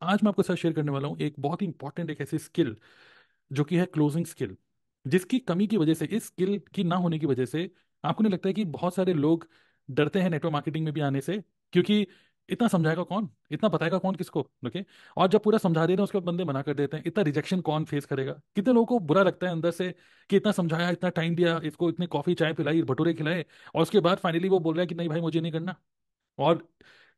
आज मैं आपके साथ शेयर करने वाला हूँ एक बहुत ही इंपॉर्टेंट एक ऐसी स्किल जो कि है क्लोजिंग स्किल, जिसकी कमी की वजह से, इस स्किल की ना होने की वजह से आपको नहीं लगता है कि बहुत सारे लोग डरते हैं नेटवर्क मार्केटिंग में भी आने से? क्योंकि इतना समझाएगा कौन, इतना बताएगा कौन किसको? ओके। और जब पूरा समझा दे रहे हैं उसके बाद बंदे मना कर देते हैं, इतना रिजेक्शन कौन फेस करेगा? कितने लोगों को बुरा लगता है अंदर से कि इतना समझाया, इतना टाइम दिया, इसको इतनी कॉफी चाय पिलाई, भटूरे खिलाए, और उसके बाद फाइनली वो बोल रहा है कि नहीं भाई मुझे नहीं करना। और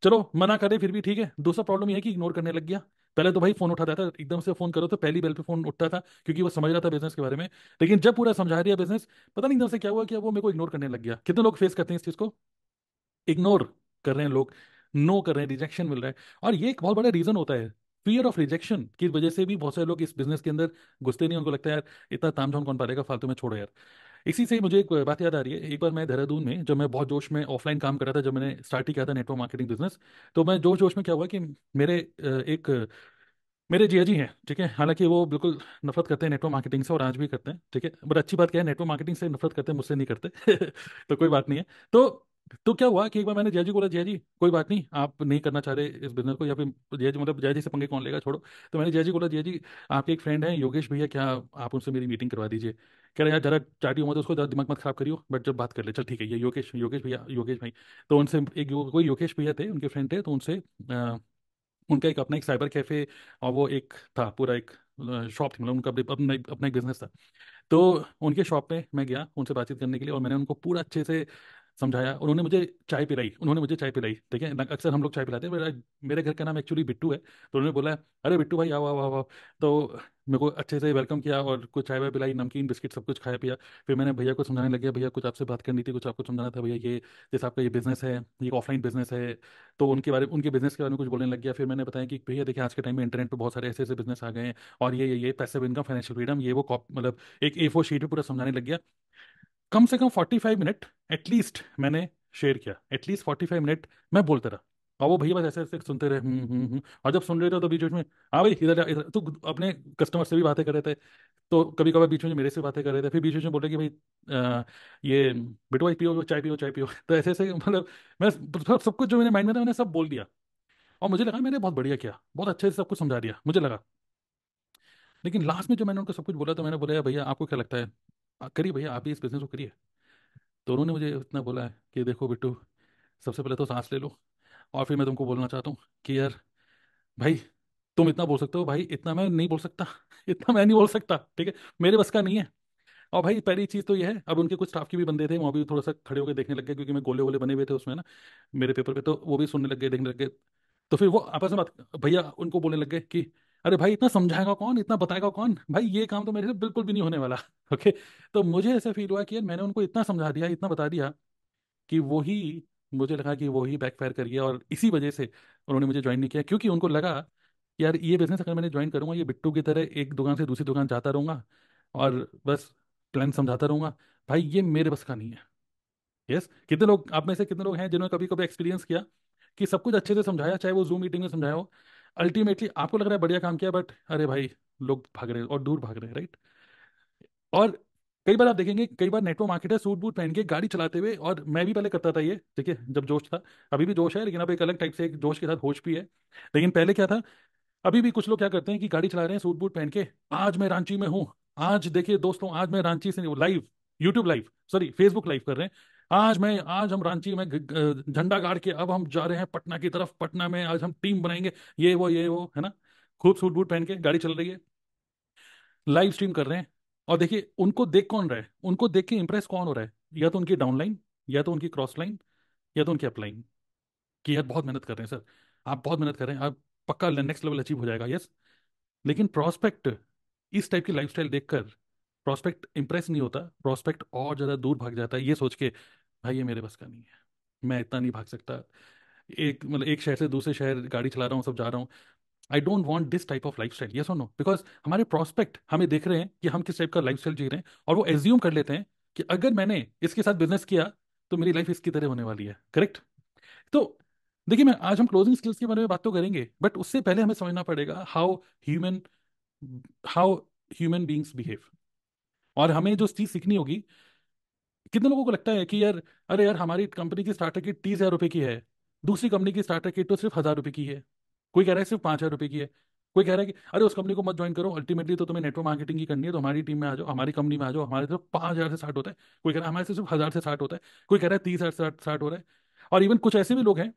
चलो मना करे फिर भी ठीक है, दूसरा प्रॉब्लम यह है कि इग्नोर करने लग गया। पहले तो भाई फोन उठाता था, एकदम से फोन करो तो पहली बेल पे फोन उठता था, क्योंकि वो समझ रहा था बिजनेस के बारे में। लेकिन जब पूरा समझा दिया बिजनेस, पता नहीं एकदम से क्या हुआ कि अब वो मेरे को इग्नोर करने लग गया। कितने लोग फेस करते हैं इस चीज को? इग्नोर कर रहे हैं लोग, नो कर रहे हैं, रिजेक्शन मिल रहा है। और ये एक बहुत बड़ा रीजन होता है, फियर ऑफ रिजेक्शन की वजह से भी बहुत सारे लोग इस बिजनेस के अंदर घुसते नहीं। उनको लगता है यार इतना तामझाम कौन पालेगा, फालतू में छोड़ो यार। इसी से ही मुझे एक बात याद आ रही है। एक बार मैं देहरादून में, जब मैं बहुत जोश में ऑफलाइन काम कर रहा था, जब मैंने स्टार्ट ही किया था नेटवर्क मार्केटिंग बिजनेस, तो मैं जोश जोश में क्या हुआ कि मेरे जिया जी हैं, ठीक है, हालांकि वो बिल्कुल नफरत करते हैं नेटवर्क मार्केटिंग से और आज भी करते हैं, ठीक है, बट अच्छी बात क्या है, नेटवर्क मार्केटिंग से नफरत करते हैं, मुझसे नहीं करते। तो कोई बात नहीं है। तो क्या हुआ कि एक बार मैंने जया जी को बोला, जया जी कोई बात नहीं, आप नहीं करना चाह रहे इस बिजनेस को, या फिर जया जी मतलब जया जी से पंगे कौन लेगा, छोड़ो। तो मैंने जया जी को बोला, जया जी आपके एक फ्रेंड है योगेश भैया, क्या आप उनसे मेरी मीटिंग करवा दीजिए? कह रहे यार जरा चाटी हो मत, उसको ज़्यादा दिमाग मत खराब करियो, बट जब बात कर ले चल ठीक है, ये योगेश योगेश भैया, योगेश भाई। तो उनसे कोई योगेश भैया थे, उनके फ्रेंड थे, तो उनसे उनका एक अपना एक साइबर कैफे, और वो एक था पूरा एक शॉप थी, मतलब उनका अपना अपना एक बिजनेस था। तो उनके शॉप पे मैं गया उनसे बातचीत करने के लिए, और मैंने उनको पूरा अच्छे से समझाया। उन्होंने मुझे चाय पिलाई, उन्होंने मुझे चाय पिलाई, ठीक है, अक्सर हम लोग चाय पिलाते हैं, मेरे घर का नाम एक्चुअली बिट्टू है, तो उन्होंने बोला अरे बिट्टू भाई आओ आओ आओ आओ। तो मेरे को अच्छे से वेलकम किया और कुछ चाय वाय पिलाई, नमकीन बिस्किट सब कुछ खाया पिया। फिर मैंने भैया को समझाने लग गया, भैया कुछ आपसे बात करनी थी, कुछ आपको समझाना था भैया, ये जैसे आपका ये बिजनेस है, ये ऑफलाइन बिजनेस है। तो उनके बिजनेस के बारे में कुछ बोलने लग गया। फिर मैंने बताया कि भैया देखिए आज के टाइम में इंटरनेट पे बहुत सारे ऐसे ऐसे बिजनेस आ गए हैं, और ये पैसिव इनकम, फाइनेंशियल फ्रीडम, ये वो मतलब एक A4 शीट पे पूरा समझाने लग गया। कम से कम 45 मिनट एटलीस्ट मैंने शेयर किया, एटलीस्ट 45 मिनट मैं बोलता रहा। और वो भैया बस ऐसे ऐसे सुनते रहे, और जब सुन रहे थे तो बीच बीच में हाँ भाई इधर इधर, तो अपने कस्टमर से भी बातें कर रहे थे। तो कभी कभार बीच में मेरे से बातें कर रहे थे, फिर बीच बीच में बोल रहे कि भाई ये बेटू भाई पियो, चाय पियो, चाय पियो। तो ऐसे ऐसे मतलब मैं सब कुछ जो मेरे माइंड में था मैंने सब बोल दिया। और मुझे लगा मैंने बहुत बढ़िया किया, बहुत अच्छे से सब कुछ समझा दिया मुझे लगा। लेकिन लास्ट में जब मैंने उनको सब कुछ बोला, तो मैंने बोला यार भैया आपको क्या लगता है, करिए भैया आप भी इस बिजनेस को करिए। तो उन्होंने मुझे इतना बोला है कि देखो बिट्टू, सबसे पहले तो सांस ले लो, और फिर मैं तुमको बोलना चाहता हूँ कि यार भाई तुम इतना बोल सकते हो, भाई इतना मैं नहीं बोल सकता। इतना मैं नहीं बोल सकता, ठीक है, मेरे बस का नहीं है। और भाई पहली चीज़ तो ये है, अब उनके कुछ स्टाफ के भी बंदे थे वहाँ भी थोड़ा सा खड़े होकर देखने लग गए, क्योंकि मैं गोले वोले बने हुए थे उसमें ना मेरे पेपर पे, तो वो भी सुनने लग गए, देखने लग गए। तो फिर वो आपस में बात, भैया उनको बोलने लग गए कि अरे भाई इतना समझाएगा कौन, इतना बताएगा कौन, भाई ये काम तो मेरे से बिल्कुल भी नहीं होने वाला। ओके। तो मुझे ऐसा फील हुआ कि यार मैंने उनको इतना समझा दिया, इतना बता दिया, कि वही, मुझे लगा कि वही बैकफायर कर गया, और इसी वजह से उन्होंने मुझे ज्वाइन नहीं किया, क्योंकि उनको लगा यार ये बिजनेस अगर मैंने ज्वाइन करूंगा, ये बिट्टू की तरह एक दुकान से दूसरी दुकान जाता रहूंगा और बस प्लान समझाता रहूंगा, भाई ये मेरे बस का नहीं है। यस, कितने लोग आप में से कितने लोग हैं जिन्होंने कभी कभी एक्सपीरियंस किया कि सब कुछ अच्छे से समझाया, चाहे वो जूम मीटिंग में समझाया हो, अल्टीमेटली आपको लग रहा है बढ़िया काम किया, बट अरे भाई लोग भाग रहे हैं और दूर भाग रहे हैं, राइट? और कई बार आप देखेंगे, कई बार नेटवर्क मार्केटर सूट बूट पहन के गाड़ी चलाते हुए, और मैं भी पहले करता था ये, ठीक है, जब जोश था, अभी भी जोश है, लेकिन अब एक अलग टाइप से एक जोश के साथ होश भी है। लेकिन पहले क्या था, अभी भी कुछ लोग क्या करते हैं कि गाड़ी चला रहे हैं सूट बूट पहन के, आज मैं रांची में हूँ, आज देखिए दोस्तों, आज मैं रांची से live, YouTube live, sorry Facebook live कर रहे हैं, आज हम रांची में झंडा गाड़ के अब हम जा रहे हैं पटना की तरफ, पटना में आज हम टीम बनाएंगे, ये वो है ना, खूब सूट बूट पहन के गाड़ी चल रही है, लाइव स्ट्रीम कर रहे हैं। और देखिए उनको देख कौन रहा है, उनको देख के इंप्रेस कौन हो रहा है, या तो उनकी डाउनलाइन, या तो उनकी क्रॉस लाइन, या तो उनकी अपलाइन, कि यार बहुत मेहनत कर रहे हैं सर, आप बहुत मेहनत कर रहे हैं, आप पक्का नेक्स्ट लेवल अचीव हो जाएगा, यस। लेकिन प्रॉस्पेक्ट इस टाइप की लाइफस्टाइल देखकर प्रॉस्पेक्ट इंप्रेस नहीं होता, प्रॉस्पेक्ट और ज़्यादा दूर भाग जाता है, ये सोच के भाई ये मेरे बस का नहीं है, मैं इतना नहीं भाग सकता, एक मतलब एक शहर से दूसरे शहर गाड़ी चला रहा हूँ, सब जा रहा हूँ। I don't want this type of life style, yes और नो, बिकॉज हमारे प्रॉस्पेक्ट हमें देख रहे हैं कि हम किस टाइप का लाइफ स्टाइल जी रहे हैं, और वो एज्यूम कर लेते हैं कि अगर मैंने इसके साथ बिजनेस किया तो मेरी लाइफ इसकी तरह होने वाली है, करेक्ट? तो देखिए, मैं आज हम क्लोजिंग स्किल्स के बारे में बात तो करेंगे, बट उससे पहले हमें समझना पड़ेगा human how human beings behave. और हमें जो चीज सीखनी होगी, कितने लोगों को लगता है कि यार अरे यार हमारी कंपनी की स्टार्टर किट 30,000 रुपए की है, दूसरी कंपनी की स्टार्टर किट तो सिर्फ 1,000 रुपए की है। कोई कह रहा है सिर्फ 5,000 रुपये की है। कोई कह रहा है कि अरे उस कंपनी को मत ज्वाइन करो, अल्टीमेटली तो तुम्हें नेटवर्क मार्केटिंग ही करनी है, तो हमारी टीम में आ जाओ, हमारी कंपनी में आ जाओ, हमारे तरफ 5,000 से स्टार्ट होता है। कोई कह रहा है हमारे से सिर्फ 1,000 से स्टार्ट होता है। कोई कह रहा है 30,000 से स्टार्ट हो रहा है। और इवन कुछ ऐसे भी लोग हैं,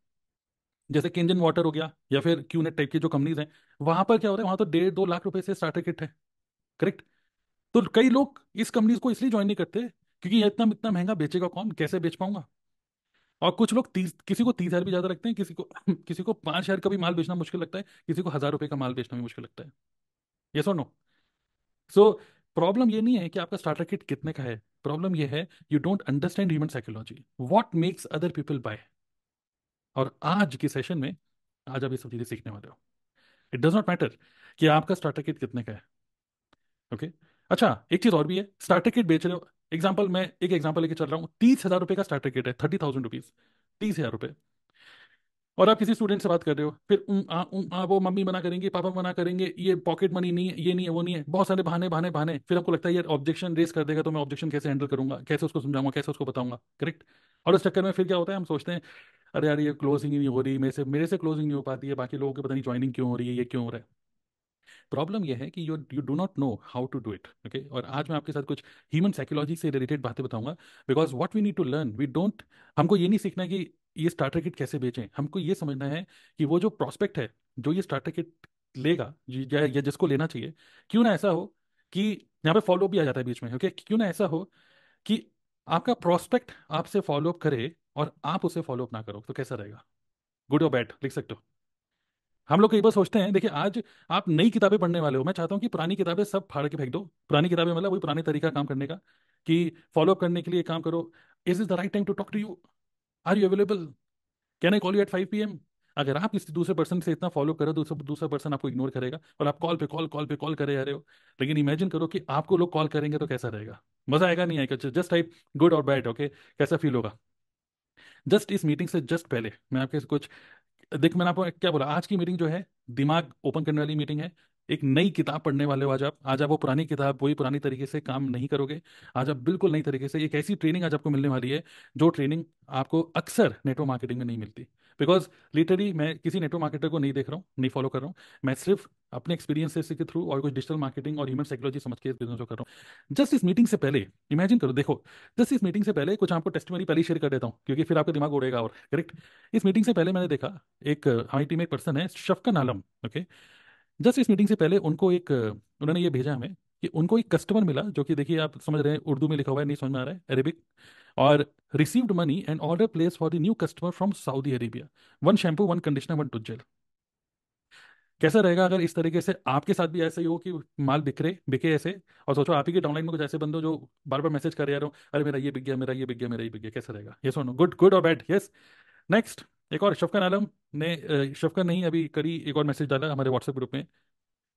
जैसे किंजन वाटर हो गया या फिर क्यूनेट टाइप की जो कंपनीज हैं, वहां पर क्या हो रहा है, वहां तो 1.5-2 लाख रुपए से स्टार्टर किट है। करेक्ट। तो कई लोग इस कंपनीज को इसलिए ज्वाइन नहीं करते क्योंकि ये इतना इतना महंगा बेचेगा कौन, कैसे बेच पाऊंगा। और कुछ लोग 30, किसी को 30,000 भी ज्यादा रखते हैं, किसी को किसी को 5,000 का भी माल बेचना मुश्किल लगता है, किसी को 1,000 रुपए का माल बेचना भी मुश्किल लगता है। यस और नो? सो प्रॉब्लम ये नहीं है कि आपका स्टार्टर किट कितने का है, प्रॉब्लम ये है you don't understand human psychology, what makes other people buy. और आज की सेशन में आज आप ये सब चीजें सीखने वाले हो। इट डज नॉट मैटर कि आपका स्टार्टर किट कितने का है। ओके। अच्छा, एक चीज और भी है, स्टार्टर किट बेच रहे हो, एग्जाम्पल मैं एक एग्जाम्पल लेके चल रहा हूँ, 30,000 रुपए का स्टार्टर किट है, 30,000 रुपीज, 30,000 रुपए। और आप किसी स्टूडेंट से बात कर रहे हो, फिर वो मम्मी मना करेंगे, पापा मना करेंगे, ये पॉकेट मनी नहीं है, ये नहीं है, वो नहीं है, बहुत सारे बहाने बहाने बहाने, फिर आपको लगता है यार ऑब्जेक्शन रेस कर देगा तो मैं ऑब्जेक्शन कैसे हैंडल करूंगा, कैसे उसको समझाऊंगा, कैसे उसको बताऊंगा। करेक्ट। और उस चक्कर में फिर क्या होता है, हम सोचते हैं अरे यार ये क्लोजिंग ही नहीं हो रही, मेरे से क्लोजिंग नहीं हो पाती है, बाकी लोगों की पता नहीं ज्वाइनिंग क्यों हो रही है, ये क्यों हो रहा है। प्रॉब्लम यह है कि you do not know how to do it. Okay. और आज मैं आपके साथ कुछ ह्यूमन साइकोलॉजी से रिलेटेड बातें बताऊंगा, because what we need to learn, we don't, हमको ये नहीं सीखना कि ये स्टार्टर किट कैसे बेचें, हमको ये समझना है कि वो जो प्रॉस्पेक्ट है, जो ये स्टार्टर किट लेगा या जिसको लेना चाहिए, क्यों ना ऐसा हो कि यहाँ पे फॉलो भी आ जाता है बीच में। ओके। क्यों ना ऐसा हो कि आपका प्रॉस्पेक्ट आपसे फॉलो अप करे और आप उसे फॉलो अप ना करो, तो कैसा रहेगा। गुड और बैड लिख सकते हो। हम लोग कई बार सोचते हैं, देखिए आज आप नई किताबें पढ़ने वाले हो, मैं चाहता हूँ कि पुरानी किताबें सब फाड़ के फेंक दो। पुरानी किताबें मतलब वही पुराने तरीका काम करने का, कि फॉलो अप करने के लिए काम करो। Is is the right time to talk to you, are you available, can I call you at 5 PM। अगर आप किसी दूसरे पर्सन से इतना फॉलो करो, दूसरा दूसरा पर्सन आपको इग्नोर करेगा और आप कॉल पे कॉल करे जा रहे हो। लेकिन इमेजिन करो कि आपको लोग कॉल करेंगे तो कैसा रहेगा, मजा आएगा नहीं आएगा, जस्ट टाइप गुड और बैड। ओके, कैसा फील होगा। जस्ट इस मीटिंग से जस्ट पहले मैं आपके कुछ, देख मैंने आपको क्या बोला, आज की मीटिंग जो है दिमाग ओपन करने वाली मीटिंग है। एक नई किताब पढ़ने वाले हो आज आप वो पुरानी किताब वही पुरानी तरीके से काम नहीं करोगे। आज आप बिल्कुल नई तरीके से, एक ऐसी ट्रेनिंग आज आपको मिलने वाली है जो ट्रेनिंग आपको अक्सर नेटवर्क मार्केटिंग में नहीं मिलती। बिकॉज लिटरली मैं किसी नेटवर्क मार्केटर को नहीं देख रहा हूँ, नहीं फॉलो कर रहा हूँ, मैं सिर्फ अपने एक्सपीरियंसेस के थ्रू और कुछ डिजिटल मार्केटिंग और ह्यूमन साइकोलॉजी समझ के इस बिजनेस को कर रहा हूँ। जस्ट इस मीटिंग से पहले इमेजिन करो, देखो, जस्ट इस मीटिंग से पहले कुछ आपको टेस्टमनी पहले शेयर कर देता हूँ क्योंकि फिर आपका दिमाग उड़ेगा। और करेक्ट, इस मीटिंग से पहले मैंने देखा एक हमारी टीम में एक पर्सन है शफकन आलम। ओके। जस्ट इस मीटिंग से पहले उनको एक उन्होंने ये भेजा हमें कि उनको एक कस्टमर मिला, जो कि देखिए आप समझ रहे हैं उर्दू में लिखा हुआ है, नहीं समझ में आ रहा है, अरेबिक। और received money and order place for the new customer from Saudi Arabia, one shampoo one conditioner one tooth gel. कैसा रहेगा अगर इस तरीके से आपके साथ भी ऐसा ही हो कि माल बिखरे बिके ऐसे। और सोचो आप ही के डाउनलाइन में कुछ ऐसे बंदे हो जो बार बार मैसेज कर रहे हो, अरे मेरा ये बिक गया, मेरा ये बिक गया, मेरा ये बिक गया, कैसा रहेगा। ये सुनो, गुड गुड और बैड, यस। नेक्स्ट, एक और शफकन आलम ने शफकन नहीं अभी करी एक और मैसेज डाला हमारे व्हाट्सएप ग्रुप में,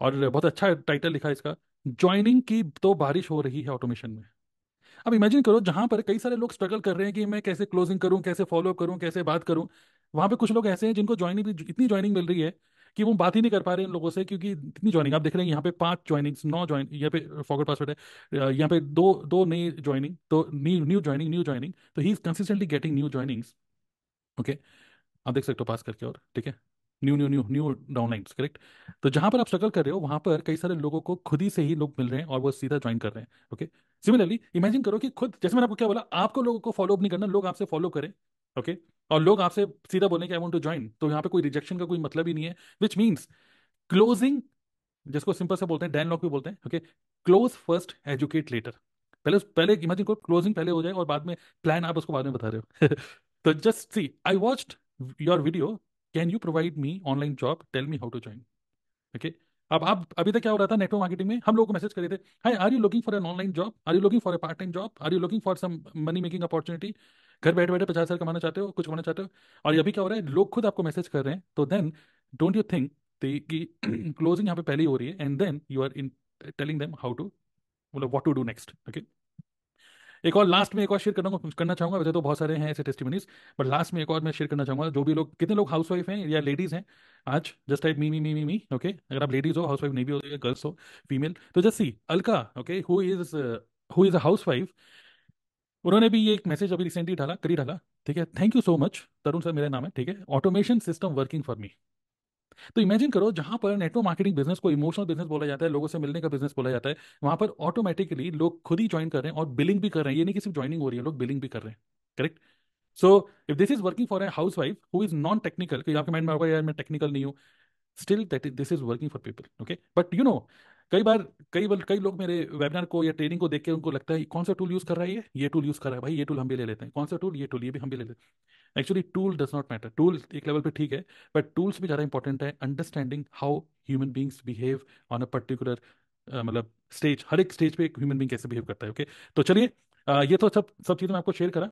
और बहुत अच्छा टाइटल लिखा है इसका, ज्वाइनिंग की तो बारिश हो रही है ऑटोमेशन में। अब इमेजिन करो, जहां पर कई सारे लोग स्ट्रगल कर रहे हैं कि मैं कैसे क्लोजिंग करूं, कैसे फॉलो करूं, कैसे बात करूं, वहां पे कुछ लोग ऐसे हैं जिनको ज्वाइनिंग भी इतनी ज्वाइनिंग मिल रही है कि वो बात ही नहीं कर पा रहे इन लोगों से, क्योंकि इतनी ज्वाइनिंग आप देख रहे हैं यहाँ पे 5 ज्वाइनिंग्स, 9 ज्वाइन, यहाँ पे फॉरवर्ड पासवर्ड है, यहाँ पे दो दो नई ज्वाइनिंग, तो न्यू न्यू ज्वाइनिंग, तो he is consistently getting new joinings. Okay, आप देख सकते हो पास करके, और ठीक है, new new new new downlines. Correct. तो जहां पर आप स्ट्रगल कर रहे हो वहां पर कई सारे लोगों को खुद ही से ही लोग मिल रहे हैं और वो सीधा ज्वाइन कर रहे हैं। ओके। सिमिलरली इमेजिन करो कि खुद, जैसे मैंने आपको क्या बोला, आपको लोगों को फॉलो अप नहीं करना, लोग आपसे फॉलो करें। ओके। और लोग आपसे सीधा बोलें कि आई वांट टू ज्वाइन, तो यहाँ पे कोई रिजेक्शन का कोई मतलब ही नहीं है, विच मीन्स क्लोजिंग, जिसको सिंपल से बोलते हैं, डैन लॉक भी बोलते हैं। Okay. Close first educate later. पहले पहले इमेजिन करो क्लोजिंग पहले हो जाए और बाद में प्लान आप उसको बाद में बता रहे हो। तो just see, I watched your video, can you provide me online job, tell me how to join. Okay. अब आप अभी तक क्या हो रहा था, नेटवर्क मार्केटिंग में हम लोग को मैसेज कर रहे थे, hi are you looking for an online job, are you looking for a part time job, are you looking for some money making opportunity, घर बैठे बैठे 50,000 कमाना चाहते हो, कुछ कमाना चाहते हो। और अभी क्या हो रहा है, लोग खुद आपको मैसेज कर रहे हैं, तो देन डोंट यू थिंक कि क्लोजिंग यहाँ पे पहले ही हो रही है, and then you are in telling them how to, मतलब what to do next. Okay. एक और लास्ट में एक और शेयर करना चाहूंगा, वैसे तो बहुत सारे हैं ऐसे टेस्टिमनीज, बट लास्ट में एक और मैं शेयर करना चाहूंगा, जो भी लोग, कितने लोग हाउस वाइफ हैं या लेडीज हैं आज, जस्ट टाइप मी। ओके, अगर आप लेडीज हो, हाउस वाइफ नहीं भी हो, गर्ल्स हो, फीमेल, तो just C Alka. Okay, who is a house wife, उन्होंने भी ये एक मैसेज अभी रिसेंटली डाला, करी डाला। ठीक है, thank you so much Tarun sir, मेरा नाम है, ठीक है, automation system working for me. तो इमेजिन करो, जहां पर नेटवर्क मार्केटिंग बिजनेस को इमोशनल बिजनेस बोला जाता है, लोगों से मिलने का बिजनेस बोला जाता है, वहां पर ऑटोमेटिकली लोग खुद ही ज्वाइन कर रहे हैं और बिलिंग भी कर रहे हैं। ये नहीं कि सिर्फ ज्वाइनिंग हो रही है, लोग बिलिंग भी कर रहे हैं। Correct. So if this is working for a house wife who is non technical, कि आपके माइंड में होगा यार मैं टेक्निकल नहीं हूँ, still that this is working for people. Okay, but you know, कई लोग मेरे वेबिनार को या ट्रेनिंग को देख के उनको लगता है कौन सा टूल यूज कर रहा है, ये टूल यूज कर रहा है, भाई ये टूल हम भी ले लेते हैं, कौन सा टूल, ये टूल, ये भी हम भी ले लेते हैं। Actually tool does not matter, tool एक लेवल पे ठीक है, बट टूल्स भी ज़्यादा इंपॉर्टेंट है understanding how human beings behave on a particular, मतलब स्टेज, हर एक स्टेज पे एक ह्यूमन बींग कैसे बिहेव करता है। ओके, तो चलिए, ये तो सब सब चीज़ें मैं आपको शेयर करा,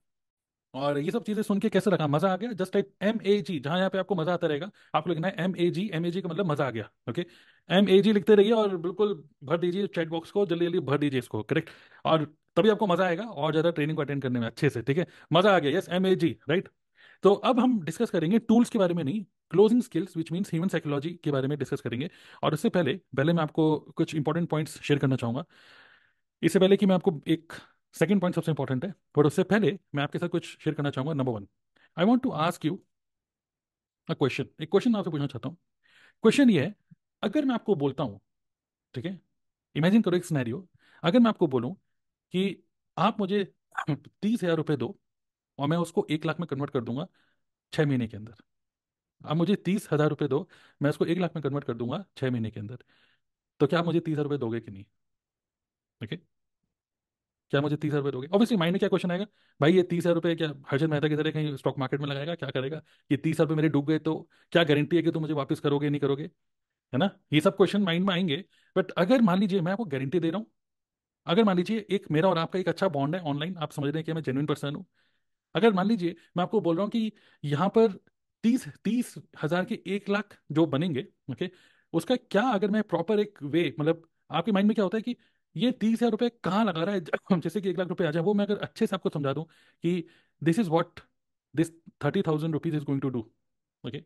और ये सब चीजें सुन के कैसे लगा, मजा आ गया? जस्ट टाइप MAG, जहां यहाँ पे आपको मजा आता रहेगा, आपको लिखना है MAG, MAG का मतलब मजा आ गया। ओके, MAG लिखते रहिए और बिल्कुल भर दीजिए चैट बॉक्स को, जल्दी जल्दी भर दीजिए इसको। करेक्ट। और तभी आपको मजा आएगा और ज्यादा ट्रेनिंग को अटेंड करने में अच्छे से। ठीक है, मजा आ गया, यस MAG, राइट। तो अब हम डिस्कस करेंगे टूल्स के बारे में नहीं, closing skills which means human psychology के बारे में डिस्कस करेंगे। और उससे पहले पहले मैं आपको कुछ इंपॉर्टेंट पॉइंट्स शेयर करना चाहूंगा। इससे पहले कि मैं आपको एक सेकंड पॉइंट सबसे इंपॉर्टेंट है, पर उससे पहले मैं आपके साथ कुछ शेयर करना चाहूंगा। Number one, I want to ask you a question, एक क्वेश्चन मैं आपसे पूछना चाहता हूँ। क्वेश्चन ये है, अगर मैं आपको बोलता हूँ, ठीक है, इमेजिन करो एक सिनेरियो, अगर मैं आपको बोलूँ कि आप मुझे 30,000 रुपये दो और मैं उसको 1 लाख में कन्वर्ट कर दूंगा 6 महीने के अंदर। आप मुझे 30,000 रुपये दो, मैं उसको 1 लाख में कन्वर्ट कर दूंगा 6 महीने के अंदर। तो क्या आप मुझे 30,000 रुपये दोगे कि नहीं? ठीक है, क्या मुझे 30,000 रुपये दोगे? ऑब्वियसली माइंड में क्या क्वेश्चन आएगा, भाई ये 30,000 रुपये क्या हर्षद मेहता की तरह कहीं स्टॉक मार्केट में लगाएगा, क्या करेगा? ये 30,000 रुपये मेरे डूब गए तो क्या गारंटी है कि तुम मुझे वापस करोगे नहीं करोगे? है ना, ये सब क्वेश्चन माइंड में आएंगे। बट अगर मान लीजिए मैं आपको गारंटी दे रहा हूँ, अगर मान लीजिए एक मेरा और आपका एक अच्छा बॉन्ड है ऑनलाइन, आप समझ रहे हैं कि मैं जेन्युइन पर्सन हूँ। अगर मान लीजिए मैं आपको बोल रहा हूँ कि यहाँ पर 30,000 के 1 लाख जो बनेंगे, ओके, उसका क्या, अगर मैं प्रॉपर एक वे, मतलब आपके माइंड में क्या होता है कि ये 30,000 रुपये कहाँ लगा रहा है, जैसे कि 1 लाख रुपये आ जाए, वो मैं अगर अच्छे से आपको समझा दूं कि this is what this 30,000 rupees is going to do. Okay,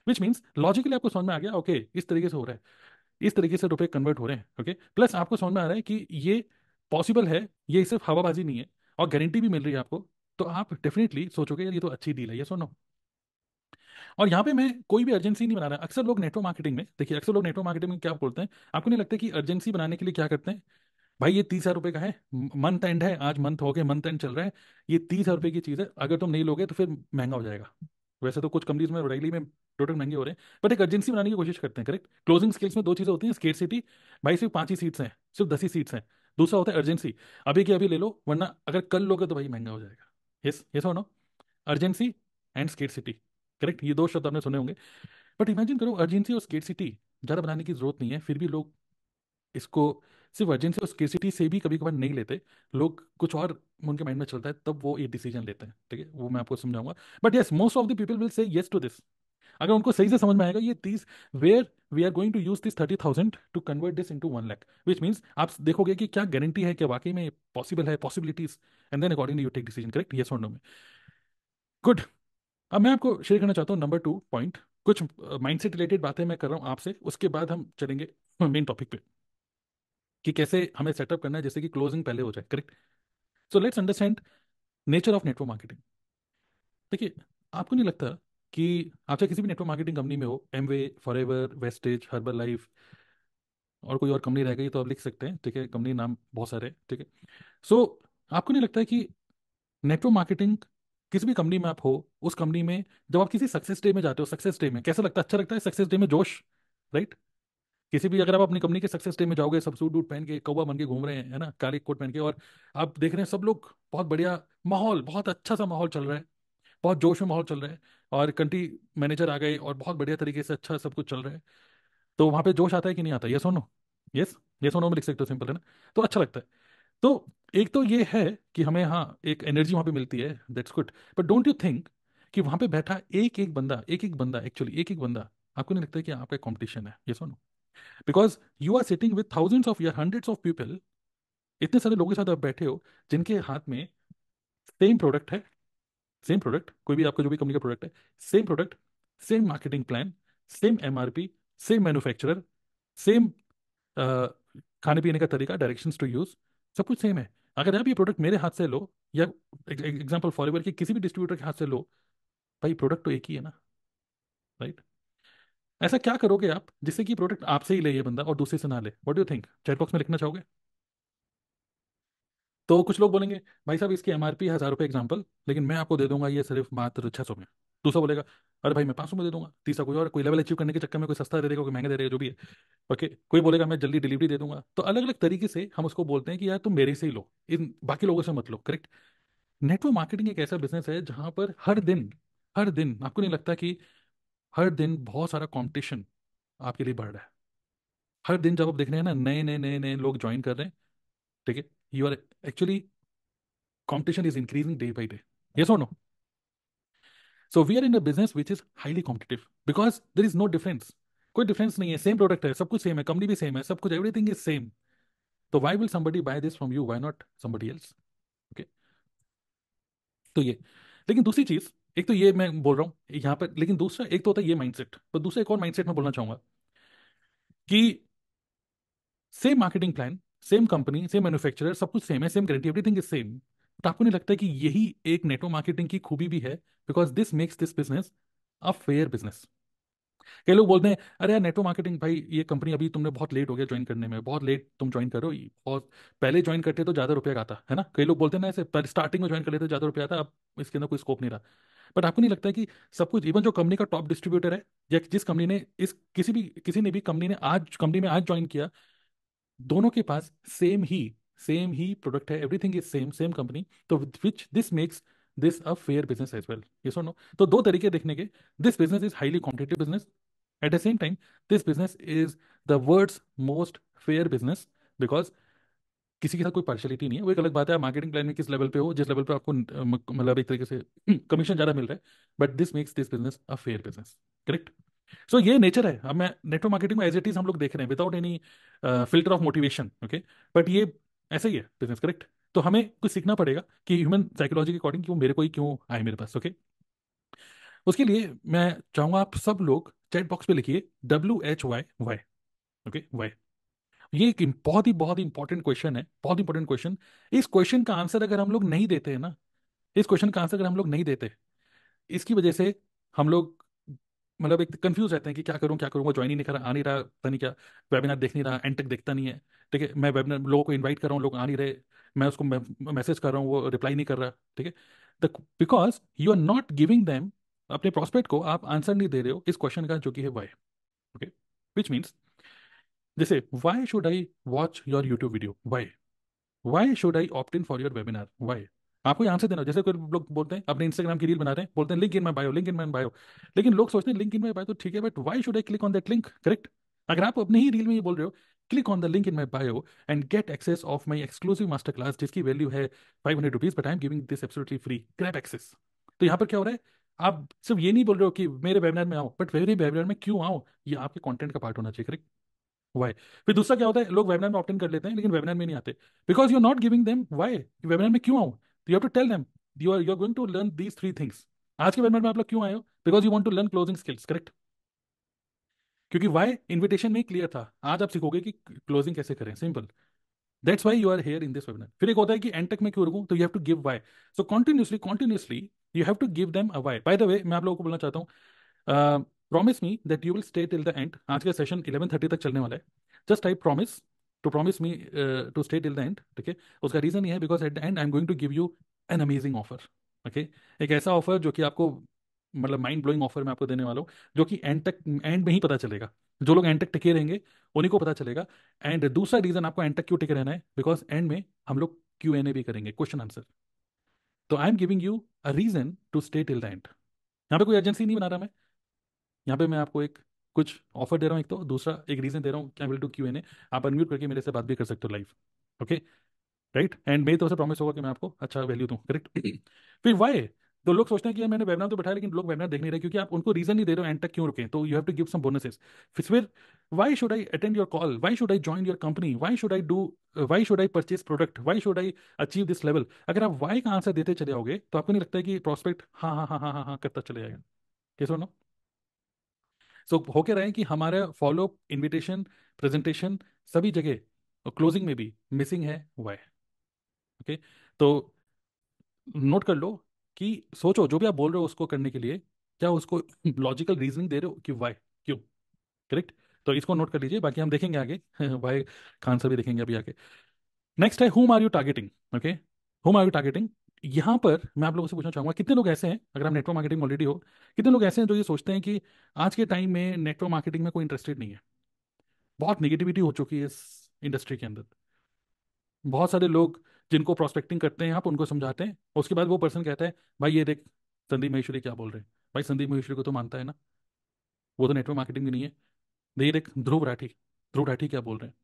which means logically आपको समझ में आ गया, ओके, इस तरीके से हो रहा है, इस तरीके से रुपए कन्वर्ट हो रहे हैं। ओके, प्लस आपको समझ में आ रहा है कि ये पॉसिबल है, ये सिर्फ हवाबाजी नहीं है, और गारंटी भी मिल रही है आपको। तो आप डेफिनेटली सोचोगे यार ये तो अच्छी डील है, ये सुनो। और यहाँ पे मैं कोई भी अर्जेंसी नहीं बना रहा। अक्सर लोग नेटवर्क मार्केटिंग में, देखिए, अक्सर लोग नेटवर्क मार्केटिंग में क्या बोलते हैं, आपको नहीं लगता कि अर्जेंसी बनाने के लिए क्या करते हैं? भाई ये 30,000 रुपये का है, मंथ एंड है, आज मंथ हो गए, मंथ एंड चल रहा है, ये 30,000 रुपये की चीज़ है, अगर तुम नहीं लोगे तो फिर महंगा हो जाएगा। वैसे तो कुछ कंपनीज में डेली में प्रोडक्ट महंगे हो रहे हैं, बट एक अर्जेंसी बनाने की कोशिश करते हैं। करेक्ट। क्लोजिंग स्किल्स में दो चीज़ें होती हैं, स्केर्सिटी, भाई सिर्फ 5 ही सीट्स हैं, सिर्फ 10 ही सीट्स हैं। दूसरा होता है अर्जेंसी, अभी के अभी ले लो, वरना अगर कल लोगे तो भाई महंगा हो जाएगा। यस, यस और no? Urgency and scarcity. Correct, ये दो शब्द आपने सुने होंगे। बट इमेजिन करो, अर्जेंसी और स्केर्सिटी ज़्यादा बनाने की जरूरत नहीं है, फिर भी लोग इसको सिर्फ अर्जेंसी और स्केर्सिटी से भी कभी कभार नहीं लेते। लोग कुछ और उनके माइंड में चलता है, तब वो ये डिसीजन लेते हैं। ठीक है, वो मैं आपको समझाऊंगा। But yes, most of the people will say yes to this, अगर उनको सही से समझ में आएगा ये 30, where we are going to use this 30,000 to convert this into 1 lakh, which means आप देखोगे कि क्या गारंटी है कि वाकई में पॉसिबल है, possibilities, and then accordingly you take decision. Correct, yes और नो में। गुड। अब मैं आपको शेयर करना चाहता हूँ नंबर 2 पॉइंट, कुछ माइंडसेट रिलेटेड बातें मैं कर रहा हूँ आपसे, उसके बाद हम चलेंगे मेन टॉपिक पे कि कैसे हमें सेटअप करना है, जैसे कि क्लोजिंग पहले हो जाए। Correct. So let's understand nature of network marketing. देखिए, आपको नहीं लगता कि आप चाहे किसी भी नेटवर्क मार्केटिंग कंपनी में हो, Amway, forever, wastage, herbal life, और कोई और कंपनी रह गई तो आप लिख सकते हैं, ठीक है, कंपनी नाम बहुत सारे हैं, ठीक है। सो आपको नहीं लगता है कि नेटवर्क मार्केटिंग, किसी भी कंपनी में आप हो, उस कंपनी में जब आप किसी सक्सेस डे में जाते हो, सक्सेस डे में कैसा लगता है? अच्छा लगता है सक्सेस डे में जोश, राइट? किसी भी, अगर आप अपनी कंपनी के सक्सेस डे में जाओगे, सब सूट वूट पहन के कौवा बन के घूम रहे हैं, है ना, काले कोट पहन के, और आप देख रहे हैं सब लोग बहुत बढ़िया माहौल, बहुत अच्छा सा माहौल चल रहा है, बहुत जोश में माहौल चल रहा है, और कंट्री मैनेजर आ गए और बहुत बढ़िया तरीके से अच्छा सब कुछ चल रहा है, तो वहां पे जोश आता है कि नहीं आता? ये सुनो, यस, ये सुनो में लिख सकते हो, सिंपल है ना? तो अच्छा लगता है। तो एक तो ये है कि हमें, हाँ, एक एनर्जी वहां पे मिलती है, that's good. But don't you think कि वहां पे बैठा एक एक बंदा, एक्चुअली एक एक बंदा, आपको नहीं लगता है कि आपका कंपटीशन है? ये सुनो, because you are sitting with thousands of या हंड्रेड्स ऑफ पीपल, इतने सारे लोगों के साथ आप बैठे हो, जिनके हाथ में सेम प्रोडक्ट है, सेम प्रोडक्ट, कोई भी आपका जो भी कंपनी का प्रोडक्ट है, same product, same marketing plan, same MRP, same manufacturer, same खाने पीने का तरीका, डायरेक्शंस टू यूज, सब कुछ सेम है। अगर आप ये प्रोडक्ट मेरे हाथ से लो, या एग्जांपल फॉरएवर के किसी भी डिस्ट्रीब्यूटर के हाथ से लो, भाई प्रोडक्ट तो एक ही है ना, राइट? ऐसा क्या करोगे आप जिससे कि प्रोडक्ट आपसे ही ले ये बंदा और दूसरे से ना ले? What do you think? Chat box में लिखना चाहोगे? तो कुछ लोग बोलेंगे भाई साहब इसकी एमआरपी 1,000 रुपये एग्जाम्पल, लेकिन मैं आपको दे दूंगा ये सिर्फ मात्र 600 में। दूसरा बोलेगा अरे भाई मैं 500 में दे दूंगा। तीसरा कोई और, कोई लेवल अचीव करने के चक्कर में कोई सस्ता दे देगा, कोई महंगा दे देगा, जो भी है। ओके, कोई बोलेगा मैं जल्दी डिलीवरी दे दूंगा। तो अलग अलग तरीके से हम उसको बोलते हैं कि यार तुम मेरे से ही लो, इन बाकी लोगों से मत लो। करेक्ट। नेटवर्क मार्केटिंग एक ऐसा बिजनेस है जहां पर हर दिन आपको नहीं लगता कि हर दिन बहुत सारा कंपटीशन आपके लिए बढ़ रहा है? हर दिन जब आप देख रहे हैं ना, नए नए नए नए लोग ज्वाइन कर रहे हैं, ठीक है, you are actually competition is increasing day by day. Yes or no? So we are in a business which is highly competitive because there is no difference. कोई डिफरेंस नहीं है, सेम प्रोडक्ट है, सब कुछ सेम है, company भी same है, सब कुछ, एवरीथिंग इज सेम। तो why will somebody buy this from you, why not somebody else? Okay. तो ये, लेकिन दूसरी चीज, एक तो ये मैं बोल रहा हूँ यहाँ पर, लेकिन दूसरा एक तो होता है ये माइंडसेट, तो दूसरा एक और माइंडसेट मैं बोलना चाहूंगा कि same marketing plan, same company, same manufacturer, सब कुछ सेम है, same guarantee, everything is same. तो आपको नहीं लगता कि यही एक नेटवर्क मार्केटिंग की खूबी भी है? Because this makes this business a fair business. कई लोग बोलते हैं अरे यार नेटवर्क मार्केटिंग भाई ये कंपनी अभी तुमने बहुत लेट हो गया ज्वाइन करने में, बहुत लेट तुम ज्वाइन करो, बहुत पहले ज्वाइन करते तो ज्यादा रुपया आता है ना। कई लोग बोलते हैं ना ऐसे, पहले स्टार्टिंग में ज्वाइन कर लेते तो ज्यादा रुपया आता, अब इसके अंदर कोई स्कोप नहीं रहा। बट आपको नहीं लगता कि सब कुछ, इवन जो कंपनी का टॉप डिस्ट्रीब्यूटर है या जिस कंपनी ने इस किसी ने भी कंपनी में आज ज्वाइन किया, दोनों के पास सेम ही प्रोडक्ट है, everything is same, same company. तो which this makes this a fair business as well. Yes और नो? तो दो तरीके देखने के, this business is highly competitive business, at the same time this business is the world's most fair business, because किसी के साथ कोई पार्शलिटी नहीं है। वो एक अलग बात है आप मार्केटिंग प्लान में किस लेवल पे हो, जिस लेवल पे आपको मतलब एक तरीके से कमीशन ज्यादा मिल रहा है, but this makes this business a fair business. Correct. So ये नेचर है। अब मैं नेटवर्क मार्केटिंग में एज इट इज हम लोग देख रहे हैं without any filter of motivation. Okay, but ये ऐसा ही है बिजनेस। करेक्ट। तो हमें कुछ सीखना पड़ेगा कि ह्यूमन साइकोलॉजी के अकॉर्डिंग कि वो मेरे को ही क्यों आए मेरे पास। ओके, उसके लिए मैं चाहूंगा आप सब लोग चैट बॉक्स पे लिखिए WHY वाई। Okay, Y. ये एक बहुत ही इंपॉर्टेंट क्वेश्चन है, बहुत इंपॉर्टेंट क्वेश्चन। इस क्वेश्चन का आंसर अगर हम लोग नहीं देते हैं ना, इस क्वेश्चन का आंसर अगर हम लोग नहीं देते, इसकी वजह से हम लोग मतलब एक कंफ्यूज रहते हैं कि क्या करूं, वो ज्वाइन ही नहीं कर रहा, आ नहीं रहा, पता नहीं क्या, वेबिनार देख नहीं रहा, एंड तक देखता नहीं है। ठीक है, मैं वेबिनार लोगों को इनवाइट कर रहा हूँ, लोग आ नहीं रहे, मैं उसको मैसेज कर रहा हूँ, वो रिप्लाई नहीं कर रहा। ठीक है, because you are not giving them, अपने प्रोस्पेक्ट को आप आंसर नहीं दे रहे हो इस क्वेश्चन का जो कि है वाई। ओके, विच मीन्स जैसे why should I watch your YouTube video, why? Why should I opt in for your webinar, why? आपको आंसर देना। जैसे कोई लोग बोलते हैं अपने इंस्टाग्राम की रील बना रहे हैं, बोलते हैं link in my bio, link in my bio. लेकिन लोग सोचते हैं लिंक इन माई बायो तो ठीक है, but why should I click on that link? Correct. अगर आप अपने ही रील में ये बोल रहे हो click on the link in my bio and get access of my exclusive master class जिसकी वैल्यू है 500 rupees, but I am giving this absolutely free, grab access. तो यहाँ पर क्या हो रहा है, आप सिर्फ ये नहीं बोल रहे हो कि मेरे वेबिनार में आओ, बट मेरे वेबिनार में क्यों आओ, ये आपके कंटेंट का पार्ट होना चाहिए। करेक्ट। वाई? फिर दूसरा क्या होता है, लोग वेबिनार में ऑप्ट इन कर लेते हैं लेकिन वेबिनार में नहीं आते, because you are not giving them why, webinar में क्यों आऊं। You have to tell them you are going to learn these three things. आज के वेबिनार में आप लोग क्यों आए हो? Because you want to learn closing skills. Correct. क्योंकि वाई इन्विटेशन में ही क्लियर था, आज आप सीखोगे कि क्लोजिंग कैसे करें, simple. That's why you are here in this webinar. फिर एक होता है कि एंड तक मैं क्यों रुकूं, तो you have to give why. So continuously you have to give them a why. By the way मैं आप लोगों को बोलना चाहता हूँ, promise me that you will stay till the end. आज का सेशन 11:30 तक चलने वाला है। Just I promise me to stay till the end. ठीक है, उसका रीजन ये है because at the end I am going to give you an amazing offer. Okay, एक ऐसा ऑफर जो कि आपको मतलब माइंड ब्लोइंग ऑफर मैं आपको देने वाला हूँ, जो कि एंड में ही पता चलेगा। जो लोग एंड तक टिके रहेंगे उन्हीं को पता चलेगा। एंड दूसरा रीजन आपको एंड तक क्यों टिके रहना है, बिकॉज एंड में हम लोग Q&A भी करेंगे, क्वेश्चन आंसर। तो I am giving you a reason to stay till the end. यहाँ पे कोई एजेंसी नहीं बना रहा मैं, यहाँ पे मैं आपको एक कुछ ऑफर दे रहा हूँ, एक तो दूसरा एक रीजन दे रहा हूँ, क्या विल डू Q&A। आप अनम्यूट करके मेरे से बात भी कर सकते हो लाइव। Okay, right. एंड मेरी तरफ से प्रॉमिस होगा कि मैं आपको अच्छा वैल्यू दूँ। करेक्ट। फिर वाई, तो लोग सोचते हैं कि यार मैंने वेबिनार तो बैठाया लेकिन लोग वेबिनार देख नहीं रहे, क्योंकि आप उनको रीजन नहीं दे रहे हो एंड तक क्यों रुके। तो you have to give some bonuses. फिर why should I attend your call, why should I join your company, why should I purchase product, why should I achieve this level. अगर आप वाई का answer देते चले आओगे तो आपको नहीं लगता है कि प्रोस्पेक्ट हाँ हाँ हाँ हाँ हाँ हाँ करता चले जाएगा? कैसे नो? सो होके रहे कि हमारा फॉलोअप, इनविटेशन, प्रेजेंटेशन, सभी जगह और क्लोजिंग में भी मिसिंग है वाई। ओके, तो नोट कर लो कि सोचो जो भी आप बोल रहे हो उसको करने के लिए क्या उसको लॉजिकल रीजनिंग दे रहे हो कि वाई, क्यों? करेक्ट। तो इसको नोट कर लीजिए, बाकी हम देखेंगे आगे भाई खान सर भी देखेंगे अभी आगे। नेक्स्ट है whom are you targeting. Okay, whom are you targeting. यहाँ पर मैं आप लोगों से पूछना चाहूंगा, कितने लोग ऐसे हैं, अगर आप नेटवर्क मार्केटिंग ऑलरेडी हो, कितने लोग ऐसे हैं जो ये सोचते हैं कि आज के टाइम में नेटवर्क मार्केटिंग में कोई इंटरेस्टेड नहीं है। बहुत नेगेटिविटी हो चुकी है इस इंडस्ट्री के अंदर। बहुत सारे लोग जिनको प्रोस्पेक्टिंग करते हैं आप उनको समझाते हैं, उसके बाद वो पर्सन कहता है भाई ये देख संदीप महेश्वरी क्या बोल रहे हैं। भाई संदीप महेश्वरी को तो मानता है ना, वो तो नेटवर्क मार्केटिंग भी नहीं है। ये देख ध्रुव राठी, ध्रुव राठी क्या बोल रहे हैं।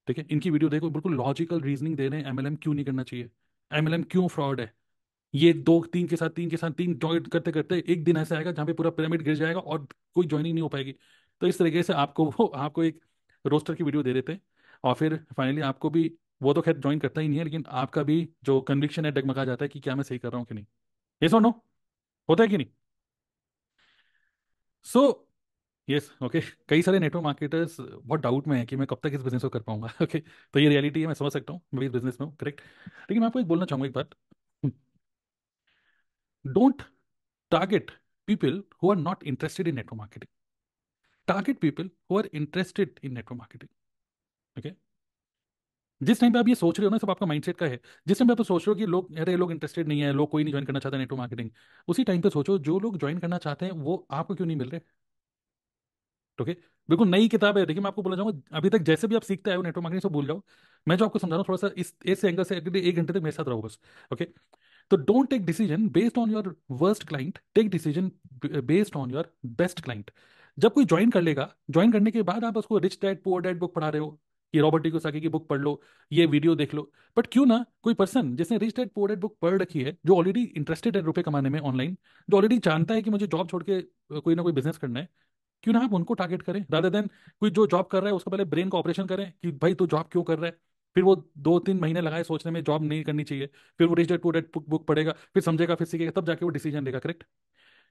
ठीक है, इनकी वीडियो देखो, बिल्कुल लॉजिकल रीजनिंग दे रहे हैं, एमएलएम क्यों नहीं करना चाहिए, एमएलएम क्यों फ्रॉड है। ये दो तीन के साथ तीन के साथ तीन जॉइन करते करते एक दिन ऐसा आएगा जहाँ पे पूरा पिरामिड गिर जाएगा और कोई ज्वाइनिंग नहीं हो पाएगी। तो इस तरीके से आपको वो आपको एक रोस्टर की वीडियो दे देते हैं, और फिर फाइनली आपको भी, वो तो खैर ज्वाइन करता ही नहीं है, लेकिन आपका भी जो कन्विक्शन है डगमगा जाता है कि क्या मैं सही कर रहा हूँ कि नहीं। ये सुनो, होता है कि नहीं। So yes, okay. कई सारे नेटवर्क मार्केटर्स बहुत डाउट में है कि मैं कब तक इस बिजनेस को कर पाऊंगा। ओके, तो ये रियलिटी है, मैं समझ सकता हूँ, मैं भी इस बिजनेस में हूँ, करेक्ट। लेकिन मैं आपको एक बोलना चाहूंगा एक बात, don't target people who are not interested in network marketing. Target people who are interested in network marketing. Okay, जिस टाइम पे आप ये सोच रहे हो ना, सब आपका माइंडसेट का है। जिस टाइम पे आप सोच रहे हो कि लोग, अरे लोग इंटरेस्टेड नहीं है, लोग कोई नहीं ज्वाइन करना चाहता नेटवर्क मार्केटिंग, उसी टाइम पे सोचो जो लोग ज्वाइन करना चाहते हैं वो आपको क्यों नहीं मिल रहे। ओके, बिल्कुल नई किताब है। देखिए मैं आपको बोला चाहूंगा, अभी तक जैसे भी आप सीखते आए हो नेटवर्क मार्केटिंग, सब भूल जाओ। मैं जो आपको समझा रहा हूँ थोड़ा सा इस एंगल से, अगले 1 घंटे तक मेरे साथ रहो बस। ओके, तो don't take decision based on your worst client, take decision based on your best client. जब कोई ज्वाइन कर लेगा, ज्वाइन करने के बाद आप उसको rich dad poor dad book पढ़ा रहे हो कि रॉबर्ट टी कियोसाकी की बुक पढ़ लो, ये वीडियो देख लो, बट क्यों ना कोई पर्सन जिसने rich dad poor dad book पढ़ रखी है, जो ऑलरेडी इंटरेस्टेड है रुपए कमाने में ऑनलाइन, जो ऑलरेडी जानता है कि मुझे जॉब छोड़ के कोई ना कोई बिजनेस करना है, क्यों ना आप उनको टारगेट करें रादर देन कोई जो जॉब कर रहा है उसका पहले ब्रेन का ऑपरेशन करें कि भाई तू जॉब क्यों कर रहा है। फिर वो 2-3 महीने लगाए सोचने में जॉब नहीं करनी चाहिए, फिर वो rich dad poor dad book पढ़ेगा, फिर समझेगा, फिर सीखेगा, तब जाके वो डिसीजन लेगा, correct.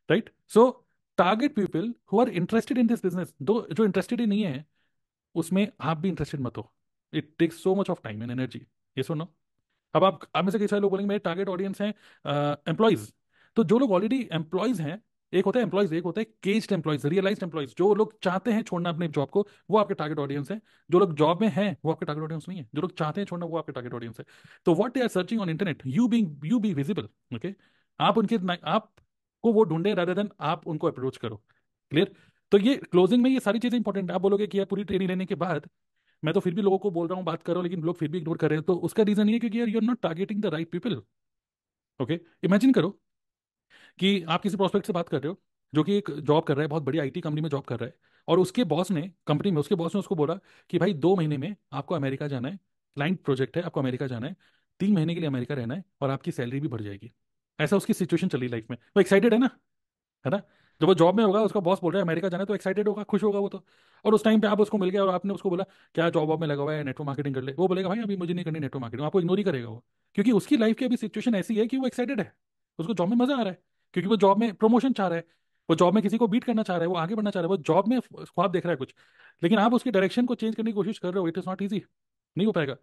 Right, so target people who are interested in this business. दो जो इंटरेस्टेड ही नहीं है उसमें आप भी इंटरेस्टेड मत हो। It takes so much of time and energy. ये सुनो, अब आप में से कई सारे लोग बोलेंगे मेरे टारगेट ऑडियंस हैं एम्प्लॉयज। तो जो लोग ऑलरेडी एम्प्लॉयज हैं, एक होता है एम्प्लॉयज, एक होता है केज्ड एम्प्लॉयज, रियलाइज्ड एम्प्लॉयज, जो लोग चाहते हैं छोड़ना अपने जॉब को, वो आपके टारगेट ऑडियंस है। जो लोग जॉब में हैं वो आपके टारगेट ऑडियंस नहीं है, जो लोग चाहते हैं छोड़ना वो आपके टारगेट ऑडियंस है। तो what they are searching on internet, you be visible. Okay, आप उनके आपको वो ढूंढे रादर देन आप उनको अप्रोच करो। क्लियर। तो ये क्लोजिंग में ये सारी चीजें इंपॉर्टेंट है। आप बोलोगे कि यार पूरी ट्रेनिंग लेने के बाद मैं तो फिर भी लोगों को बोल रहा हूँ बात करो, लेकिन लोग फिर भी इग्नोर कर रहे हैं, तो उसका रीजन ये है क्योंकि यार you are not targeting the right people. Okay, imagine करो कि आप किसी प्रोस्पेक्ट से बात कर रहे हो जो कि एक जॉब कर रहा है, बहुत बड़ी आईटी कंपनी में जॉब कर रहा है, और उसके बॉस ने, कंपनी में उसके बॉस ने उसको बोला कि भाई 2 महीने में आपको अमेरिका जाना है, क्लाइंट प्रोजेक्ट है, आपको अमेरिका जाना है, 3 महीने के लिए अमेरिका रहना है, और आपकी सैलरी भी बढ़ जाएगी। ऐसा उसकी सिचुएशन चली लाइफ में, वो एक्साइटेड है ना। जब वो जॉब में होगा, उसका बॉस बोल रहा है अमेरिका जाना है, तो एक्साइटेड होगा, खुश होगा वो तो। और उस टाइम पे आप उसको मिल गया और आपने उसको बोला क्या जॉब वॉब में लगा हुआ है, नेटवर्क मार्केटिंग कर ले, वो बोलेगा भाई अभी मुझे नहीं करनी नेटवर्क मार्केटिंग, आपको इग्नोर ही करेगा वो। क्योंकि उसकी लाइफ की अभी सिचुएशन ऐसी है कि वो एक्साइटेड है, उसको जॉब में मजा आ रहा है, क्योंकि वो जॉब में प्रमोशन चाह रहा है, वो जॉब में किसी को बीट करना चाह रहा है, वो आगे बढ़ना चाह रहा है, वो जॉब में ख्वाब देख रहा है कुछ। लेकिन आप उसकी डायरेक्शन को चेंज करने की कोशिश कर रहे हो, इट इज नॉट ईजी, नहीं हो पाएगा।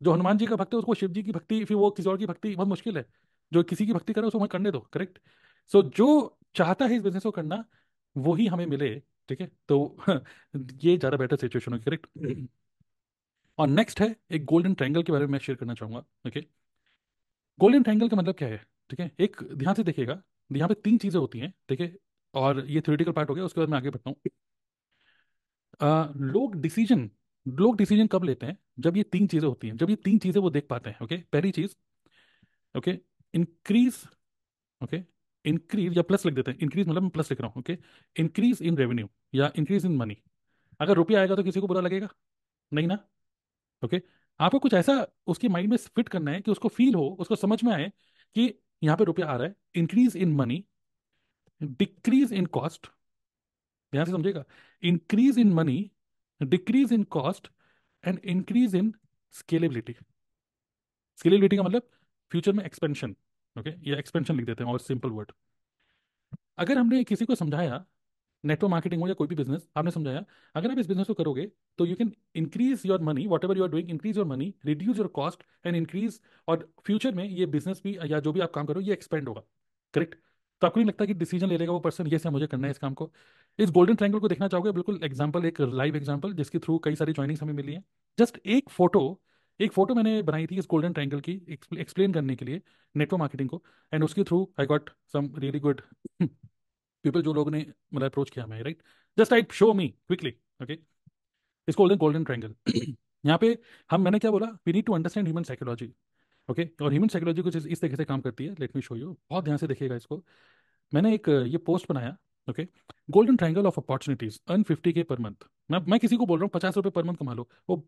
जो हनुमान जी का भक्त है उसको शिव जी की भक्ति, फिर वो किसी और की भक्ति बहुत मुश्किल है। जो किसी की भक्ति करे उसको वहीं करने दो, करेक्ट। सो जो चाहता है इस बिजनेस को करना वो ही हमें मिले, ठीक है। तो ये ज़्यादा बेटर सिचुएशन होगी, करेक्ट। और नेक्स्ट है एक गोल्डन ट्रायंगल के बारे में मैं शेयर करना चाहूंगा। ओके, गोल्डन ट्रायंगल का मतलब क्या है, ठीक है, एक ध्यान से देखिएगा, यहाँ पे 3 चीज़ें होती हैं, ठीक है। और ये थ्योरेटिकल पार्ट हो गया, उसके बाद मैं आगे बढ़ता हूँ। लोग डिसीजन कब लेते हैं, जब ये 3 चीज़ें होती हैं, जब ये 3 चीज़ें वो देख पाते हैं। ओके, पहली चीज़, ओके, इंक्रीज, ओके, इंक्रीज या प्लस लिख देते हैं, इंक्रीज मतलब मैं प्लस लिख रहा हूँ। ओके, इंक्रीज इन रेवेन्यू या इंक्रीज इन मनी। अगर रुपया आएगा तो किसी को बुरा लगेगा, नहीं ना। ओके, आपको कुछ ऐसा उसके माइंड में फिट करना है कि उसको फील हो, उसको समझ में आए कि यहाँ पे रुपया आ रहा है। Increase in money, decrease in cost, ध्यान से समझेगा, increase in money, decrease in cost, and increase in scalability. Scalability का मतलब फ्यूचर में एक्सपेंशन। ओके, ये एक्सपेंशन लिख देते हैं और सिंपल वर्ड। अगर हमने किसी को समझाया, नेटवर्क मार्केटिंग हो या कोई भी बिजनेस आपने समझाया, अगर आप इस बिजनेस को करोगे तो you can increase your money, whatever you are doing, increase your money, reduce your cost and increase, और फ्यूचर में ये बिजनेस भी या जो भी आप काम करो ये एक्सपेंड होगा, करेक्ट। तो आपको नहीं लगता कि डिसीजन ले लेगा वो पर्सन, ये मुझे करना है इस काम को, इस गोल्डन ट्रायंगल को देखना चाहोगे, बिल्कुल एग्जांपल, एक लाइव एग्जांपल जिसके थ्रू कई सारी ज्वाइनिंग्स हमें मिली हैं। जस्ट एक फोटो मैंने बनाई थी इस गोल्डन ट्रायंगल की, एक्सप्लेन करने के लिए नेटवर्क मार्केटिंग को। एंड उसके through I got some really good people, जो लोगों ने मतलब अप्रोच किया हमें, right. Just I show me quickly, okay. इस गोल्डन गोल्डन ट्रायंगल यहाँ पे मैंने क्या बोला, we need to understand human psychology, okay. और ह्यूमन साइकोलॉजी कुछ इस तरीके से काम करती है, लेट मी शो यू, बहुत ध्यान से देखिएगा इसको। मैंने एक ये पोस्ट बनाया, okay. Golden triangle of opportunities, earn 50K per month. मैं किसी को बोल रहा हूँ 50 रुपये पर मंथ कमा लो, वो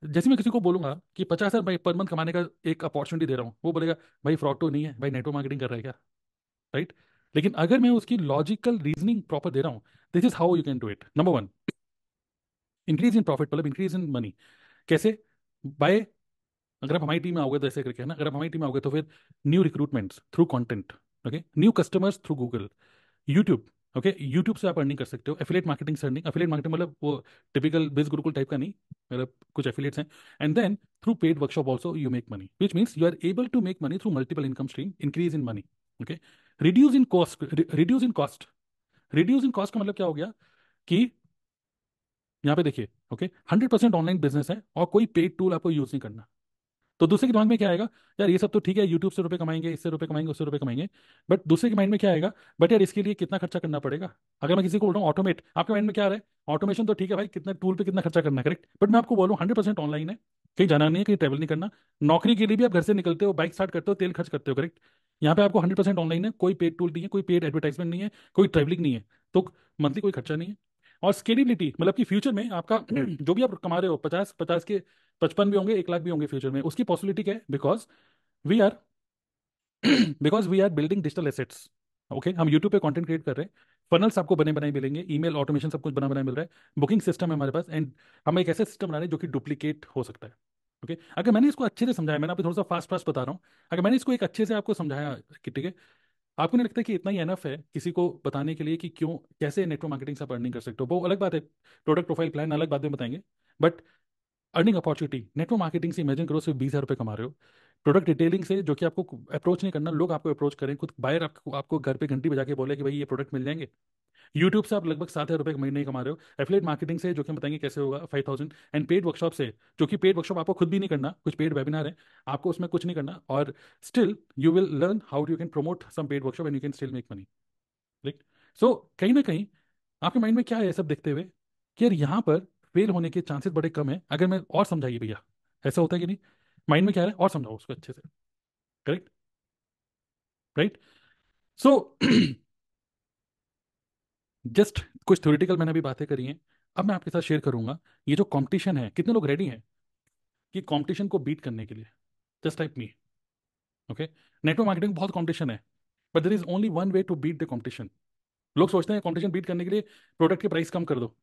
जैसे मैं किसी को बोलूंगा कि 50,000 भाई पर मंथ कमाने का एक अपॉर्चुनिटी दे रहा हूँ, वो बोलेगा भाई फ्रॉड तो नहीं है भाई, नेटवर्क मार्केटिंग कर रहा है क्या, राइट। लेकिन अगर मैं उसकी लॉजिकल रीजनिंग प्रॉपर दे रहा हूँ, this is how you can do it. Number one, increase in profit, मतलब इंक्रीज इन मनी। कैसे? बाय, अगर आप हमारी टीम में आओगे तो ऐसे करके है ना, अगर आप हमारी टीम में आओगे तो फिर new recruitments through content, okay, new customers through Google, YouTube, okay, YouTube से आप अर्निंग कर सकते हो, एफिलेट मार्केटिंग से अर्निंग, एफिलेट मार्केटिंग मतलब वो टिपिकल बिज गुरुकुल टाइप का नहीं, मतलब कुछ एफिलेट्स हैं। And then through paid workshop also you make money, which means you are able to make money through multiple income stream, increase in money, okay. Reduce in cost, reduce in cost, reduce in cost का मतलब क्या हो गया कि यहाँ पे देखिए, okay, 100% online business है और कोई पेड टूल आपको यूज नहीं करना। तो दूसरे के दिमाग में क्या आएगा, यार ये सब तो ठीक है, यूट्यूब से रुपए कमाएंगे, इससे रुपए कमाएंगे, उससे रुपए कमाएंगे, बट दूसरे के माइंड में क्या आएगा, बट यार इसके लिए कितना खर्चा करना पड़ेगा। अगर मैं किसी को बोल रहा हूँ ऑटोमेट, आपके माइंड में क्या आ रहा है, ऑटोमेशन तो ठीक है भाई, कितना टूल पे कितना खर्चा करना है, करेक्ट। बट मैं आपको बोलूँ 100% ऑनलाइन है, कहीं जाना नहीं है, कहीं ट्रैवल नहीं करना। नौकरी के लिए भी आप घर से निकलते हो, बाइक स्टार्ट करते हो, तेल खर्च करते हो, करेक्ट। यहाँ पे आपको 100% ऑनलाइन है, कोई पेड टूल नहीं है, कोई पेड एडवर्टाइजमेंट नहीं है, कोई ट्रैवलिंग नहीं है, तो मंथली कोई खर्चा नहीं है। और स्केलेबिलिटी, मतलब कि फ्यूचर में आपका जो भी आप कमा रहे हो, 50 50 के 55 भी होंगे, 1 लाख भी होंगे फ्यूचर में, उसकी पॉसिबिलिटी क्या है, because we are because we are building digital assets, okay. हम यूट्यूब पे कंटेंट क्रिएट कर रहे हैं, फनल्स आपको बने बनाए मिलेंगे, ईमेल ऑटोमेशन सब कुछ बना बनाए मिल रहा है, बुकिंग सिस्टम है हमारे पास, एंड हम एक ऐसा सिस्टम बना रहे हैं जो कि डुप्लीकेट हो सकता है, ओके। अगर मैंने इसको अच्छे से समझाया, मैंने आपको थोड़ा सा फास्ट फास्ट बता रहा हूँ, अगर मैंने इसको एक अच्छे से आपको समझाया कि ठीक है, आपको नहीं लगता कि इतना ही एनफ है किसी को बताने के लिए कि क्यों, कैसे नेटवर्क मार्केटिंग से आप अर्निंग कर सकते हो, वो अलग बात है, प्रोडक्ट प्रोफाइल प्लान अलग बात में बताएंगे, but earning opportunity network marketing से इमेजिन करो, सिर्फ 20,000 रुपये कमा रहे हो। प्रोडक्ट डिटेलिंग से, जो कि आपको अप्रोच नहीं करना, लोग आपको अप्रोच करें, खुद बायर आपको आपको घर पे घंटी बजा के बोले कि भाई ये प्रोडक्ट मिल जाएंगे। यूट्यूब से आप लगभग 7,000 रुपये महीने ही कमा रहे हो। एफिलेट मार्केटिंग से, जो कि हम बताएंगे कैसे होगा, 5,000। एंड पेड वर्कशॉप से, जो कि पेड वर्कशॉप आपको खुद भी नहीं करना, कुछ पेड वेबिनार है, आपको उसमें कुछ नहीं करना, और still you will learn how you can promote some paid workshop and you can still make money, right. So कहीं ना कहीं आपके माइंड में क्या है ये सब देखते हुए, कि यार यहाँ पर फेल होने के चांसेस बड़े कम है, अगर मैं और समझाइए भैया, ऐसा होता है कि नहीं, माइंड में क्या है और समझाओ उसको अच्छे से, करेक्ट, राइट। सो जस्ट कुछ थ्योरेटिकल मैंने अभी बातें करी हैं, अब मैं आपके साथ शेयर करूंगा ये जो कंपटीशन है, कितने लोग रेडी हैं कि कंपटीशन को बीट करने के लिए, just type me, okay. Network marketing बहुत कंपटीशन है, but there is only one way to beat the competition. लोग सोचते हैं कंपटीशन बीट करने के लिए प्रोडक्ट के प्राइस कम कर दो,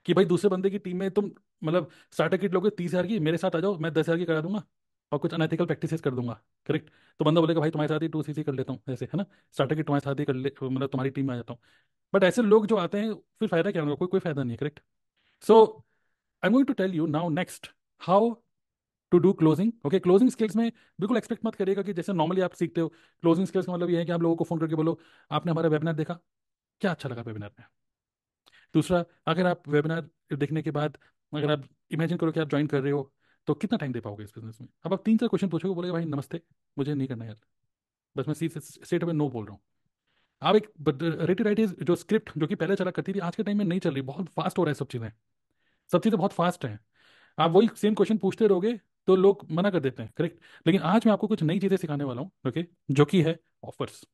कि भाई दूसरे बंदे की टीम में तुम मतलब स्टार्टर किट लोगे 30,000 की, मेरे साथ आ जाओ, मैं 10,000 की करा दूंगा और कुछ अनएथिकल प्रैक्टिसेस कर दूंगा, करेक्ट। तो बंदा बोलेगा भाई तुम्हारे साथ ही 2CC कर लेता हूँ, ऐसे है ना, स्टार्टर किट तुम्हारे साथ ही कर ले, मतलब तुम्हारी टीम में आ जाता हूँ। बट ऐसे लोग जो आते हैं, फिर फायदा क्या होगा, कोई कोई फायदा नहीं है, correct. So I am going to tell you now next how to do closing, okay. Closing skills में बिल्कुल एक्सपेक्ट मत करिएगा कि जैसे नॉर्मली आप सीखते हो। क्लोजिंग स्किल्स का मतलब ये है कि आप लोगों को फोन करके बोलो, आपने हमारा वेबिनार देखा, क्या अच्छा लगा वेबिनार में। दूसरा, अगर आप वेबिनार देखने के बाद, अगर आप इमेजिन करो कि आप ज्वाइन कर रहे हो, तो कितना टाइम दे पाओगे इस बिजनेस में। अब आप 3 4 क्वेश्चन पूछोगे, बोलेगा भाई नमस्ते, मुझे नहीं करना यार, बस मैं सीधे स्ट्रेट अवे नो बोल रहा हूँ। आप एक रेटी राइट इज जो स्क्रिप्ट जो कि पहले चला करती थी, आज के टाइम में नहीं चल रही, बहुत फास्ट हो रहा है सब चीज़ें, सब चीज़ें बहुत फास्ट हैं। आप वही सेम क्वेश्चन पूछते रहोगे तो लोग मना कर देते हैं, करेक्ट। लेकिन आज मैं आपको कुछ नई चीज़ें सिखाने वाला हूँ, ओके, जो कि है ऑफर्स,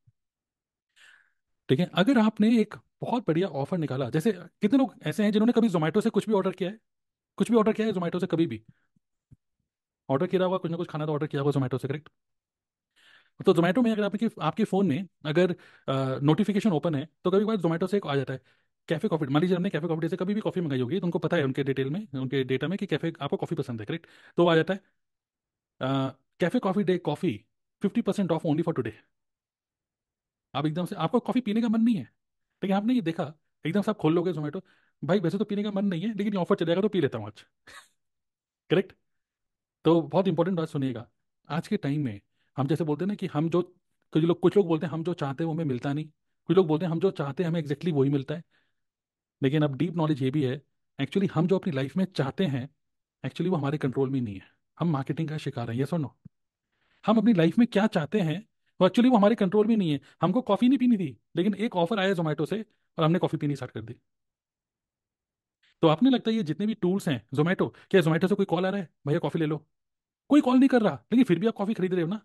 ठीक है। अगर आपने एक बहुत बढ़िया ऑफर निकाला, जैसे कितने लोग ऐसे हैं जिन्होंने कभी जोमेटो से कुछ भी ऑर्डर किया है, कुछ भी ऑर्डर किया है जोमेटो से, कभी भी ऑर्डर किया होगा, कुछ ना कुछ खाना तो ऑर्डर किया होगा जोमेटो से, करेक्ट। तो जोमेटो में अगर आपके आपके फ़ोन में अगर नोटिफिकेशन ओपन है, तो कभी कभार जोमेटो से एक आ जाता है, कैफे कॉफी, मान लीजिए हमने कैफे कॉफी से कभी भी कॉफी मंगाई होगी, तो उनको पता है उनके डिटेल में, उनके डेटा में कि कैफे आपको कॉफी पसंद है, करेक्ट। तो वो आ जाता है, cafe coffee day coffee 50% of only for today. आप एकदम से, आपको कॉफी पीने का मन नहीं है, लेकिन आपने ये देखा, एकदम से आप खोल लोगे जोमेटो, भाई वैसे तो पीने का मन नहीं है, लेकिन ये ऑफर चलेगा तो पी लेता हूँ आज, करेक्ट। तो बहुत इंपॉर्टेंट बात सुनिएगा, आज के टाइम में हम जैसे बोलते हैं ना कि हम जो, कुछ लोग बोलते हैं हम जो चाहते हैं वो हमें मिलता नहीं, कुछ लोग बोलते हैं हम जो चाहते हैं हमें एग्जैक्टली वही मिलता है। लेकिन अब डीप नॉलेज ये भी है, एक्चुअली हम जो अपनी लाइफ में चाहते हैं, एक्चुअली वो हमारे कंट्रोल में नहीं है। हम मार्केटिंग का शिकार हैं, ये सुनो। हम अपनी लाइफ में क्या चाहते हैं वो एक्चुअली वो हमारे कंट्रोल में नहीं है। हमको कॉफ़ी नहीं पीनी थी, लेकिन एक ऑफर आया जोमेटो से और हमने कॉफ़ी पीनी स्टार्ट कर दी। तो आपने लगता है ये जितने भी टूल्स हैं जोमेटो, क्या जोमेटो से कोई कॉल आ रहा है भैया कॉफ़ी ले लो? कोई कॉल नहीं कर रहा, लेकिन फिर भी आप कॉफ़ी खरीद रहे हो ना।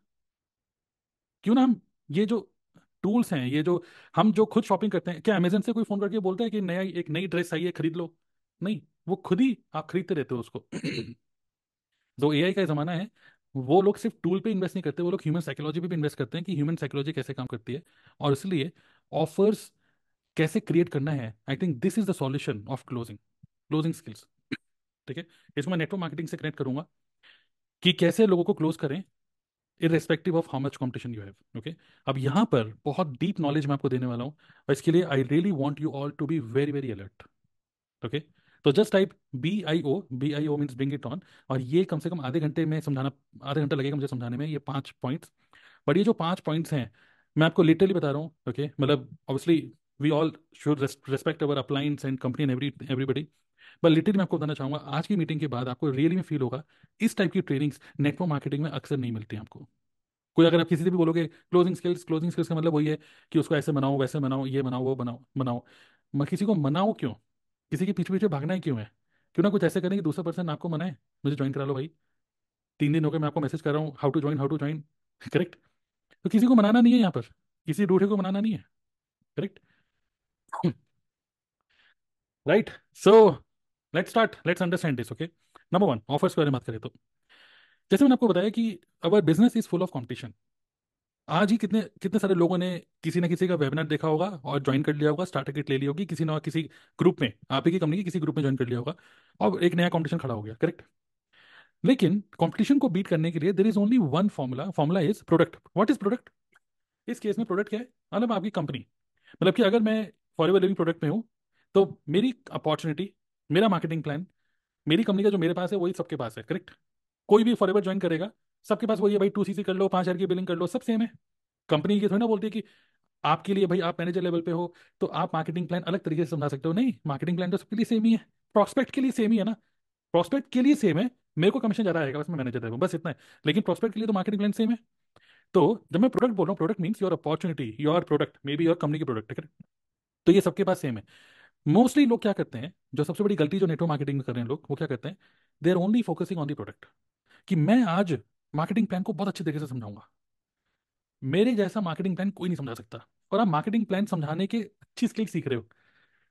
क्यों ना हम ये जो टूल्स हैं, ये जो हम जो खुद शॉपिंग करते हैं, क्या अमेजन से कोई फोन करके बोलता है कि नया एक नई ड्रेस आई है खरीद लो? नहीं, वो खुद ही आप खरीदते रहते हो उसको। जो एआई का ज़माना है, वो लोग सिर्फ टूल पे इन्वेस्ट नहीं करते, वो लोग ह्यूमन साइकोलॉजी पे भी इन्वेस्ट करते हैं कि ह्यूमन साइकोलॉजी कैसे काम करती है। और इसलिए ऑफर्स कैसे क्रिएट करना है, I think this is the solution of closing, closing skills. ठीक है, इसको मैं नेटवर्क मार्केटिंग से कनेक्ट करूंगा कि कैसे लोगों को क्लोज करें irrespective of how much competition you have. Okay, अब यहाँ पर बहुत डीप नॉलेज मैं आपको देने वाला हूँ, और इसके लिए I really want you all to be very very alert. Okay, तो just type B I O means bring it on. और ये कम से कम आधे घंटे में समझाना, आधे घंटा लगेगा मुझे समझाने में, ये 5 पॉइंट्स। बट ये जो 5 पॉइंट्स हैं, मैं आपको लिटरली बता रहा हूँ। ओके, मतलब obviously we all should respect our appliance and company and everybody. But literally मैं आपको बताना चाहूंगा, आज की मीटिंग के बाद आपको रियली में फील होगा इस टाइप की ट्रेनिंग्स नेटवर्क मार्केटिंग में अक्सर नहीं मिलती आपको। कोई अगर आप किसी से भी बोलोगे क्लोजिंग स्किल्स का मतलब वही है कि उसको ऐसे बनाओ वैसे बनाओ ये बनाओ वो बनाओ बनाओ। मैं किसी को मनाऊं क्यों? किसी के पीछे पीछे भागना ही क्यों है? क्यों ना कुछ ऐसे करें कि दूसरा पर्सन आपको मनाए, मुझे ज्वाइन करा लो भाई। 3 दिन हो गए मैं आपको मैसेज कर रहा हूँ, हाउ टू ज्वाइन। करेक्ट? तो किसी को मनाना नहीं है यहाँ पर, किसी बूढ़े को मनाना नहीं है। Correct? Right. So let's understand this. Okay, number one, offers के बारे में बात करें तो जैसे मैंने आपको बताया कि our business is full of competition. आज ही कितने कितने सारे लोगों ने किसी ना किसी का वेबिनार देखा होगा और ज्वाइन कर लिया होगा, स्टार्टर किट ले ली होगी किसी ना किसी ग्रुप में, आप ही की कंपनी के किसी ग्रुप में ज्वाइन कर लिया होगा, और एक नया कंपटीशन खड़ा हो गया। करेक्ट? लेकिन कंपटीशन को बीट करने के लिए देर is only one formula, formula is product. What is product? इस केस में प्रोडक्ट क्या है? मतलब आपकी कंपनी, मतलब कि अगर मैं फॉरएवर लिविंग प्रोडक्ट में हूँ, तो मेरी अपॉर्चुनिटी, मेरा मार्केटिंग प्लान, मेरी कंपनी का जो मेरे पास है वही सबके पास है। करेक्ट? कोई भी फॉरएवर ज्वाइन करेगा, सबके पास वही है भाई, 2CC कर लो, 5,000 की बिलिंग कर लो, सब सेम है। कंपनी ये थोड़ी ना बोलती है कि आपके लिए भाई आप मैनेजर लेवल पे हो तो आप मार्केटिंग प्लान अलग तरीके से समझा सकते हो। नहीं, मार्केटिंग प्लान तो सबके लिए सेम ही है, प्रॉस्पेक्ट के लिए सेम ही है ना। प्रॉस्पेक्ट के लिए सेम है, मेरे को कमीशन ज्यादा आएगा, बस मैं मैनेजर हूँ, बस इतना है। लेकिन प्रॉस्पेक्ट के लिए तो मार्केटिंग प्लान सेम है। तो जब मैं प्रोडक्ट बोल रहा हूँ, product means your opportunity, your product may be your company की प्रोडक्ट है। तो ये सबके पास सेम है। मोस्टली लोग क्या करते हैं, जो सबसे बड़ी गलती जो नेटवर्क मार्केटिंग में कर रहे हैं लोग, वो क्या करते हैं, they are only focusing on the product. कि मैं आज मार्केटिंग प्लान को बहुत अच्छे तरीके से समझाऊंगा, मेरे जैसा मार्केटिंग प्लान कोई नहीं समझा सकता। और आप मार्केटिंग प्लान समझाने के अच्छी स्किल सीख रहे हो,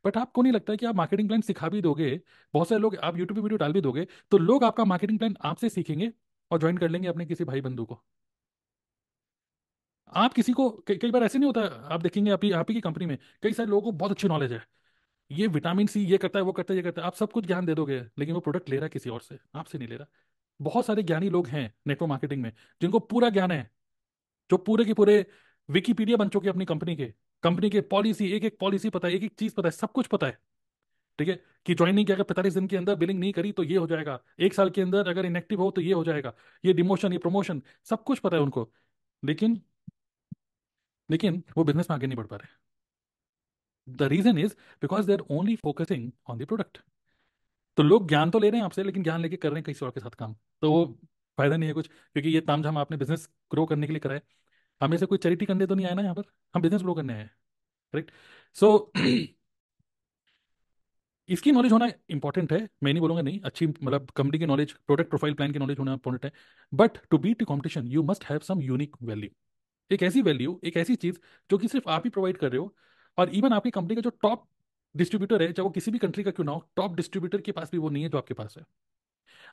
बट आपको नहीं लगता है कि आप मार्केटिंग प्लान सिखा भी दोगे, बहुत सारे लोग आप यूट्यूब पे वीडियो डाल भी दोगे, तो लोग आपका मार्केटिंग प्लान आपसे सीखेंगे और ज्वाइन कर लेंगे अपने किसी भाई बंधु को। आप किसी को कई बार ऐसे नहीं होता, आप देखेंगे आप ही की कंपनी में कई सारे लोगों को बहुत अच्छी नॉलेज है, ये विटामिन सी ये करता है वो करता है ये करता है, आप सब कुछ ज्ञान दे दोगे, लेकिन वो प्रोडक्ट ले रहा है किसी और से, आपसे नहीं ले रहा। बहुत सारे ज्ञानी लोग हैं नेटवर्क मार्केटिंग में जिनको पूरा ज्ञान है, जो पूरे के पूरे विकीपीडिया बन चुके हैं अपनी कंपनी के पॉलिसी, एक एक पॉलिसी पता है, एक एक चीज पता है, सब कुछ पता है। ठीक है? कि ज्वाइनिंग के अगर 45 दिन के अंदर बिलिंग नहीं करी तो ये हो जाएगा, 1 साल के अंदर अगर इनएक्टिव हो तो ये हो जाएगा, ये डिमोशन ये प्रमोशन, सब कुछ पता है उनको। लेकिन लेकिन वो बिजनेस में आगे नहीं बढ़ पा रहे। The reason is because they are only focusing on the product. तो लोग ज्ञान तो ले रहे हैं आपसे, लेकिन ज्ञान लेके कर रहे हैं किसी और के साथ काम, तो वो फायदा नहीं है कुछ, क्योंकि ये तामझाम आपने बिजनेस ग्रो करने के लिए कराए। हमें से कोई चैरिटी करने तो नहीं आया ना यहाँ पर, हम बिजनेस ग्रो करने आए हैं। राइट? सो इसकी नॉलेज होना इंपॉर्टेंट है, मैं नहीं बोलूंगा नहीं, अच्छी मतलब कंपनी की नॉलेज, प्रोडक्ट प्रोफाइल प्लान की नॉलेज होना इंपॉर्टेंट है। But to beat the competition you must have some unique value. एक ऐसी वैल्यू, एक ऐसी चीज जो कि सिर्फ आप ही प्रोवाइड कर रहे हो, और इवन आपकी कंपनी का जो टॉप डिस्ट्रीब्यूटर है, चाहे वो किसी भी कंट्री का क्यों ना हो, टॉप डिस्ट्रीब्यूटर के पास भी वो नहीं है जो आपके पास है।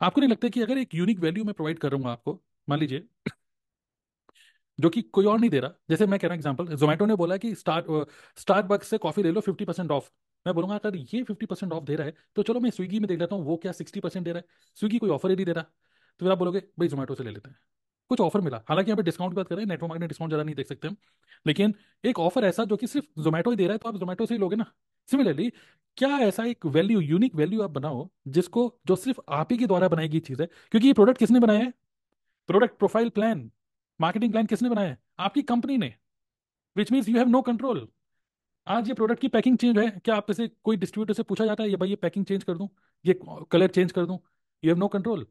आपको नहीं लगता कि अगर एक यूनिक वैल्यू मैं प्रोवाइड कर रहा हूँ आपको, मान लीजिए, जो कि कोई और नहीं दे रहा, जैसे मैं कह रहा हूँ एग्जांपल, जोमेटो ने बोला कि स्टारबक्स से कॉफी ले लो 50% ऑफ। मैं बोलूंगा अगर ये 50% ऑफ दे रहा है तो चलो मैं स्विगी में देख लेता हूँ वो क्या 60% दे रहा है, स्विगी कोई ऑफर ही नहीं दे रहा। तो फिर आप बोलोगे भाई जोमेटो से ले लेते हैं, कुछ ऑफर मिला, हालांकि यहाँ पे डिस्काउंट की बात कर रहे हैं, नेटवर्क मार्केटिंग डिस्काउंट ज़्यादा नहीं देख सकते हम, लेकिन एक ऑफर ऐसा जो कि सिर्फ जोमेटो ही दे रहा है, तो आप जोमेटो से ही लोगे ना। सिमिलरली, क्या ऐसा एक वैल्यू, यूनिक वैल्यू आप बनाओ जिसको, जो सिर्फ आप ही के द्वारा बनाई गई चीज है, क्योंकि ये प्रोडक्ट किसने बनाया है? Product profile plan, marketing plan किसने बनाया है? आपकी कंपनी ने, which means you have no control. आज ये प्रोडक्ट की पैकिंग चेंज है, क्या आप से कोई डिस्ट्रीब्यूटर से पूछा जाता है ये भाई ये पैकिंग चेंज कर दूं, ये कलर चेंज कर दूं? You have no control.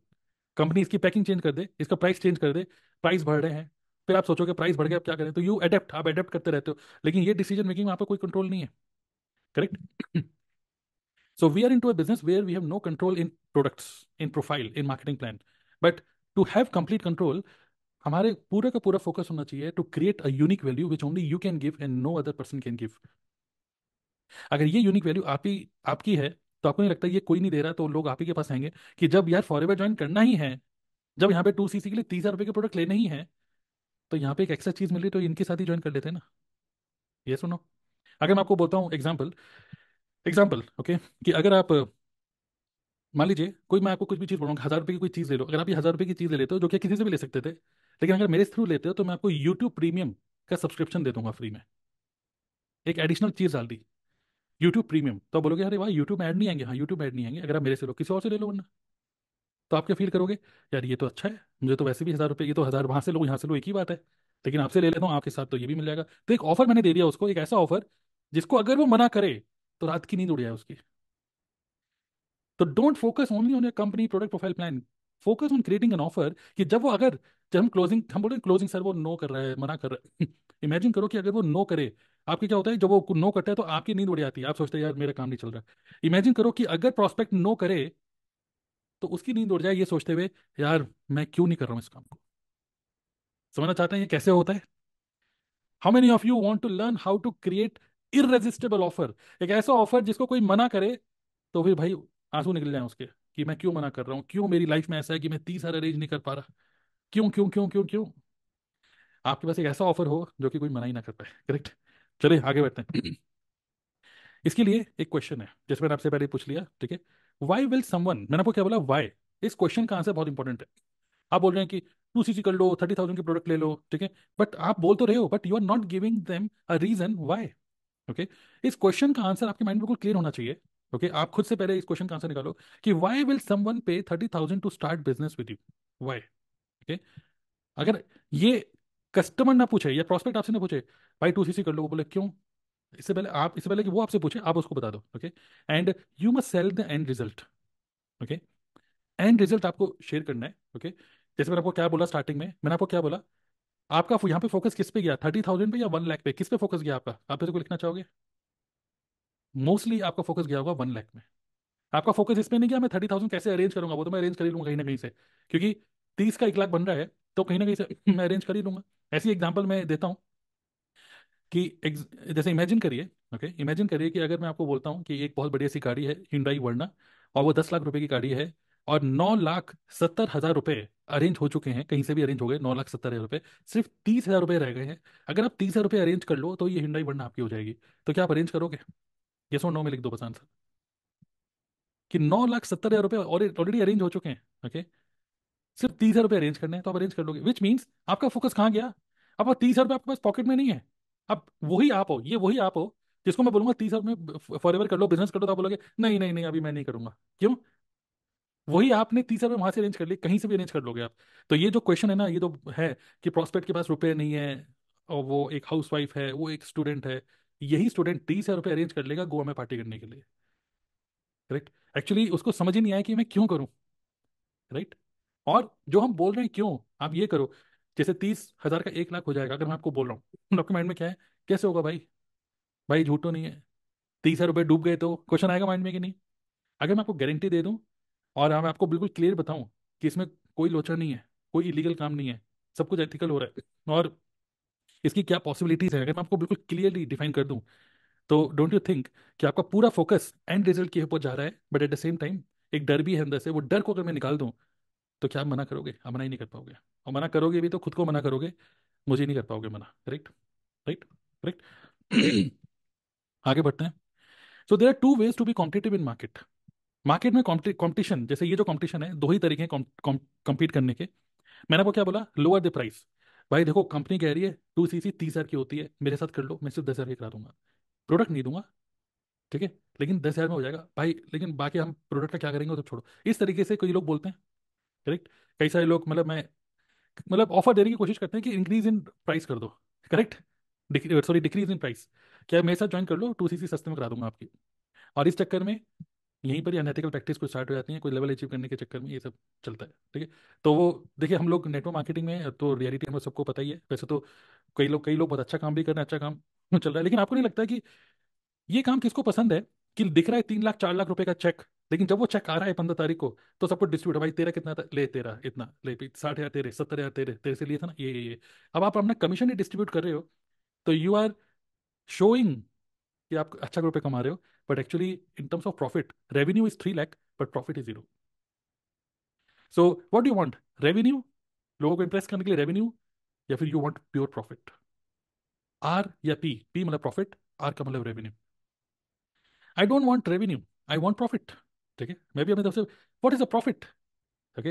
Company इसकी पैकिंग चेंज कर दे, इसका प्राइस चेंज कर दे, प्राइस बढ़ रहे हैं, फिर आप सोचोगे प्राइस बढ़ गया अब क्या करें, तो यू अडेप्ट, आप अडेप्ट करते रहते हो, लेकिन ये डिसीजन मेकिंग में आपका कोई कंट्रोल नहीं है। Correct. So we are into a business where we have no control in products, in profile, in marketing plan, but to have complete control हमारे पूरे का पूरा फोकस होना चाहिए to create a unique value which only you can give and no other person can give. अगर ये unique value आप ही आपकी है, तो आपको नहीं लगता ये कोई नहीं दे रहा, तो लोग आप ही के पास आएंगे कि जब यार फॉरएवर ज्वाइन करना ही है, जब यहाँ पे 2 सीसी के लिए 30,000 रुपये के प्रोडक्ट लेने ही है, तो यहाँ पे एक एक्स्ट्रा चीज मिल रही है, तो इनके साथ ही ज्वाइन कर लेते हैं ना। ये सुनो, अगर मैं आपको बोलता हूँ एग्जाम्पल, एग्जाम्पल ओके, कि अगर आप मान लीजिए कोई, मैं आपको कुछ भी चीज़ बोलूँगा, 1,000 रुपये की कोई चीज़ ले लो, अगर आप ये 1,000 रुपये की चीज़ ले लेते हो जो कि किसी से भी ले सकते थे, लेकिन अगर मेरे थ्रू लेते हो तो मैं आपको यूट्यूब प्रीमियम का सब्सक्रिप्शन दे दूंगा फ्री में, एक एडिशनल चीज़ डाल दी, यूट्यूब प्रीमियम। तो आप बोलोगे अरे वाह यूट्यूब ऐड नहीं आएंगे, हाँ यूट्यूब ऐड नहीं आएंगे अगर आप मेरे से लो, किसी और से ले लो वरना। तो आप क्या फील करोगे, यार ये तो अच्छा है, मुझे तो वैसे भी 1,000 रुपये, ये तो 1,000 वहां से लो यहाँ से लो एक ही बात है, लेकिन आपसे ले लेता हूँ आपके साथ तो ये भी मिल जाएगा। तो एक ऑफर मैंने दे दिया उसको, एक ऐसा ऑफर जिसको अगर वो मना करे तो रात की नींद उड़ जाए उसकी। तो don't focus only on your company product profile plan, focus on creating an offer कि जब वो अगर, जब हम बोल रहे हैं क्लोजिंग सर वो नो कर रहा है, मना कर रहा है, इमेजिन करो कि अगर वो नो करे, आपकी क्या होता है, जब वो नो करता है तो आपकी नींद उड़ जाती है, आप सोचते हैं यार मेरा काम नहीं चल रहा है। इमेजिन करो कि अगर प्रोस्पेक्ट नो करे तो उसकी नींद उड़ जाए ये सोचते हुए, यार मैं क्यों नहीं कर रहा हूँ इस काम को। समझना चाहते हैं ये कैसे होता है? How many of you want to learn how to create irresistible offer, एक ऐसा ऑफर जिसको कोई मना करे तो फिर भाई आंसू निकल जाए उसके, कि मैं क्यों मना कर रहा हूँ, क्यों मेरी लाइफ में ऐसा है कि मैं 30 साल अरेंज नहीं कर पा रहा, क्यों क्यों क्यों क्यों क्यों। आपके पास एक ऐसा ऑफर हो जो कि कोई मना ही ना कर पाए। करेक्ट। चलिए आगे बढ़ते हैं। इसके लिए एक क्वेश्चन है जैसे मैंने आपसे पहले पूछ लिया, ठीक है, वाई विल समवन, मैंने आपको क्या बोला वाई, इस क्वेश्चन का आंसर बहुत इंपॉर्टेंट है। आप बोल रहे हैं कि 2 सीसी कर लो, 30,000 के प्रोडक्ट ले लो, ठीक है, बट आप बोल तो रहे हो, but you are not giving them a reason why. Okay, इस क्वेश्चन का आंसर आपके माइंड में बिल्कुल क्लियर होना चाहिए। ओके, आप खुद से पहले इस क्वेश्चन का आंसर निकालो कि Y will someone pay 30,000 to start business with you, why. Okay, अगर ये कस्टमर ना पूछे या प्रोस्पेक्ट आपसे ना पूछे भाई 2 सीसी कर लो, वो बोले क्यों, इससे पहले आप, इससे पहले कि वो आपसे पूछे आप उसको बता दो। Okay, and you must sell the end result. Okay, end result आपको शेयर करना है। ओके, जैसे मैंने आपको क्या बोला स्टार्टिंग में, मैंने आपको क्या बोला, आपका यहाँ पे फोकस किस पे गया, 30,000 पे या 1 लाख पे, किस पे फोकस गया आपका, आप मेरे को लिखना चाहोगे? मोस्टली आपका फोकस गया होगा 1 लाख में। आपका फोकस इसमें नहीं गया मैं 30,000 कैसे अरेंज करूंगा, वो तो मैं अरेंज कर ही लूंगा कहीं ना कहीं से, क्योंकि 30 का 1 लाख बन रहा है तो कहीं ना कहीं से मैं अरेंज कर ही लूंगा। ऐसी एग्जांपल मैं देता हूँ कि जैसे इमेजिन करिए, ओके, इमेजिन करिए कि अगर मैं आपको बोलता हूँ कि एक बहुत बढ़िया सी गाड़ी है हिंडाई वर्ना, और वो 10 लाख रुपए की गाड़ी है, और 9,70,000 रुपए अरेंज हो चुके हैं, कहीं से भी अरेंज हो गए 9,70,000 रुपए, सिर्फ 30,000 रुपए रह गए हैं। अगर आप 30,000 रुपए अरेंज कर लो तो ये हिंडाई वर्ना आपकी हो जाएगी। तो क्या आप अरेंज करोगे? ये सो नो में लिख दो बस आंसर, कि 9,70,000 रुपए ऑलरेडी अरेंज हो चुके हैं। ओके, सिर्फ 30,000 रुपये अरेंज करने हैं तो आप अरेंज कर लोगे, विच मीन्स आपका फोकस कहाँ गया, अब 30,000 रुपये आपके पास पॉकेट में नहीं है। अब वही आप हो, ये वही आप हो जिसको मैं बोलूंगा 30,000 में फॉर एवर कर लो, बिजनेस कर लो, तो आप बोलोगे नहीं नहीं नहीं अभी मैं नहीं करूंगा, क्यों? वही आपने 30,000 रुपये वहां से अरेंज कर लिए, कहीं से भी अरेंज कर लोगे आप। तो ये जो क्वेश्चन है ना, ये तो है कि प्रोस्पेक्ट के पास रुपए नहीं है, और वो एक हाउस वाइफ है, वो एक स्टूडेंट है, यही स्टूडेंट 30,000 रुपये अरेंज कर लेगा गोवा में पार्टी करने के लिए। करेक्ट, एक्चुअली उसको समझ ही नहीं आया कि मैं क्यों करूं। राइट, और जो हम बोल रहे हैं क्यों, आप ये करो, जैसे 30,000 का 1 लाख हो जाएगा, अगर मैं आपको बोल रहा हूँ आपके माइंड में क्या है, कैसे होगा भाई, भाई झूठ तो नहीं है, 30,000 रुपये डूब गए तो क्वेश्चन आएगा माइंड में कि नहीं? अगर मैं आपको गारंटी दे दूं और मैं आपको बिल्कुल क्लियर बताऊं कि इसमें कोई लोचा नहीं है, कोई इलीगल काम नहीं है, सब कुछ एथिकल हो रहा है, और इसकी क्या पॉसिबिलिटीज है, अगर मैं आपको बिल्कुल क्लियरली डिफाइन कर दूं, तो डोंट यू थिंक कि आपका पूरा फोकस एंड रिजल्ट के ऊपर जा रहा है, but at the same time एक डर भी है अंदर से, वो डर को अगर मैं निकाल दूं तो क्या आप मना करोगे? आप मना ही नहीं कर पाओगे, और मना करोगे भी तो खुद को मना करोगे, मुझे नहीं कर पाओगे मना। Right, right, right. आगे बढ़ते हैं। So there are 2 ways to be competitive in market. Market में कॉम्पिटिशन, जैसे ये जो कॉम्पिटिशन है, दो ही तरीके हैं कॉम्पीट करने के। मैंने आपको क्या बोला, लोअर द प्राइस। भाई देखो कंपनी कह रही है 2 सीसी 30,000 की होती है, मेरे साथ कर लो, मैं सिर्फ 10,000 की करा दूंगा, प्रोडक्ट नहीं दूंगा, ठीक है, लेकिन 10,000 में हो जाएगा भाई, लेकिन बाकी हम प्रोडक्ट का क्या करेंगे वो तो छोड़ो। इस तरीके से कई लोग बोलते हैं। करेक्ट, कई सारे लोग, मतलब मैं, मतलब ऑफर देने की कोशिश करते हैं कि इंक्रीज इन प्राइस कर दो। Correct, sorry decrease in price, क्या मेरे साथ ज्वाइन कर लो, 2cc सस्ते में करा दूंगा आपकी। और इस चक्कर में यहीं पर अनएथिकल प्रैक्टिस को स्टार्ट हो जाती है, कोई लेवल अचीव करने के चक्कर में ये सब चलता है, ठीक है। तो वो देखिए, हम लोग नेटवर्क मार्केटिंग में तो रियलिटी हम लोग सबको पता ही है, वैसे तो कई लोग बहुत अच्छा काम भी कर रहे हैं, अच्छा काम चल रहा है, लेकिन आपको नहीं लगता कि ये काम किसको पसंद है कि दिख रहा है 3 लाख 4 लाख रुपए का चेक, लेकिन जब वो चेक आ रहा है 15 तारीख को, तो सबको डिस्ट्रीब्यूट, भाई तेरा कितना था, ले तेरा इतना ले, 60,000 तेरे, 70,000 तेरे, तेरे से लिए था ना ये। अब आप अपना कमीशन ही डिस्ट्रीब्यूट कर रहे हो, तो यू आर शोइंग कि आप अच्छा रुपए कमा रहे हो, but actually in terms of profit revenue is 3 lakh but profit is zero. So what do want, revenue, लोगों को इंप्रेस करने के लिए रेवेन्यू, या फिर you want pure profit? R या पी, पी मतलब प्रॉफिट, आर का मतलब revenue. I don't want revenue, I want profit, ठीक है। मैं भी अपनी तरफ से, what is a profit, okay.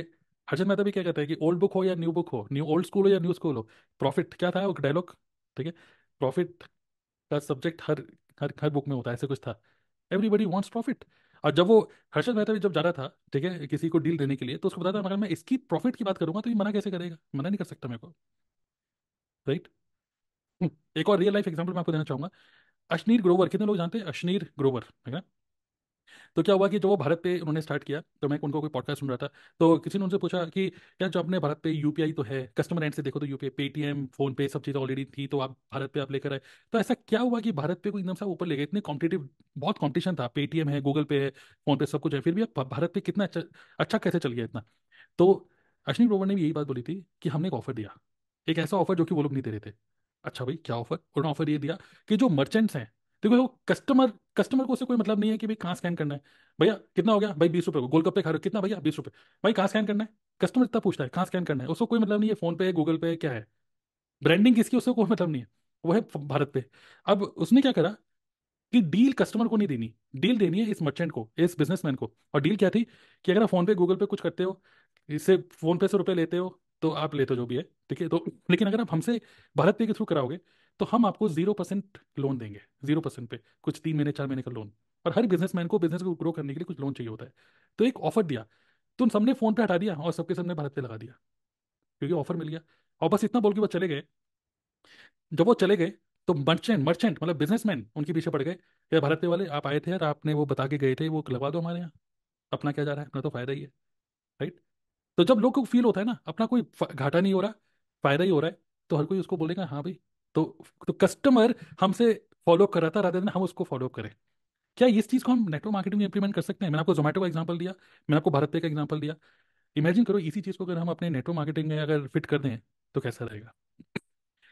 Harshad Mehta भी क्या कहता है कि ओल्ड बुक हो या न्यू बुक हो, न्यू ओल्ड स्कूल हो या न्यू स्कूल हो, प्रॉफिट क्या था वो डायलॉग, ठीक है। प्रॉफिट का सब्जेक्ट हर हर हर बुक में होता है, ऐसे कुछ था। Everybody wants profit. और जब वो हर्षद मेहता भी जब जा रहा था, ठीक है, किसी को डील देने के लिए, तो उसको बताया था, मगर मैं इसकी प्रॉफिट की बात करूंगा तो ये मना कैसे करेगा, मना नहीं कर सकता मेरे को, राइट। एक और रियल लाइफ एग्जांपल मैं आपको देना चाहूंगा। अश्नीर ग्रोवर, कितने लोग जानते हैं अश्नीर ग्रोवर, है ना? तो क्या हुआ कि जब वो भारत पे उन्होंने स्टार्ट किया, तो मैं उनको कोई पॉडकास्ट सुन रहा था, तो किसी ने उनसे पूछा कि क्या जो अपने भारत पे यूपीआई तो है, कस्टमर एंड से देखो तो यूपीआई, पेटीएम, फोन पे, सब चीज़ ऑलरेडी थी, तो आप भारत पे आप लेकर आए, तो ऐसा क्या हुआ कि भारत पे को एकदम से ऊपर ले गए, इतने कॉम्पिटिटिव, बहुत कॉम्पिटिशन था, पेटीएम है, गूगल पे है, फोन पे, सब कुछ है, फिर भी आप भारत पे कितना अच्छा, अच्छा कैसे चल गया इतना? तो अश्विनी ग्रोवर ने भी यही बात बोली थी कि हमने एक ऑफर दिया, एक ऐसा ऑफर जो कि वो लोग नहीं दे रहे थे। अच्छा भाई क्या ऑफर? उन्होंने ऑफर ये दिया कि जो मर्चेंट्स हैं, देखो वो कस्टमर, कस्टमर को उससे कोई मतलब नहीं है कि भाई कहाँ स्कैन करना है, भैया कितना हो गया भाई, 20 रुपये को गोलगप्पे खा रहे हो कितना भैया, 20 रुपये, भाई कहाँ स्कैन करना है, कस्टमर इतना पूछता है कहाँ स्कैन करना है, उसको कोई मतलब नहीं है, फोन पे है, गूगल पे है, क्या है, ब्रांडिंग किसकी, उसको कोई मतलब नहीं है, वो है भारत पे। अब उसने क्या करा कि डील कस्टमर को नहीं देनी, डील देनी है इस मर्चेंट को, इस बिजनेसमैन को। और डील क्या थी कि अगर आप फोन पे गूगल पे कुछ करते हो, इससे फोन पे से रुपए लेते हो, तो आप लेते हो जो भी है, ठीक है, तो लेकिन अगर आप हमसे भारत पे के थ्रू कराओगे, तो हम आपको 0% लोन देंगे, 0% पे, कुछ 3 महीने 4 महीने का लोन। और हर बिजनेसमैन को बिजनेस को ग्रो करने के लिए कुछ लोन चाहिए होता है। तो एक ऑफर दिया, तो उन सबने फोन पे हटा दिया और सबके सबने भारत पे लगा दिया, क्योंकि ऑफर मिल गया। और बस इतना बोल के वो चले गए। जब वो चले गए, तो मर्चेंट मर्चेंट मतलब बिजनेसमैन उनके पीछे पड़ गए, यार भारत पे वाले आप आए थे यार, आपने वो बता के गए थे, वो लगवा दो हमारे यहाँ, अपना क्या जा रहा है, अपना तो फायदा ही है, राइट। तो जब लोग को फील होता है ना अपना कोई घाटा नहीं हो रहा, फायदा ही हो रहा है, तो हर कोई उसको बोलेगा हाँ भाई। तो तो कस्टमर हमसे फॉलो कर रहा था, रादर देन हम उसको फॉलो करें। क्या इस चीज को हम नेटवर्क मार्केटिंग में इंप्लीमेंट कर सकते हैं? मैंने आपको जोमेटो का एग्जांपल दिया, मैंने आपको भारत पे का एग्जांपल दिया। इमेजिन करो इसी चीज को अगर हम अपने नेटवर्क मार्केटिंग में अगर फिट कर दें, तो कैसा रहेगा?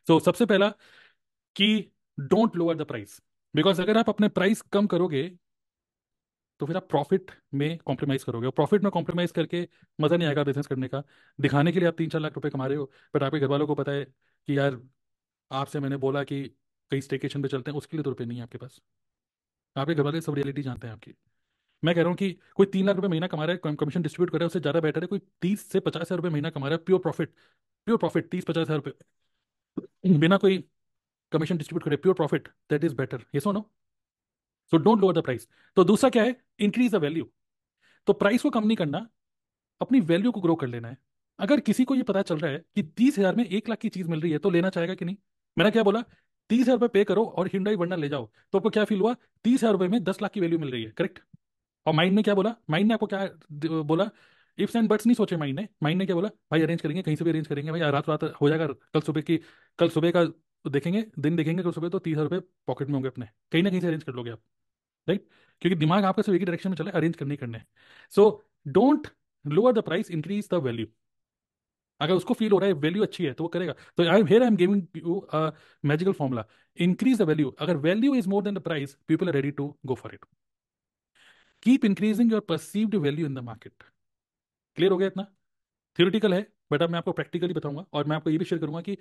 तो सबसे पहला कि don't lower the price, because अगर आप अपने प्राइस कम करोगे, तो फिर आप प्रॉफिट में कॉम्प्रोमाइज करोगे, और प्रॉफिट में कॉम्प्रोमाइज करके मजा नहीं आएगा बिजनेस करने का। दिखाने के लिए आप 3-4 लाख रुपए कमा रहे हो, बट आपके घर वालों को पता है कि यार आपसे मैंने बोला कि कहीं स्टेकेशन पे चलते हैं, उसके लिए तो रुपए नहीं है आपके पास। आपके घर वाले सब रियलिटी जानते हैं आपकी। मैं कह रहा हूँ कि कोई 3 लाख रुपए महीना कमा रहा है, कमीशन डिस्ट्रीब्यूट कर रहा है, उससे ज्यादा बेटर है कोई 30 से 50 हजार रुपए महीना कमा रहा है, प्योर प्रॉफिट, प्योर प्रॉफिट 30-50 हजार रुपए बिना कोई कमीशन डिस्ट्रीब्यूट करे, pure profit, that is better, ये so no. So don't lower the price. तो दूसरा क्या है, इंक्रीज द वैल्यू। तो प्राइस को कम नहीं करना, अपनी वैल्यू को ग्रो कर लेना है। अगर किसी को ये पता चल रहा है कि 30 हजार में 1 लाख की चीज मिल रही है, तो लेना चाहेगा कि नहीं? मैंने क्या बोला, 30 हजार रुपये पे करो और हिंडाई वर्ना ले जाओ, तो आपको क्या फील हुआ? 30 हजार रुपये में 10 लाख की वैल्यू मिल रही है, करेक्ट। और माइंड ने क्या बोला, माइंड ने आपको क्या बोला? इफ्स एंड बट्स नहीं सोचे माइंड ने क्या बोला, भाई अरेंज करेंगे, कहीं से भी अरेंज करेंगे भाई, रात रात हो जाएगा, कल सुबह की, कल सुबह का देखेंगे, दिन देखेंगे, कल सुबह तो 30 हजार रुपये पॉकेट में होंगे अपने, कहीं ना कहीं से अरेंज कर लोगे आप, राइट। क्योंकि दिमाग आपका सिर्फ एक ही डायरेक्शन में चला है, अरेंज करने ही करने हैं। सो don't lower the price, increase the value. अगर उसको फील हो रहा है वैल्यू अच्छी है, तो वो करेगा। तो I am giving you a magical formula, increase the value. अगर value is more than the price, people are ready to go for it. Keep increasing your perceived value in the market. Clear हो गया इतना? Theoretical है, but अब मैं आपको practically बताऊंगा, और मैं आपको ये भी शेयर करूंगा कि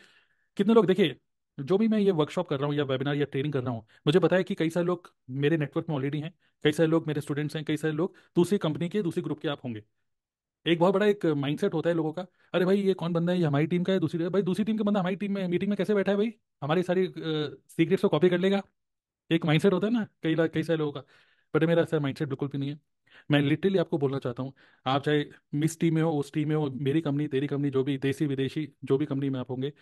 कितने लोग, देखिए, जो भी मैं ये वर्कशॉप कर रहा हूँ या वेबिनार या ट्रेनिंग कर रहा हूँ, मुझे पता है कि कई सारे लोग मेरे नेटवर्क में ऑलरेडी हैं, कई सारे लोग मेरे स्टूडेंट्स हैं, कई सारे लोग दूसरी कंपनी के, दूसरी ग्रुप के आप होंगे। एक बहुत बड़ा एक माइंडसेट होता है लोगों का, अरे भाई ये कौन बंदा है, ये हमारी टीम का है, दूसरी, भाई दूसरी टीम का बंदा हमारी टीम में मीटिंग में कैसे बैठा है भाई, हमारी सारी सीक्रेट्स को कॉपी कर लेगा। एक माइंडसेट होता है ना कई सारे लोगों का। बट मेरा ऐसा माइंडसेट बिल्कुल भी नहीं है। मैं लिटरली आपको बोलना चाहता हूँ, आप चाहे मिस टीम में हो, उस टीम में हो, मेरी कंपनी, तेरी कंपनी, जो भी देसी विदेशी जो भी कंपनी में आप होंगे,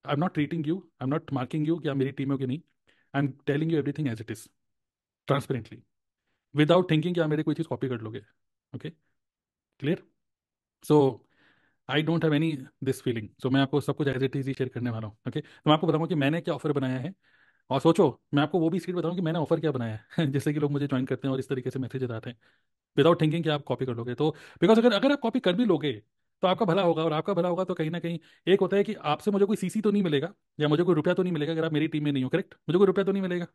I am not treating you, I am not marking you कि आप मेरी टीम हो कि नहीं, I am telling you everything as it is, transparently, without thinking कि आप मेरी कोई चीज़ कॉपी कर लोगे। Okay, clear? So I don't have any this feeling. सो मैं आपको सब कुछ एज इट इज ही शेयर करने वाला हूँ। ओके, तो मैं आपको बताऊंगा कि मैंने क्या ऑफर बनाया है। और सोचो, मैं आपको वो भी सीट बताऊँ कि मैंने ऑफर क्या बनाया है जैसे कि लोग मुझे ज्वाइन करते हैं और इस तरीके से मैसेजेस आते हैं विदाउट थिंकिंग कि आप कॉपी कर लोगे। तो बिकॉज अगर अगर आप कॉपी कर भी लोगे तो आपका भला होगा, और आपका भला होगा तो कहीं ना कहीं एक होता है कि आपसे मुझे कोई सीसी तो नहीं मिलेगा, या मुझे कोई रुपया तो नहीं मिलेगा अगर आप मेरी टीम में नहीं हो, करेक्ट, मुझे कोई रुपया तो नहीं मिलेगा।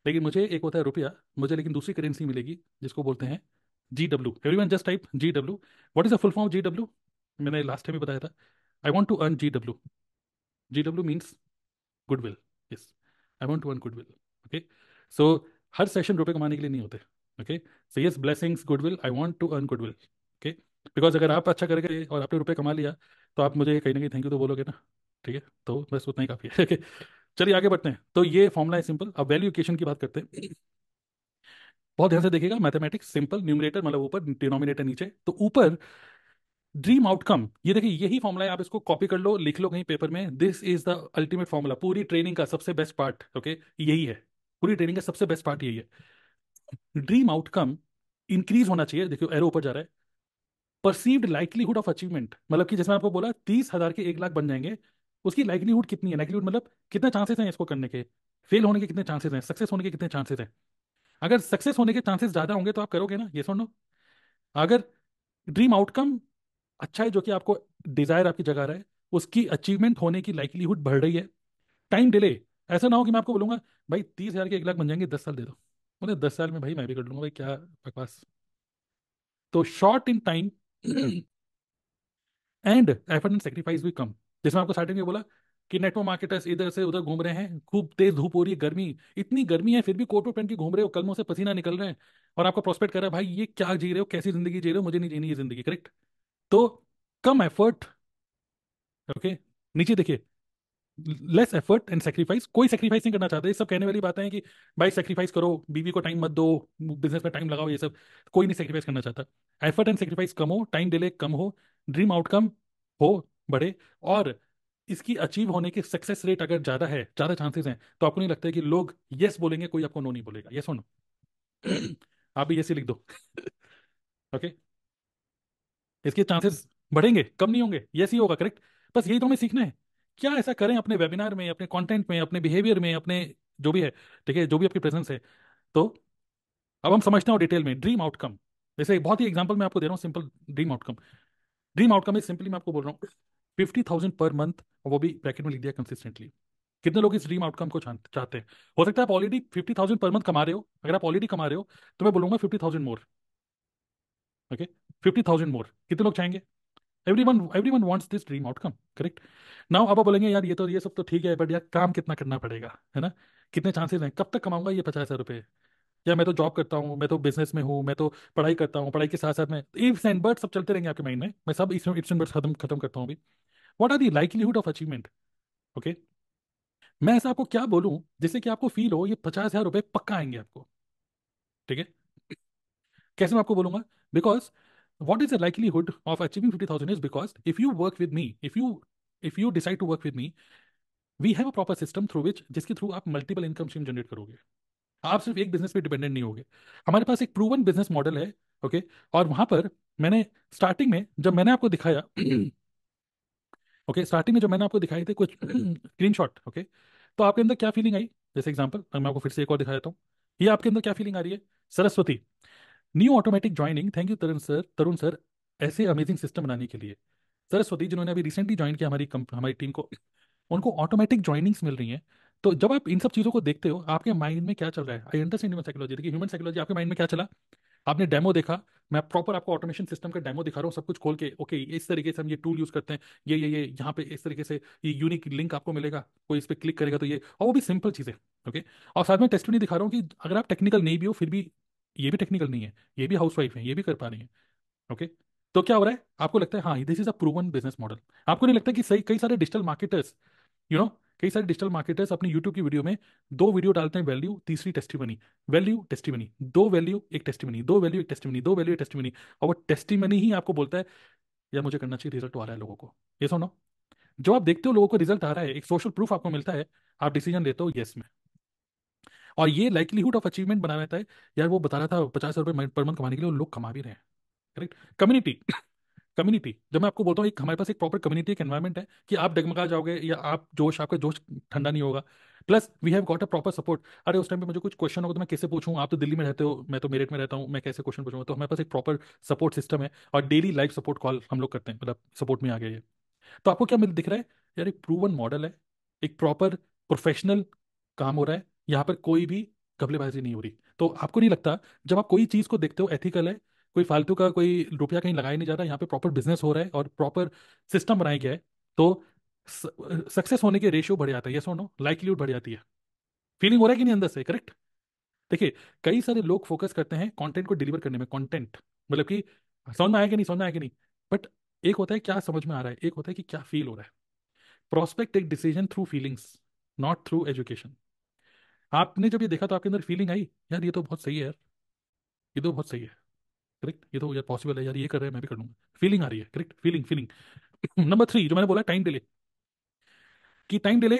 लेकिन मुझे एक होता है रुपया, मुझे लेकिन दूसरी करेंसी मिलेगी जिसको बोलते हैं GW। Everyone just type GW। What is the full form GW? मैंने लास्ट टाइम भी बताया था, I want to earn GW। GW means goodwill. Yes, I want to earn goodwill. Okay, so हर सेशन रुपए कमाने के लिए नहीं होते। Okay, so yes, blessings, goodwill, I want to earn goodwill. Okay, because अगर आप अच्छा करके और आपने रुपए कमा लिया तो आप मुझे कहीं ना कहीं थैंक यू तो बोलोगे ना। ठीक है, तो बस उतना ही काफी है। ओके, चलिए आगे बढ़ते हैं। तो ये फॉर्मूला है सिंपल। अब वैल्यू इक्वेशन की बात करते हैं। बहुत ध्यान से देखिएगा, मैथमेटिक्स सिंपल, न्यूमरेटर मतलब ऊपर, डिनोमिनेटर नीचे। तो ऊपर ड्रीम आउटकम, ये देखिए यही फॉर्मूला है, आप इसको कॉपी कर लो, लिख लो कहीं पेपर में, this is the ultimate formula. पूरी ट्रेनिंग का सबसे बेस्ट पार्ट, ओके, यही है। पूरी ट्रेनिंग का सबसे बेस्ट पार्ट यही है। ड्रीम आउटकम इंक्रीज होना चाहिए, देखियो एरो ऊपर जा रहा है। परसीव्ड लाइकलीहुड ऑफ अचीवमेंट, मतलब कि जैसे मैं आपको बोला 30,000 के 1 लाख बन जाएंगे, उसकी लाइकलीहुड कितनी है? लाइकलीहुड मतलब कितने चांसेस हैं इसको करने के, फेल होने के कितने चांसेस हैं, सक्सेस होने के कितने चांसेस हैं। अगर सक्सेस होने के चांसेस ज्यादा होंगे तो आप करोगे ना, ये सुनो। अगर ड्रीम आउटकम अच्छा है, जो कि आपको डिजायर आपकी जगा रहा है, उसकी अचीवमेंट होने की लाइकलीहुड बढ़ रही है। टाइम डिले, ऐसा ना हो कि मैं आपको बोलूंगा भाई 30,000 के 1 लाख बन जाएंगे, 10 साल दे दो, बोले 10 साल में भाई मैं भी कर लूंगा, भाई क्या बकवास। तो short in time and effort and sacrifice भी कम। जैसे मैं आपको स्टार्टिंग में बोला कि नेटवर्क मार्केटर्स इधर से उधर घूम रहे हैं, खूब तेज धूप हो रही है, गर्मी, इतनी गर्मी है फिर भी कोट वोट पहन के घूम रहे हो, कलमों से पसीना निकल रहे हैं, और आपको प्रोस्पेक्ट कर रहा है भाई ये क्या जी रहे हो, कैसी जिंदगी जी रहे हो, मुझे नहीं जीनी ये जिंदगी, करेक्ट। तो कम एफर्ट, ओके, नीचे देखिए, लेस एफर्ट एंड सेक्रीफाइस, कोई सेक्रीफाइस नहीं करना चाहते। ये सब कहने वाली बातें हैं कि भाई सेक्रीफाइस करो, बीवी को टाइम मत दो, बिजनेस में टाइम लगाओ, ये सब कोई नहीं सेक्रीफाइस करना चाहता। एफर्ट एंड सेक्रीफाइस कम हो, टाइम डिले कम हो, ड्रीम आउटकम हो बड़े, और इसकी अचीव होने की सक्सेस रेट अगर ज्यादा है, ज्यादा चांसेस हैं, तो आपको नहीं लगता है कि लोग यस बोलेंगे, कोई आपको नो नहीं बोलेगा? ये सुनो, आप भी यस ही लिख दो। ओके, इसके चांसेस बढ़ेंगे, कम नहीं होंगे, यस ही होगा, करेक्ट। बस यही तो हमें सीखना है, क्या ऐसा करें अपने वेबिनार में, अपने कंटेंट में, अपने बिहेवियर में, अपने जो भी है, ठीक है, जो भी आपकी प्रेजेंस है। तो अब हम समझते हैं डिटेल में ड्रीम आउटकम। जैसे एक बहुत ही एग्जांपल मैं आपको दे रहा हूँ, simple dream outcome. Dream outcome is simply, मैं आपको बोल रहा हूँ 50,000 पर मंथ, और वो भी ब्रैकेट में लिख दिया कंसिस्टेंटली। कितने लोग इस ड्रीम आउटकम को चाहते हैं? हो सकता है आप ऑलरेडी 50,000 पर मंथ कमा रहे हो, अगर आप ऑलरेडी कमा रहे हो तो मैं बोलूंगा 50,000 मोर। ओके, 50,000 मोर, कितने लोग चाहेंगे? Everyone wants this dream outcome, correct. Now अब आप बोलेंगे यार ये सब तो ठीक है, बट यार काम कितना करना पड़ेगा, है ना? कितने चांसेस हैं, कब तक कमाऊंगा ये 50,000 रुपए? या मैं तो जॉब करता हूँ, मैं तो बिजनेस में हूँ, मैं तो पढ़ाई करता हूँ, पढ़ाई के साथ साथ में इफ्स एंड बट्स सब चलते रहेंगे आपके माइंड में, मैं सब इफ्स एंड बट्स खत्म खत्म करता हूँ अभी। What are the likelihood of achievement? Okay, मैं ऐसा आपको क्या बोलूं जिससे कि आपको फील हो ये 50,000 रुपए पक्का आएंगे आपको, ठीक है? कैसे मैं आपको बोलूंगा? Because what is the likelihood of achieving 50,000 is because if you work with me, if you decide to work with me, we have a proper system through which, जिसके थ्रू आप मल्टीपल इनकम स्ट्रीम जनरेट करोगे। आप सिर्फ एक business पे dependent नहीं होगे। हमारे पास एक प्रूवन बिजनेस मॉडल है, ओके। और वहां पर मैंने स्टार्टिंग में जब मैंने आपको दिखाया ओके, स्टार्टिंग में जब मैंने आपको दिखाए थे कुछ स्क्रीनशॉट, ओके, तो आपके अंदर क्या फीलिंग आई? जैसे एग्जांपल मैं आपको फिर से एक और दिखा देता हूँ। ये आपके अंदर क्या फीलिंग आ रही है? Saraswati, new automatic joining, thank you Tarun sir, ऐसे अमेजिंग सिस्टम बनाने के लिए। सरस्वती जिन्होंने अभी रिसेंटली ज्वाइन किया हमारी टीम को, उनको ऑटोमेटिक ज्वाइनिंग्स मिल रही हैं। तो जब आप इन सब चीज़ों को देखते हो, आपके माइंड में क्या चल रहा है? आई अंडरस्टैंड ह्यूमन साइकोलॉजी, देखिए ह्यूमन साइकोलॉजी, आपके माइंड में क्या चला? आपने डेमो देखा, मैं प्रॉपर आपको ऑटोमेशन सिस्टम का डेमो दिखा रहा हूँ, सब कुछ खोल के, ओके इस तरीके से हम ये टूल यूज करते हैं, ये यहाँ पे इस तरीके से ये यूनिक लिंक आपको मिलेगा, कोई इस पर क्लिक करेगा तो ये, और वो भी सिंपल चीज़ें, ओके। और साथ में टेस्टिमनी दिखा रहा हूँ कि अगर आप टेक्निकल नहीं भी हो फिर भी, ये भी टेक्निकल नहीं है, ये भी हाउसवाइफ है, ये भी कर पा रही है, ओके। तो क्या हो रहा है? आपको लगता है हाँ this is a proven business model. आपको नहीं लगता कि सही कई सारे डिजिटल मार्केटर्स, यू नो, कई सारे डिजिटल मार्केटर्स अपनी यूट्यूब की वीडियो में 2 वीडियो डालते हैं, वैल्यू तीसरी टेस्टिमनी, वैल्यू टेस्टिमनी, 2 वैल्यू एक टेस्टिमनी, 2 वैल्यू एक टेस्टिमनी, 2 वैल्यू एक टेस्टिमनी, और वो टेस्टिमनी ही आपको बोलता है यार मुझे करना चाहिए, रिजल्ट तो आ रहा है लोगों को। ये सुनो, जो आप देखते हो लोगों को रिजल्ट आ रहा है, एक सोशल प्रूफ आपको मिलता है, आप डिसीजन लेते हो यस में। और ये लाइक्लीहुड ऑफ अचीवमेंट बना रहता है। यार वो बता रहा था 50 रुपये पर मंथ कमाने के लिए वो लोग कमा भी रहे हैं। करेक्ट। कम्युनिटी, कम्युनिटी, जब मैं आपको बोलता हूँ एक हमारे पास एक प्रॉपर कम्युनिटी, एक एनवायरमेंट है कि आप डगमगा जाओगे या आप जोश, आपका जोश ठंडा नहीं होगा। Plus we have got a proper support. अरे उस टाइम पे मुझे कुछ क्वेश्चन होगा तो मैं कैसे पूछूं, आप तो दिल्ली में रहते हो, मैं तो मेरठ में रहता हूँ, मैं कैसे क्वेश्चन पूछूंगा। तो हमारे पास एक प्रॉपर सपोर्ट सिस्टम है और डेली लाइव सपोर्ट कॉल हम लोग करते हैं, मतलब सपोर्ट में आ गया ये। तो आपको क्या मिल दिख रहा है? यार एक प्रूवन मॉडल है, एक प्रॉपर प्रोफेशनल काम हो रहा है, यहाँ पर कोई भी घपलेबाजी नहीं हो रही। तो आपको नहीं लगता जब आप कोई चीज को देखते हो एथिकल है, कोई फालतू का कोई रुपया कहीं लगाया नहीं जा रहा, यहाँ पे प्रॉपर बिजनेस हो रहा है और प्रॉपर सिस्टम बनाया गया है, तो सक्सेस होने के रेशियो बढ़ जाता है, ये सुनो, लाइक्लीहुड बढ़ जाती है। फीलिंग हो रहा है कि नहीं अंदर से? करेक्ट। देखिए, कई सारे लोग फोकस करते हैं कंटेंट को डिलीवर करने में, कंटेंट मतलब कि समझ में आया कि नहीं, समझ में आया कि नहीं। बट एक होता है क्या समझ में आ रहा है, एक होता है कि क्या फील हो रहा है। Prospect take decision through feelings, not through education. आपने जब ये देखा तो आपके अंदर फीलिंग आई, यार ये तो बहुत सही है यार, ये तो बहुत सही है। करेक्ट, ये तो यार पॉसिबल है यार, ये कर रहे हैं मैं भी कर लूंगा। फीलिंग आ रही है। Correct, feeling, feeling. नंबर 3 जो मैंने बोला, टाइम डिले। कि time delay,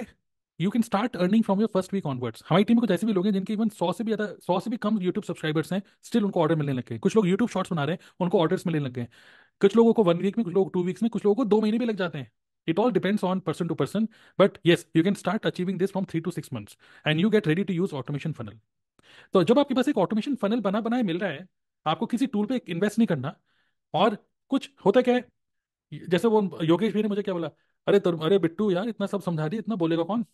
you can start earning from your first week onwards. हमारी टीम में कुछ ऐसे भी लोग हैं जिनके इवन 100 से भी ज्यादा, 100 से भी कम यूट्यूब सब्सक्राइबर्स हैं, स्टिल उनको ऑर्डर मिलने लग गए। कुछ लोग यूट्यूब शॉर्ट्स बना रहे हैं, उनको ऑर्डर्स मिलने लग गए। कुछ लोगों को 1 वीक में, कुछ लोग 2 वीक्स में, कुछ लोगों को 2 महीने भी लग जाते हैं। It all depends on person to person. But yes, you can start achieving this from 3 to 6 months and you get ready to use automation funnel. तो जब आपके पास एक ऑटोमेशन फनल बना बनाए मिल रहा है, आपको किसी टूल पे इन्वेस्ट नहीं करना। और कुछ होता क्या है, जैसे वो योगेश भी ने मुझे क्या बोला, अरे अरे बिट्टू यार इतना सब समझा दिया, इतना बोलेगा कौन?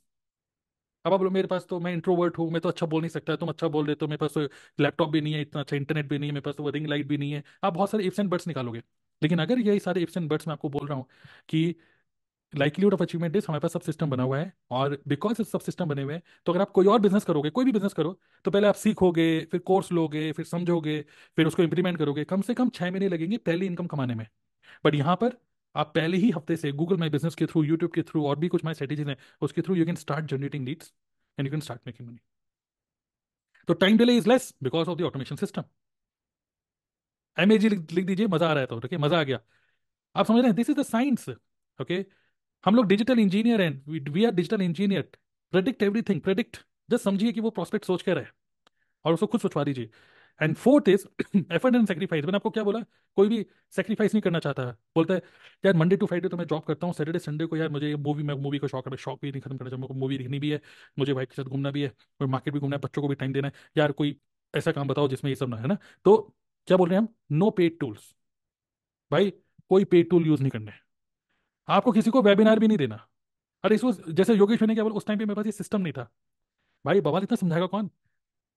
अब आप बोलो मेरे पास तो, मैं इंट्रोवर्ट हूँ, मैं तो अच्छा बोल नहीं सकता, तुम अच्छा बोल देते हो, मेरे पास तो लैपटॉप भी नहीं है, इतना अच्छा इंटरनेट भी नहीं है, मेरे पास तो वो रिंग लाइट भी नहीं है, आप बहुत सारे इफ्स एंड बट्स निकालोगे। लेकिन अगर यही सारे इफ्स एंड बट्स मैं आपको बोल रहा हूँ कि लाइक्लीहुड ऑफ अचीवमेंट इज, हमारे पास सब सिस्टम बना हुआ है, और बिकॉज सब सिस्टम बने हुए हैं, तो अगर आप कोई और बिजनेस करोगे, कोई भी बिजनेस करो, तो पहले आप सीखोगे, फिर कोर्स लोगे, फिर समझोगे, फिर उसको इंप्लीमेंट करोगे, कम से कम 6 महीने लगेंगे पहली इनकम कमाने में। बट यहाँ पर आप पहले ही हफ्ते से गूगल माई बिजनेस के थ्रू, यूट्यूब के थ्रू, और भी कुछ माई स्ट्रेटेजीज हैं, उसके through you can start generating leads and you can start making money. तो time delay is less because of the automation system. MAG लिख दीजिए, मजा आ रहा है तो, ठीक है, मजा आ गया। आप समझ रहे हैं, this is the science. Okay, हम लोग डिजिटल इंजीनियर हैं, we are digital engineer. Predict everything, predict. Just समझिए कि वो प्रोस्पेक्ट सोच के रहे और उसको खुद सोचवा दीजिए। And fourth is effort and sacrifice. मैंने आपको क्या बोला, कोई भी सेक्रीफाइस नहीं करना चाहता है, बोलता है यार मंडे टू फ्राइडे तो मैं जॉब करता हूँ, सैटरडे संडे को यार मुझे मूवी में, मूवी का शौक है, मैं शौक भी नहीं खत्म करना चाहता, मेरे को मूवी देखनी भी है, मुझे वाइफ के साथ घूमना भी है, और मार्केट भी घूमना है, बच्चों को भी टाइम देना है। यार कोई ऐसा काम बताओ जिसमें ये सब ना है ना। तो क्या बोल रहे हैं हम, नो पेड टूल्स। भाई कोई पेड टूल यूज नहीं करने, आपको किसी को वेबिनार भी नहीं देना। अरे इसको, जैसे योगेश ने क्या बोला, उस टाइम पे मेरे पास ये सिस्टम नहीं था। भाई बवाल इतना समझाएगा कौन?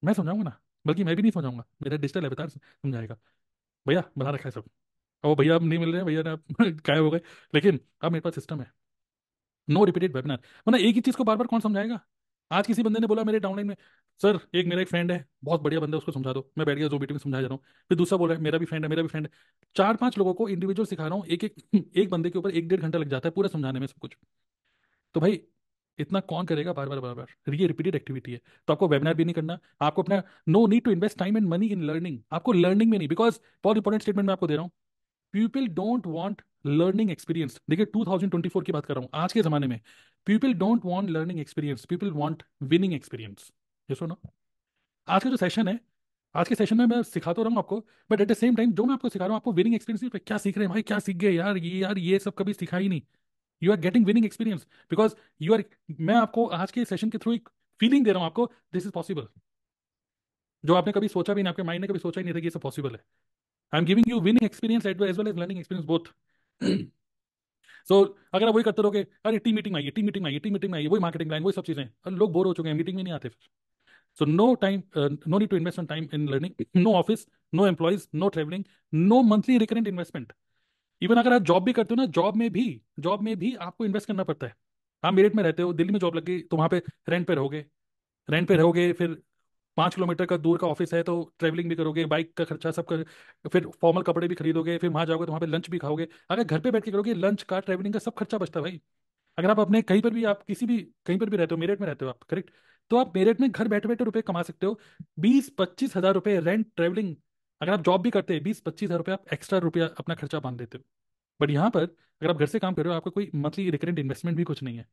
मैं समझाऊंगा ना, बल्कि मैं भी नहीं समझाऊंगा, मेरा डिजिटल अवतार समझाएगा। भैया बना रखा है सब। अब वो भैया अब नहीं मिल रहे हैं, भैया ने अब गायब हो गए। लेकिन अब मेरे पास सिस्टम है, नो रिपीटेड वेबिनार। वरना एक ही चीज को बार बार कौन समझाएगा? आज किसी बंदे ने बोला मेरे डाउनलाइन में, सर एक मेरा एक फ्रेंड है, बहुत बढ़िया बंदा है, उसको समझा दो। मैं बैठ गया, 2 मीटिंग में समझा जा रहा हूँ। फिर दूसरा बोल रहा है मेरा भी फ्रेंड है, मेरा भी फ्रेंड है। 4-5 लोगों को इंडिविजुअल सिखा रहा हूँ, एक एक एक बंदे के ऊपर 1-1.5 घंटा लग जाता है पूरा समझाने में सब कुछ। तो भाई इतना कौन करेगा बार बार बार बार, ये रिपीटेड एक्टिविटी है। तो आपको वेबिनार भी नहीं करना, आपको अपना, no need to invest time and money in learning, आपको लर्निंग में नहीं, बिकॉज बहुत इंपॉर्टेंट स्टेटमेंट मैं आपको दे रहा हूँ, people don't want learning experience. देखिए 2024 की बात कर रहा हूँ, आज के जमाने में people don't want learning experience, people want winning experience. ये सुनो, आज का जो सेशन है, आज के सेशन में मैं सिखा तो रहा हूँ आपको, but at the same time जो मैं आपको सिखा रहा हूँ, आपको विनिंग एक्सपीरियंस, क्या सीख रहे हैं भाई, क्या सीख गए यार, ये सब कभी सिखा ही नहीं। You are getting winning experience because you are, मैं आपको आज के सेशन के थ्रू एक फीलिंग दे रहा हूँ आपको, दिस इज पॉसिबल, जो आपने कभी सोचा भी नहीं, आपके माइंड ने कभी सोचा ही नहीं था कि ये सब पॉसिबल है। I am giving you winning experience as well as learning experience both. So अगर आप वही करते रहोगे, अरे टीम मीटिंग में आइए, टीम मीटिंग में आइए, टीम मीटिंग में आइए, वही मार्केटिंग लाइन, वही सब चीजें, अरे लोग बोर हो चुके हैं, मीटिंग में नहीं आते फिर। So no time, no need to invest on time in learning, no office, no employees, no travelling, no monthly recurrent investment. Even अगर आप जॉब भी करते हो ना, जॉब में भी आपको इन्वेस्ट करना पड़ता है। आप मेरठ में रहते हो, दिल्ली में जॉब लग गई, तो वहां पे रेंट पे रहोगे, फिर 5 किलोमीटर का दूर का ऑफिस है, तो ट्रैवलिंग भी करोगे, बाइक का खर्चा सब कर, फिर फॉर्मल कपड़े भी खरीदोगे, फिर वहां जाओगे तो वहां पे लंच भी खाओगे। अगर घर पे बैठ के करोगे, लंच का, ट्रैवलिंग का सब खर्चा बचता है भाई। अगर आप अपने कहीं पर भी, आप किसी भी कहीं पर भी रहते हो, मेरठ में रहते हो आप, करेक्ट, तो आप मेरठ में घर बैठे बैठे रुपए कमा सकते हो। 20-25 हज़ार रुपए रेंट, ट्रैवलिंग। अगर आप जॉब भी करते हैं, 20-25 हज़ार रुपये आप एक्स्ट्रा रुपया अपना खर्चा बांध देते हो। बट यहाँ पर अगर आप घर से काम कर रहे हो, आपका कोई मंथली रिकरेंट इन्वेस्टमेंट भी कुछ नहीं है,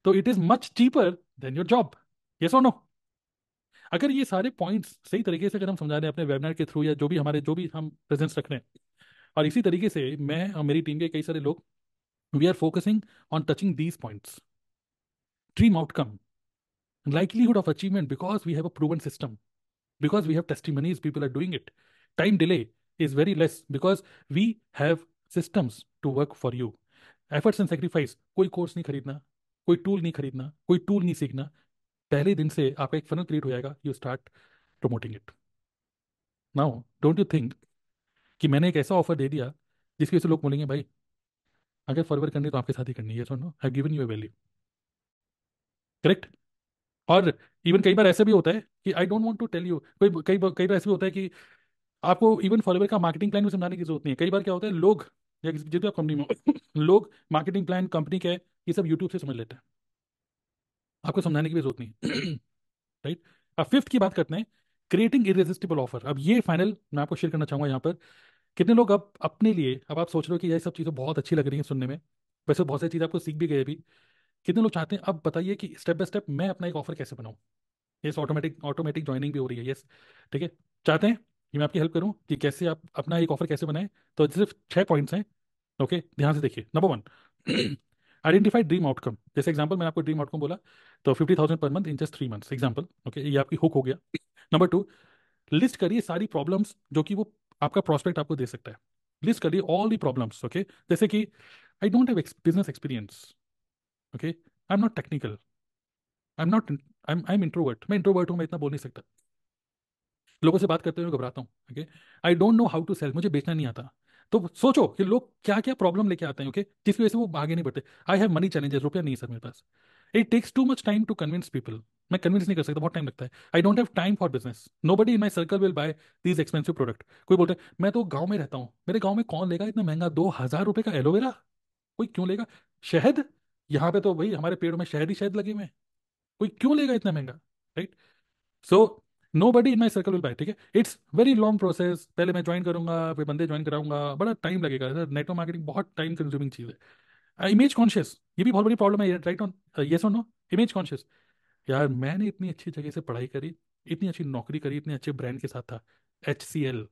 तो it is much cheaper than your job. Yes और नो? अगर ये सारे पॉइंट्स सही तरीके से अगर हम समझा रहे हैं अपने वेबिनार के थ्रू, या जो भी हमारे जो भी हम प्रेजेंस रख रहे हैं, और इसी तरीके से मैं और मेरी टीम के कई सारे लोग, we are focusing on touching these points: dream outcome, likelihood of achievement, because we have a proven system, because we have testimonies, people are doing it. Time delay is very less because we have systems to work for you. Efforts and sacrifice, कोई course नहीं खरीदना, कोई tool नहीं खरीदना, कोई tool नहीं सीखना, पहले दिन से आपका एक फनल क्रिएट हो जाएगा, you start promoting it. Now don't you think कि मैंने एक ऐसा ऑफर दे दिया जिसकी वजह से लोग बोलेंगे भाई अगर फॉरवर्ड करनी है तो आपके साथ ही करनी है, so no, I given you a value, correct? और इवन कई बार ऐसा भी होता है कि I don't want to tell you, कई बार ऐसा भी होता है कि आपको इवन फॉलोवर का मार्केटिंग प्लान भी समझाने की जरूरत नहीं है। कई बार क्या होता है, लोग या जितने आप कंपनी में हो, लोग मार्केटिंग प्लान कंपनी के ये सब यूट्यूब से समझ लेते हैं, आपको समझाने की भी जरूरत नहीं। राइट? अब फिफ्थ की बात करते हैं, क्रिएटिंग इरेजिस्टिबल ऑफर। अब ये फाइनल मैं आपको शेयर करना चाहूंगा यहाँ पर। कितने लोग अब अपने लिए, अब आप सोच रहे हो कि ये सब चीज़ें बहुत अच्छी लग रही हैं सुनने में, वैसे बहुत सारी चीज़ें आपको सीख भी गए अभी। कितने लोग चाहते हैं, अब बताइए कि स्टेप बाय स्टेप मैं अपना एक ऑफर कैसे बनाऊं? यस, ऑटोमेटिक ऑटोमेटिक ज्वाइनिंग भी हो रही है, यस। ठीक है, चाहते हैं कि मैं आपकी हेल्प करूं कि कैसे आप अपना एक ऑफर कैसे बनाएं? तो सिर्फ 6 पॉइंट्स हैं। ओके, ध्यान से देखिए। Number 1, identify dream outcome. जैसे एग्जांपल मैंने आपको ड्रीम आउटकम बोला, तो 50,000 per month in just 3 months, example. Okay, ये आपकी हुक हो गया। नंबर 2, लिस्ट करिए सारी प्रॉब्लम्स जो कि वो आपका प्रोस्पेक्ट आपको दे सकता है। लिस्ट करिए ऑल दी प्रॉब्लम्स। ओके, जैसे कि I don't have business experience, okay, I am not technical, I am introvert, मैं इंट्रोवर्ट हूँ, मैं इतना बोल नहीं सकता, लोगों से बात करते हुए घबराता हूँ। Okay, I don't know how to sell, मुझे बेचना नहीं आता। तो सोचो कि लोग क्या क्या प्रॉब्लम लेके आते हैं, ओके, जिसकी वजह से वो आगे नहीं बढ़ते। आई हैव मनी चैलेंजेस, रुपया नहीं है सर मेरे पास। It takes too much time to convince people. मैं कन्विंस नहीं कर सकता, बहुत टाइम लगता है। I don't have time for business, no buddy in my circle will buy these expensive product. कोई बोलते हैं मैं तो गाँव में रहता हूँ, मेरे गाँव में कौन लेगा इतना महंगा, 2,000 रुपये का एलोवेरा, कोई क्यों लेगा? शहद, यहाँ पे तो भाई हमारे पेड़ में शहद ही शहद लगे हुए हैं, कोई क्यों लेगा इतना महंगा? Right? So no buddy in my circle will buy. ठीक है, इट्स वेरी लॉन्ग प्रोसेस, पहले मैं ज्वाइन करूंगा, फिर बंदे ज्वाइन कराऊंगा, बड़ा टाइम लगेगा सर। नेटवर्क मार्केटिंग बहुत टाइम कंज्यूमिंग चीज है। इमेज कॉन्शियस, ये भी बहुत बड़ी प्रॉब्लम है, राइट ऑन? येस और नो? इमेज कॉन्शियस, यार मैंने इतनी अच्छी जगह से पढ़ाई करी, इतनी अच्छी नौकरी करी, इतने अच्छे ब्रांड के साथ था, HCL,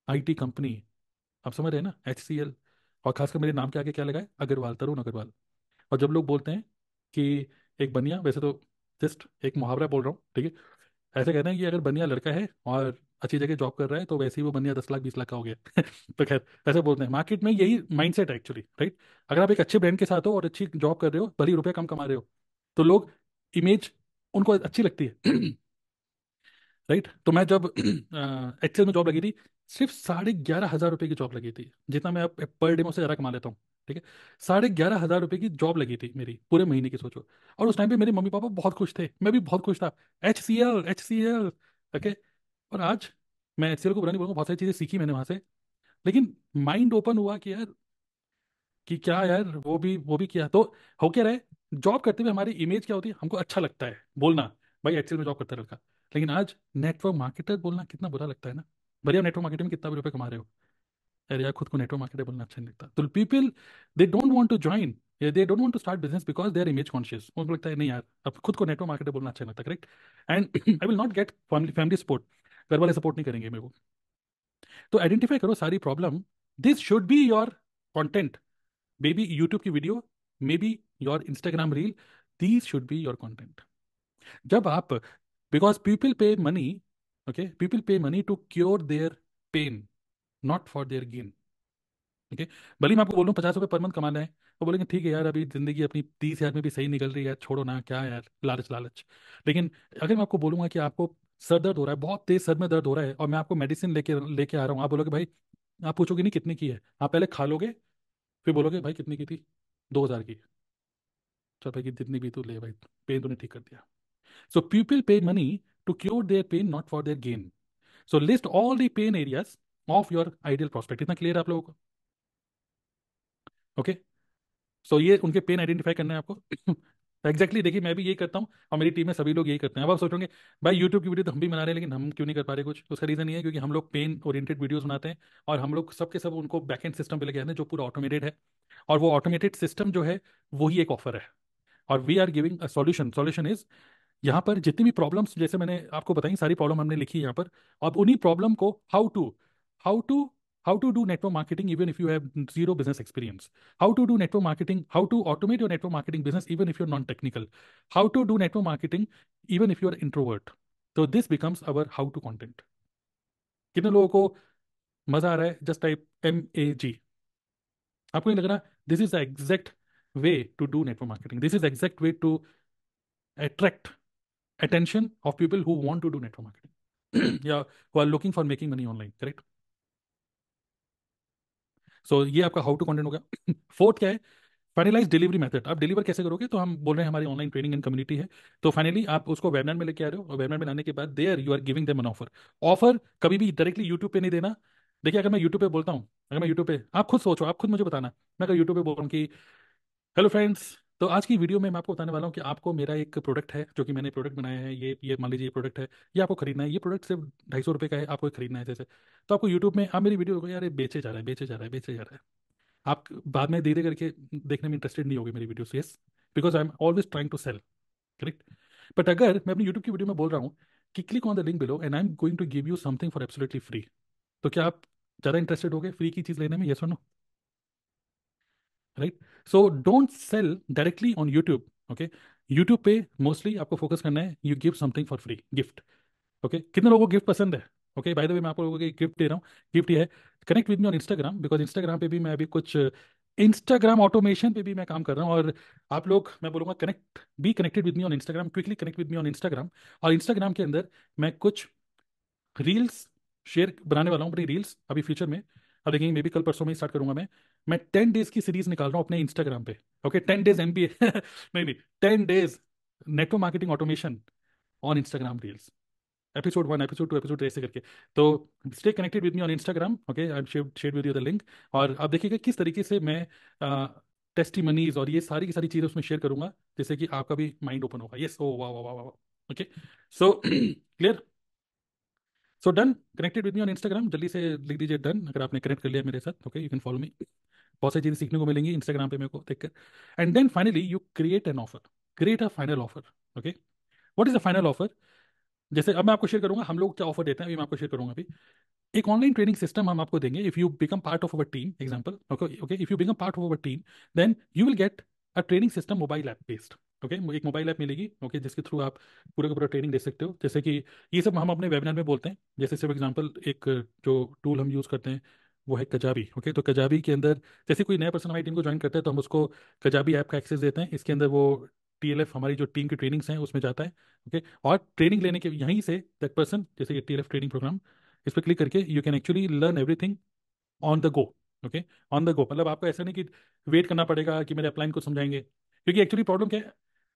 IT कंपनी, आप समझ रहे हैं ना, HCL। और खासकर मेरे नाम के आगे क्या लगा है? अग्रवाल, तरुण अग्रवाल। और जब लोग बोलते हैं कि एक बनिया, वैसे तो जस्ट एक मुहावरा बोल रहा हूँ, ठीक है, ऐसे कहते हैं कि अगर बनिया लड़का है और अच्छी जगह जॉब कर रहा है तो वैसे ही वो बनिया 10 लाख 20 लाख का हो गया। तो खैर, ऐसे बोलते हैं मार्केट में, यही माइंडसेट है एक्चुअली, राइट? अगर आप एक अच्छे ब्रांड के साथ हो और अच्छी जॉब कर रहे हो, भले ही रुपये कम कमा रहे हो, तो लोग, इमेज उनको अच्छी लगती है। राइट? तो मैं जब एक्सेल में जॉब लगी थी, सिर्फ 11,500 रुपये की जॉब लगी थी, जितना मैं अब पर डे में उससे ज़्यादा कमा लेता हूँ। ठीक है, 11,500 रुपये की जॉब लगी थी मेरी पूरे महीने की, सोचो। और उस टाइम पे मेरे मम्मी पापा बहुत खुश थे, मैं भी बहुत खुश था। HCL, HCL। ओके, और आज मैं HCL को बुरा नहीं बोलूँगा, बहुत सारी चीज़ें सीखी मैंने वहाँ से, लेकिन माइंड ओपन हुआ कि यार, कि क्या यार, वो भी किया तो हो क्या रहा है। जॉब करते हुए हमारी इमेज क्या होती है, हमको अच्छा लगता है बोलना, भाई एक्सेल में जॉब करता है लड़का। लेकिन आज नेटवर्क मार्केटर बोलना कितना बुरा लगता है ना। बढ़िया, नेटवर्क मार्केटिंग में कितना भी रुपए कमा रहे हो, अरे यार खुद को नेटवर्क मार्केटर बोलना अच्छा नहीं लगता। तो people, they don't want to join, they don't want to start business because they are image conscious. उनको लगता है नहीं यार, अब खुद को नेटवर्क मार्केटर बोलना अच्छा नहीं लगता, correct? And I will not gate family support, घर वाले सपोर्ट नहीं करेंगे मेरे को। तो आइडेंटिफाई करो सारी problem, this should be your content, maybe YouTube की video, maybe your Instagram reel, these should be your content. जब आप, because people pay money, okay, people pay money to cure their pain, not for their gain. Okay, भले ही मैं आपको बोलूँ 50 रुपये per month कमाना है, तो बोलेंगे ठीक है यार, अभी जिंदगी अपनी 30,000 में भी सही निकल रही है, छोड़ो ना, क्या यार, लालच लालच। लेकिन अगर मैं आपको बोलूंगा कि आपको सर दर्द हो रहा है, बहुत तेज सर में दर्द हो रहा है, और मैं आपको मेडिसिन लेके लेके आ रहा हूँ, आप बोलोगे भाई, आप पूछोगे नहीं कितने की है, आप पहले खा लोगे, फिर बोलोगे भाई कितने की थी, 2,000 की। चल भाई, जितनी भी तू ले भाई, पेन तूने ठीक कर दिया। So people pay money to cure their pain, not for their gain. So list all the pain areas of your ideal prospect. इतना क्लियर है आप लोगों को? ओके, सो ये उनके पेन आइडेंटिफाई करना है आपको। एग्जैक्टली, देखिए मैं भी यही करता हूँ, और मेरी टीम में सभी लोग यही करते हैं। अब आप सोचोगे भाई यूट्यूब की वीडियो तो हम भी बना रहे हैं, लेकिन हम क्यों नहीं कर पा रहे कुछ? उसका रीज़न ये है क्योंकि हम लोग पेन ओरिएंटेड वीडियोस बनाते हैं, और हम लोग सबके सब उनको बैकएंड सिस्टम पे लेके आते हैं जो पूरा ऑटोमेटेड है। और वो ऑटोमेटेड सिस्टम जो है वही एक ऑफर है। और we are giving a solution. Solution is, यहाँ पर जितनी भी प्रॉब्लम्स जैसे मैंने आपको बताई, सारी प्रॉब्लम हमने लिखी है यहाँ पर। अब उन्हीं प्रॉब्लम को how to how to do network marketing even if you have zero business experience, how to do network marketing, how to automate your network marketing business even if you are non technical, how to do network marketing even if you are introvert. तो this becomes our how to content. कितने लोगों को मजा आ रहा है? Just type MAG। आपको नहीं लग रहा this is the exact way to do network marketing? This is exact way to attract attention of people who want to do network marketing या who are looking for making money online, correct? सो ये आपका how to content हो गया। Fourth क्या है? Finalise delivery method. आप deliver कैसे करोगे? तो हम बोल रहे हैं हमारी ऑनलाइन ट्रेनिंग एंड कम्युनिटी है। तो फाइनली आप उसको वेबिनार में लेके आ रहे हो, और वेबिनार में लाने के बाद there you are giving them an offer. Offer कभी भी डायरेक्टली यूट्यूब पे नहीं देना। देखिए, अगर मैं यूट्यूब पे बोलता हूँ, अगर मैं यूट्यूब पे, आप खुद सोचो, आप खुद मुझे बताना, मैं अगर यूट्यूब पे बोल रहा हूँ कि हेलो फ्रेंड्स, तो आज की वीडियो में मैं आपको बताने वाला हूँ कि आपको मेरा एक प्रोडक्ट है, जो कि मैंने प्रोडक्ट बनाया है, ये मान लीजिए ये प्रोडक्ट है, ये आपको खरीदना है, ये प्रोडक्ट सिर्फ ₹250 का है, आपको ये खरीदना है जैसे। तो आपको यूट्यूब में आप मेरी वीडियो को, यार ये बेचे जा रहा है, बेचे जा रहा है, बेचे जा रहा है, आप बाद में धीरे करके देखने में इंटरेस्टेड नहीं होगी मेरी वीडियो से। Yes, because I am always trying to sell, correct? But अगर मैं अपनी यूट्यूब की वीडियो में बोल रहा हूँ कि click on the link below and I am going to give you something for absolutely free, तो क्या आप ज़्यादा इंटरेस्टेड हो गए फ्री की चीज़ लेने में? यस और no? Right? So don't sell directly on YouTube. Okay, YouTube पे मोस्टली आपको फोकस करना है, you give something for free, gift. Okay, कितने लोगों को गिफ्ट पसंद है? ओके, बाय द वे मैं आप लोगों को एक गिफ्ट दे रहा हूँ। गिफ्ट ये है, connect with me on Instagram, because Instagram पे भी मैं अभी कुछ इंस्टाग्राम ऑटोमेशन पे भी मैं काम कर रहा हूँ। और आप लोग, मैं बोलूँगा connect, be connected with me on Instagram, quickly connect with me on Instagram. और इंस्टाग्राम के अंदर मैं कुछ रील्स शेयर बनाने वाला हूँ, अपनी रील्स अभी फ्यूचर में। अब देखेंगे, मे बी कल परसों में स्टार्ट करूंगा मैं 10 डेज की सीरीज निकाल रहा हूँ अपने इंस्टाग्राम पे। ओके, 10 डेज MBA नहीं नहीं, 10 days network marketing automation on Instagram reels, episode 1, episode 2, episode 3 ऐसे करके। तो stay connected with me on Instagram. Okay, I share with you the link. और आप देखिएगा किस तरीके से मैं टेस्टिमनीज और ये सारी की सारी चीज़ें उसमें शेयर करूंगा, जिससे कि आपका भी माइंड ओपन होगा। यस, ओ वाह वाह वाह वाह। Okay, so clear? So done, connected with me on Instagram, जल्दी से लिख दीजिए डन अगर आपने कनेक्ट कर लिया मेरे साथ। Okay, you can follow me. बहुत सारी चीज़ें सीखने को मिलेंगी इंस्टाग्राम पे मेरे को देखकर। And then finally you create an offer, create a final offer. Okay, what is a final offer? जैसे अब मैं आपको शेयर करूंगा हम लोग क्या ऑफर देते हैं, अभी मैं आपको शेयर करूंगा अभी। एक ऑनलाइन ट्रेनिंग सिस्टम हम आपको देंगे, if you become part of our team example. Okay okay, if you become part of our team, then you will get a training system mobile app based. Okay, एक mobile app मिलेगी, okay, जिसके through आप पूरे का पूरा training दे सकते हो। जैसे कि ये सब हम अपने वेबिनार में बोलते हैं। जैसे सिर्फ एग्जांपल, एक जो टूल हम यूज़ करते हैं वो है कजाबी। ओके, तो कजाबी के अंदर जैसे कोई नया पर्सन हमारी टीम को ज्वाइन करता है तो हम उसको कजाबी ऐप का एक्सेस देते हैं। इसके अंदर वो TLF हमारी जो टीम की ट्रेनिंग्स हैं उसमें जाता है। ओके, और ट्रेनिंग लेने के यहीं से दैट पर्सन, जैसे ये TLF ट्रेनिंग प्रोग्राम, इस पर क्लिक करके you can actually learn everything on the go. Okay, on the go मतलब आपको ऐसा नहीं कि वेट करना पड़ेगा कि मेरे अपलाइन को समझाएंगे, क्योंकि एक्चुअली प्रॉब्लम क्या है,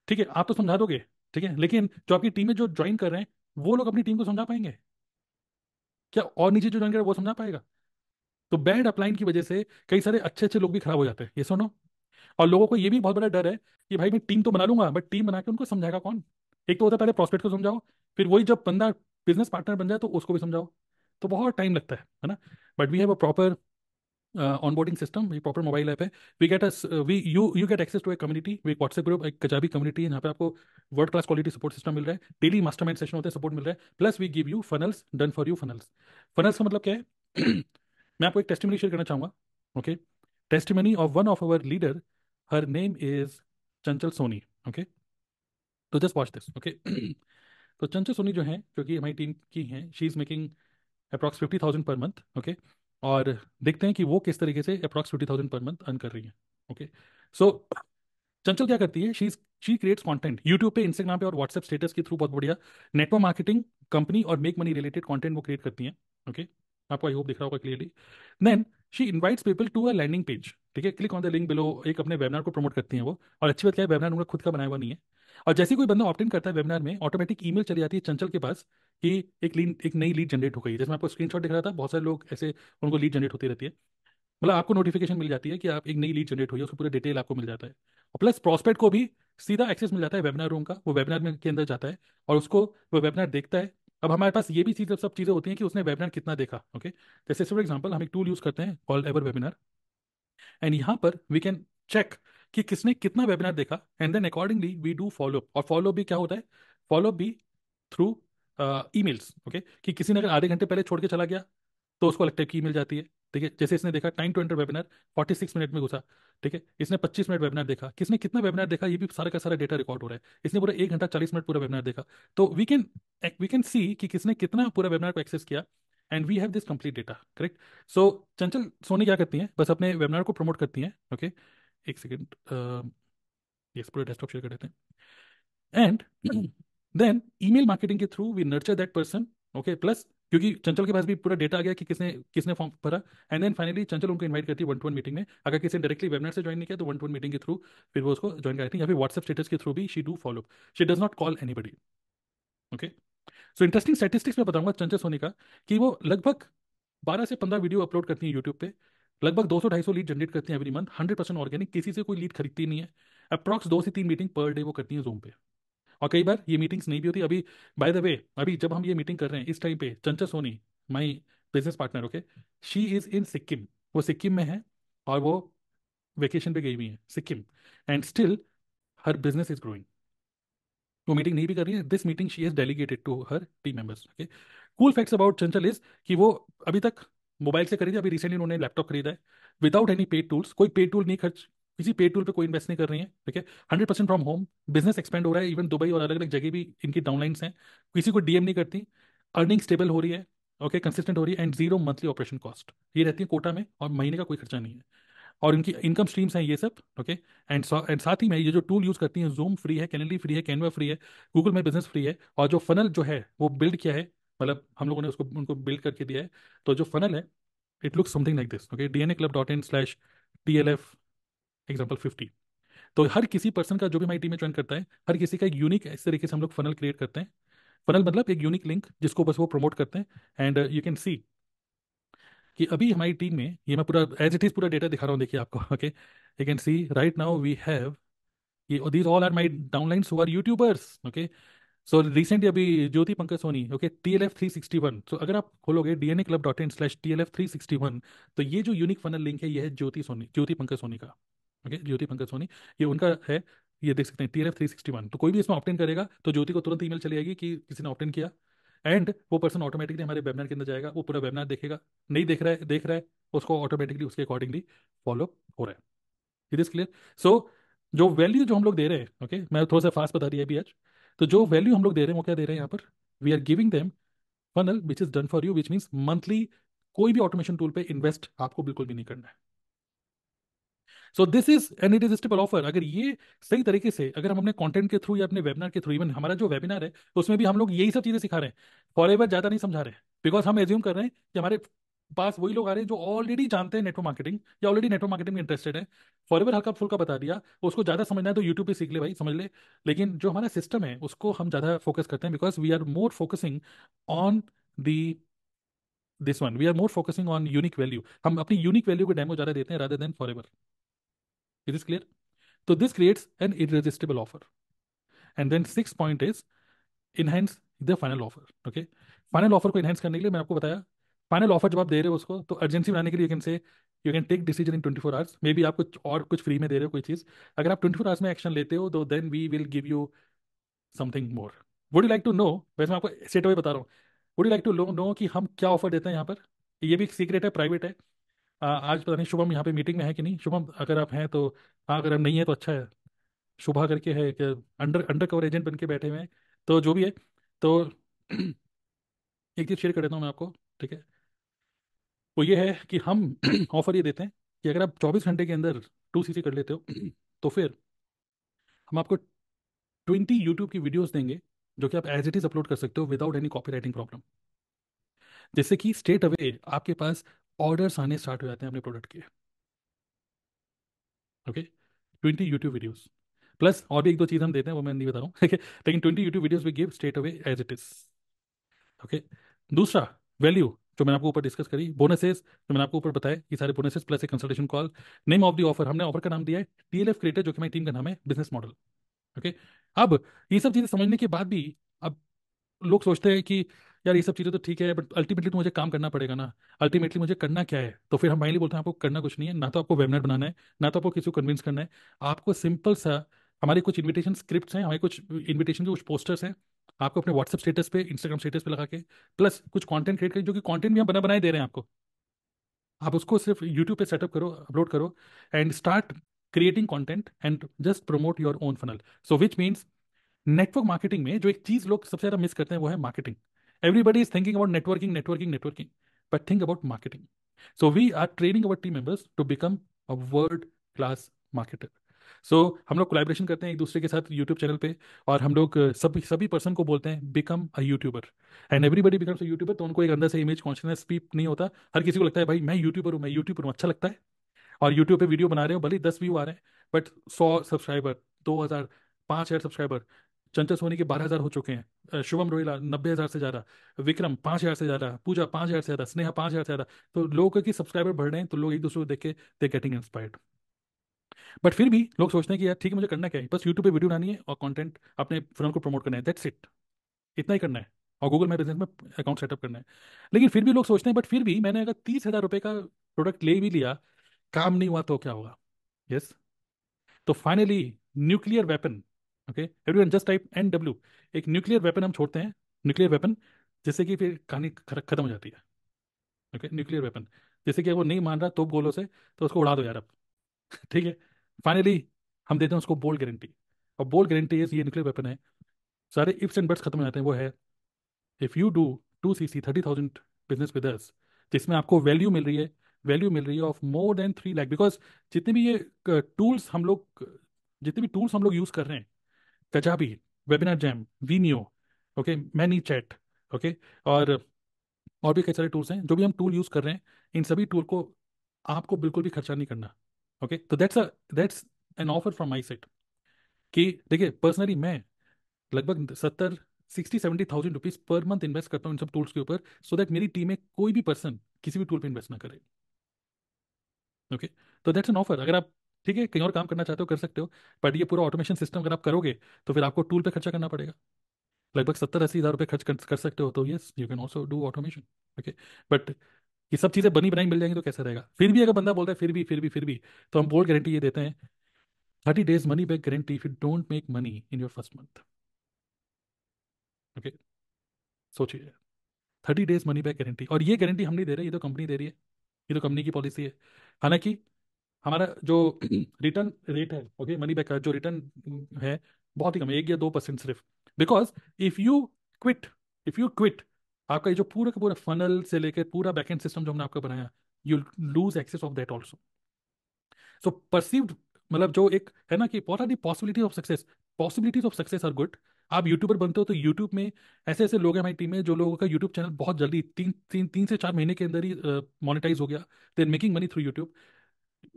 ठीक है आप तो समझा दोगे, ठीक है, लेकिन जो आपकी टीम में जो ज्वाइन कर रहे हैं वो लोग अपनी टीम को समझा पाएंगे क्या? और नीचे जो ज्वाइन कर रहे हैं वो समझा पाएगा? तो बैड अपलाइन की वजह से कई सारे अच्छे अच्छे लोग भी खराब हो जाते हैं, ये सुनो। और लोगों को ये भी बहुत बड़ा डर है कि भाई मैं टीम तो बना लूंगा, बट टीम बना के उनको समझाएगा कौन? एक तो होता है पहले प्रॉस्पेक्ट को समझाओ, फिर वही जब बंदा बिजनेस पार्टनर बन जाए तो उसको भी समझाओ, तो बहुत टाइम लगता है ना। But we have a proper onboarding system, ये प्रॉपर मोबाइल ऐप है। We get us we you get access to a community, एक व्हाट्सएप ग्रुप, एक कजाबी कम्युनिटी है जहाँ पे आपको world class quality support system मिल रहा है, डेली मास्टरमाइंड सेशन होते हैं, सपोर्ट मिल रहा है, plus we give you funnels done for you funnels. Funnels का मतलब क्या है? मैं आपको एक टेस्टिमनी शेयर करना चाहूंगा। Okay, testimony of one of our leader, her name is Chanchal Soni. Okay, तो जस्ट वॉच दिस। ओके, तो चंचल सोनी जो है, जो कि हमारी टीम की हैं, she is making approx 50,000 per month. Okay, और देखते हैं कि वो किस तरीके से अप्रॉक्स 50,000 पर मंथ अर्न कर रही है। ओके, सो चंचल क्या करती है, शी क्रिएट्स कंटेंट यूट्यूब पे, इंस्टाग्राम पे और व्हाट्सएप स्टेटस के थ्रू, बहुत बढ़िया नेटवर्क मार्केटिंग कंपनी और मेक मनी रिलेटेड कंटेंट वो क्रिएट करती हैं। ओके, आपको आई होप दिख रहा होगा clearly. Then she invites people to a landing page, ठीक है, click on the link below, एक अपने वेबिनार को प्रमोट करती हैं वो। और अच्छी बात क्या है, वेबिनार उनका खुद का बनाया हुआ नहीं है। और जैसे ही कोई बंदा ऑप्ट इन करता है वेबिनार में, ऑटोमेटिक ईमेल चली जाती है चंचल के पास कि एक नई लीड जनरेट हो गई है। जैसे मैं आपको स्क्रीनशॉट दिख रहा था, बहुत सारे लोग ऐसे उनको लीड जनरेट होती रहती है, मतलब आपको नोटिफिकेशन मिल जाती है कि आप एक नई लीड जनरेट हुई है, उसका पूरा डिटेल आपको मिल जाता है। और प्लस प्रॉस्पेक्ट को भी सीधा एक्सेस मिल जाता है वेबिनार रूम का, वो वेबिनार में के अंदर जाता है और उसको वो वेबिनार देखता है। अब हमारे पास ये भी चीज़, सब चीज़ें होती हैं कि उसने वेबिनार कितना देखा। ओके, जैसे फॉर एग्जांपल हम एक टूल यूज़ करते हैं कॉल्ड एवर वेबिनार। एंड यहाँ पर वी कैन चेक कि किसने कितना वेबिनार देखा, and then accordingly we do follow. और फॉलो भी क्या होता है? फॉलो भी थ्रू ईमेल्स। ओके, कि किसी ने अगर आधे घंटे पहले छोड़ के चला गया तो उसको लगता है कि ईमेल जाती है। ठीक है, जैसे इसने देखा time to enter webinar 46 minute में घुसा। ठीक है, इसने 25 मिनट वेबिनार देखा, किसने कितना वेबिनार देखा ये भी सारा का सारा डेटा रिकॉर्ड हो रहा है। इसने पूरा 1 घंटा 40 मिनट पूरा वेबिनार देखा। तो वी कैन सी कि किसने कितना पूरा वेबिनार को एक्सेस किया, and we have this complete data. Correct. So Chanchal Soni क्या करती हैं, बस अपने वेबिनार को प्रमोट करती हैं। ओके, एक सेकेंड, यस, पूरा डेस्कटॉप शेयर कर देते हैं। एंड देन ईमेल मार्केटिंग के through we nurture that person. Okay, plus क्योंकि चंचल के पास भी पूरा डेटा आ गया कि किसने किसने फॉर्म भरा। एंड देन फाइनली चंचल उनको इनवाइट करती है 1-to-1 मीटिंग में। अगर किसी ने डायरेक्टली वेबिनार से ज्वाइन नहीं किया तो 1-to-1 मीटिंग के थ्रू फिर वो उसको ज्वाइन करती है, या फिर व्हाट्सएप स्टेटस के थ्रू भी she do follow. She does not call anybody. Okay, so interesting statistics में बताऊंगा चंचल सोनी का, कि वो लगभग 12 से 15 वीडियो अपलोड करती हैं यूट्यूब पे, लगभग 200-250 लीड जनरेट करती हैं एवरी मंथ, 100% ऑर्गेनिक, किसी से कोई लीड खरीदती नहीं है। अप्रॉक्स 2 से 3 मीटिंग पर डे वो करती हैं जूम पे। और कई बार ये मीटिंग्स नहीं भी होती। अभी बाय द वे, अभी जब हम ये मीटिंग कर रहे हैं इस टाइम पे Chanchal Soni, my business partner, okay, she is in Sikkim. वो सिक्किम में है और वो वेकेशन पे गई हुई है Sikkim, and still her business is growing. वो मीटिंग नहीं भी कर रही है, this meeting she is delegated to her team members. Okay, cool facts about Chanchal is कि वो अभी तक मोबाइल से खरीदे, अभी रिसेंटली उन्होंने लैपटॉप खरीदा है विदाउट एनी पेड टूल्स। कोई पेड टूल नहीं खर्च, किसी पेड टूल पे कोई इन्वेस्ट नहीं कर रही है। ठीक है, 100% फ्रॉम होम, बिजनेस एक्सपेंड हो रहा है, इवन दुबई और अलग अलग जगह भी इनकी डाउनलाइंस हैं। किसी को डीएम नहीं करती, अर्निंग स्टेबल हो रही है। ओके, कंसिस्टेंट हो रही है, and zero monthly operation cost ये रहती है कोटा में, और महीने का कोई खर्चा नहीं है। और इनकी इनकम स्ट्रीम्स हैं ये सब। ओके, एंड साथ ही में ये जो टूल यूज करती हैं, जूम फ्री है, कैनली फ्री है, कैनवा फ्री है, गूगल में बिजनेस फ्री है। और जो फनल जो है वो बिल्ड किया है, मतलब हम लोगों ने उसको उनको बिल्ड करके दिया है। तो जो फनल है, it looks something like this. Okay, dnaclub.in/TLF example 50। तो हर किसी पर्सन का जो भी हमारी टीम में ज्वाइन करता है, हर किसी का एक यूनिक इस तरीके से हम लोग फनल क्रिएट करते हैं। फनल मतलब एक यूनिक लिंक जिसको बस वो प्रमोट करते हैं। एंड यू कैन सी कि अभी हमारी टीम में, ये मैं पूरा एज इट इज पूरा डेटा दिखा रहा हूँ, देखिए आपको। Okay, you can see right now we have, ये these all are my downlines who are YouTubers. Okay, so recently अभी Jyoti Pankaj Soni, okay, TLF361। So अगर आप खोलोगे dnaclub.in/TLF361, तो ये जो यूनिक फनल लिंक है ये है ज्योति सोनी, ज्योति पंकज सोनी का। ओके, ज्योति पंकज सोनी, ये उनका है। ये देख सकते हैं TLF361। तो कोई भी इसमें ऑप्टेन करेगा तो ज्योति को तुरंत ईमेल चली जाएगी कि किसी ने ऑप्टेन किया, एंड वो पर्सन ऑटोमेटिकली हमारे वेबिनार के अंदर जाएगा, वो पूरा वेबिनार देखेगा। नहीं देख रहा है, देख रहा है, उसको ऑटोमेटिकली उसके अकॉर्डिंगली फॉलो हो रहा है। It is clear. सो जो वैल्यू जो हम लोग दे रहे हैं, ओके, मैं थोड़ा सा फास्ट बता दिया अभी आज। तो जो वैल्यू हम लोग दे रहे हैं वो क्या दे रहे हैं यहाँ पर? We are giving them funnel which is done for you, which means monthly कोई भी ऑटोमेशन टूल पे इन्वेस्ट आपको बिल्कुल भी नहीं करना है। So this is an irresistible offer. अगर ये सही तरीके से, अगर हम अपने कंटेंट के थ्रू या अपने वेबिनार के थ्रू, इवन हमारा जो वेबिनार है उसमें भी हम लोग यही सब चीजें सिखा रहे हैं, फॉरएवर ज्यादा नहीं समझा रहे हैं। बिकॉज हम एज्यूम कर रहे हैं कि हमारे पास वही लोग आ रहे हैं जो ऑलरेडी जानते हैं नेटवर्क मार्केटिंग, या ऑलरेडी नेटवर्क मार्केटिंग में इंटरेस्टेड है। फॉरएवर हल्का फुल्का बता दिया, उसको ज्यादा समझना है तो यूट्यूब पे सीख ले भाई, समझ ले। लेकिन जो हमारा सिस्टम है उसको हम ज्यादा फोकस करते हैं, because we are more focusing on the this one, we are more focusing on unique value. हम अपनी यूनिक वैल्यू को डेमो ज्यादा देते हैं rather than forever. It is clear. तो this creates an irresistible offer. And then six point is enhance the final offer. Okay, final offer को enhance करने के लिए मैं आपको बताया, फाइनल ऑफर जब आप दे रहे हो उसको, तो अर्जेंसी बनाने के लिए you can take decision in 24 hours. Maybe आप कुछ और कुछ फ्री में दे रहे हो कोई चीज़, अगर आप 24 आवर्स में एक्शन लेते हो तो then we will give you something more. Would you like to know? वैसे मैं आपको स्ट्रेट अवे बता रहा हूँ, would you like to know कि हम क्या ऑफर देते हैं यहाँ पर? ये भी एक सीक्रेट है, प्राइवेट है। आज पता नहीं शुभम यहाँ पे मीटिंग में है कि नहीं। शुभम अगर आप हैं तो, हाँ, अगर हम नहीं है तो अच्छा है। शुभा करके है कि अंडर अंडर कवर एजेंट बन के बैठे हुए हैं, तो जो भी है। तो एक चीज शेयर कर देता हूँ मैं आपको। ठीक है, वो ये है कि हम ऑफर ये देते हैं कि अगर आप 24 घंटे के अंदर 2CC कर लेते हो तो फिर हम आपको 20 यूट्यूब की वीडियोस देंगे, जो कि आप एज इट इज अपलोड कर सकते हो without any copy writing problem. जिससे कि स्ट्रेट अवे आपके पास ऑर्डर्स आने स्टार्ट हो जाते हैं अपने प्रोडक्ट के। ओके, 20 यूट्यूब वीडियोस प्लस और भी एक दो चीज़ हम देते हैं, वो मैं नहीं बता रहा हूँ। ठीक है, लेकिन 20 YouTube videos we give straight away as it is. Okay, दूसरा वैल्यू जो मैंने आपको ऊपर डिस्कस करी, बोनसेस जो मैंने आपको ऊपर बताया, ये सारे बोनसेस प्लस एक consultation call. Name of the offer, हमने ऑफर का नाम दिया है TLF क्रिएटर, जो कि हमारी टीम का नाम है बिजनेस मॉडल। ओके, अब ये सब चीजें समझने के बाद भी अब लोग सोचते हैं कि यार ये सब चीज़ें तो ठीक है, बट अल्टीमेटली तो मुझे काम करना पड़ेगा ना। अल्टीमेटली मुझे करना क्या है? तो फिर हम फाइनली बोलते हैं आपको करना कुछ नहीं है, ना तो आपको वेबनार बनाना है, ना तो आपको किसी को कन्विंस करना है। आपको सिंपल सा, हमारे कुछ इनविटेशन स्क्रिप्ट्स हैं, हमारे कुछ इनविटेशन के कुछ पोस्टर्स हैं, आपको अपने व्हाट्सएप स्टेटस पे, इंस्टाग्राम स्टेटस पे लगा के, प्लस कुछ कंटेंट क्रिएट करें, जो कि कंटेंट भी हम बना बनाए दे रहे हैं आपको। आप उसको सिर्फ यूट्यूब पे सेटअप करो, अपलोड करो, and start creating content and just promote your own funnel. So which means, network marketing में जो एक चीज लोग सबसे ज्यादा मिस करते हैं वो है marketing. Everybody is thinking about networking networking networking, but think about marketing. So we are training our team members to become a world class marketer. So हम लोग कोलैबोरेशन करते हैं एक दूसरे के साथ यूट्यूब चैनल पे, और हम लोग सभी सभी पर्सन को बोलते हैं become a YouTuber, and everybody becomes a YouTuber. तो उनको एक अंदर से इमेज कॉन्शियसनेस भी नहीं होता। हर किसी को लगता है भाई मैं यूट्यूबर हूँ, मैं यूट्यूबर हूँ, अच्छा लगता है। और यूट्यूब पे वीडियो बना रहे हो, भले 10 व्यू आ रहे हैं, बट 100 सब्सक्राइबर, 2,000, 5,000 सब्सक्राइबर, चंचल सोनी के 12,000 हो चुके हैं, शुभम रोहिला 90,000 से ज्यादा, विक्रम 5,000 से ज्यादा, पूजा 5,000 से ज्यादा, स्नेहा 5,000 से ज्यादा। तो लोगों के सब्सक्राइबर बढ़ रहे हैं, तो लोग एक दूसरे को देख के दे गेटिंग इंस्पायर्ड। बट फिर भी लोग सोचते हैं कि यार ठीक है, मुझे करना क्या है, बस यूट्यूब पे वीडियो बनानी है और कंटेंट अपने फिल्म को प्रमोट करना है, दैट्स इट, इतना ही करना है, और गूगल माई बिजनेस में अकाउंट सेटअप करना है। लेकिन फिर भी लोग सोचते हैं, बट फिर भी मैंने अगर 30,000 रुपये का प्रोडक्ट ले भी लिया, काम नहीं हुआ तो क्या होगा? यस। तो finally, nuclear weapon, okay everyone just type NW, एक न्यूक्लियर वेपन हम छोड़ते हैं, न्यूक्लियर वेपन, जिससे कि फिर कहानी खत्म हो जाती है। ओके, न्यूक्लियर वेपन, जैसे कि वो नहीं मान रहा तो गोलों से, तो उसको उड़ा दो यार अब। ठीक है। फाइनली हम देते हैं उसको बोल्ड गारंटी, और बोल्ड गारंटी ये न्यूक्लियर वेपन है, सारे इफ्स एंड बट्स खत्म हो जाते हैं। वो है, if you do 2cc 30,000 business with us, जिसमें आपको वैल्यू मिल रही है, वैल्यू मिल रही है of more than 3 lakh, because जितने भी ये टूल्स हम लोग जितने भी टूल्स हम लोग यूज कर रहे हैं, Kajabi, webinar jam, Vimeo, okay, many chat, okay, और भी कई सारे टूल्स हैं, जो भी हम टूल यूज कर रहे हैं, इन सभी टूल को आपको बिल्कुल भी खर्चा नहीं करना। ओके, तो that's an offer from my side, कि देखिए पर्सनली मैं लगभग 60-70 thousand rupees per month invest करता हूँ इन सब टूल्स के ऊपर, सो दैट मेरी टीम में कोई भी पर्सन किसी भी टूल पे इन्वेस्ट ना करे। ओके, तो दैट्स एन ऑफर। अगर आप, ठीक है, कहीं और काम करना चाहते हो कर सकते हो, बट ये पूरा ऑटोमेशन सिस्टम अगर आप करोगे, तो फिर आपको टूल पे खर्चा करना पड़ेगा, लगभग 70-80 हज़ार रुपये खर्च कर सकते हो, तो yes you can also do automation. Okay, but ये सब चीज़ें बनी बनाई मिल जाएंगी तो कैसा रहेगा? फिर भी अगर बंदा बोलता है फिर भी, तो हम बोल्ड गारंटी ये देते हैं, 30 days money back guarantee if you don't make money in your first month. Okay, सोचिए, 30 days मनी बैक गारंटी, और ये गारंटी हम नहीं दे रहे, ये तो कंपनी दे रही है, ये तो कंपनी की पॉलिसी है। हालांकि हमारा जो रिटर्न रेट है, ओके, मनी बैक का जो रिटर्न है, बहुत ही कम है, 1 या 2% सिर्फ। Because if you quit if you quit, आपका ये जो पूरा का पूरा फनल से लेकर पूरा बैकएंड सिस्टम जो हमने आपका बनाया, you lose access of that also. So perceived, मतलब जो एक है ना कि what are the possibility of success, possibilities of success are good. आप यूट्यूबर बनते हो तो यूट्यूब में ऐसे ऐसे लोग हैं हमारी टीम में, जो लोगों का यूट्यूब चैनल बहुत जल्दी 3 से 4 महीने के अंदर ही मोनेटाइज हो गया, they are making money through YouTube,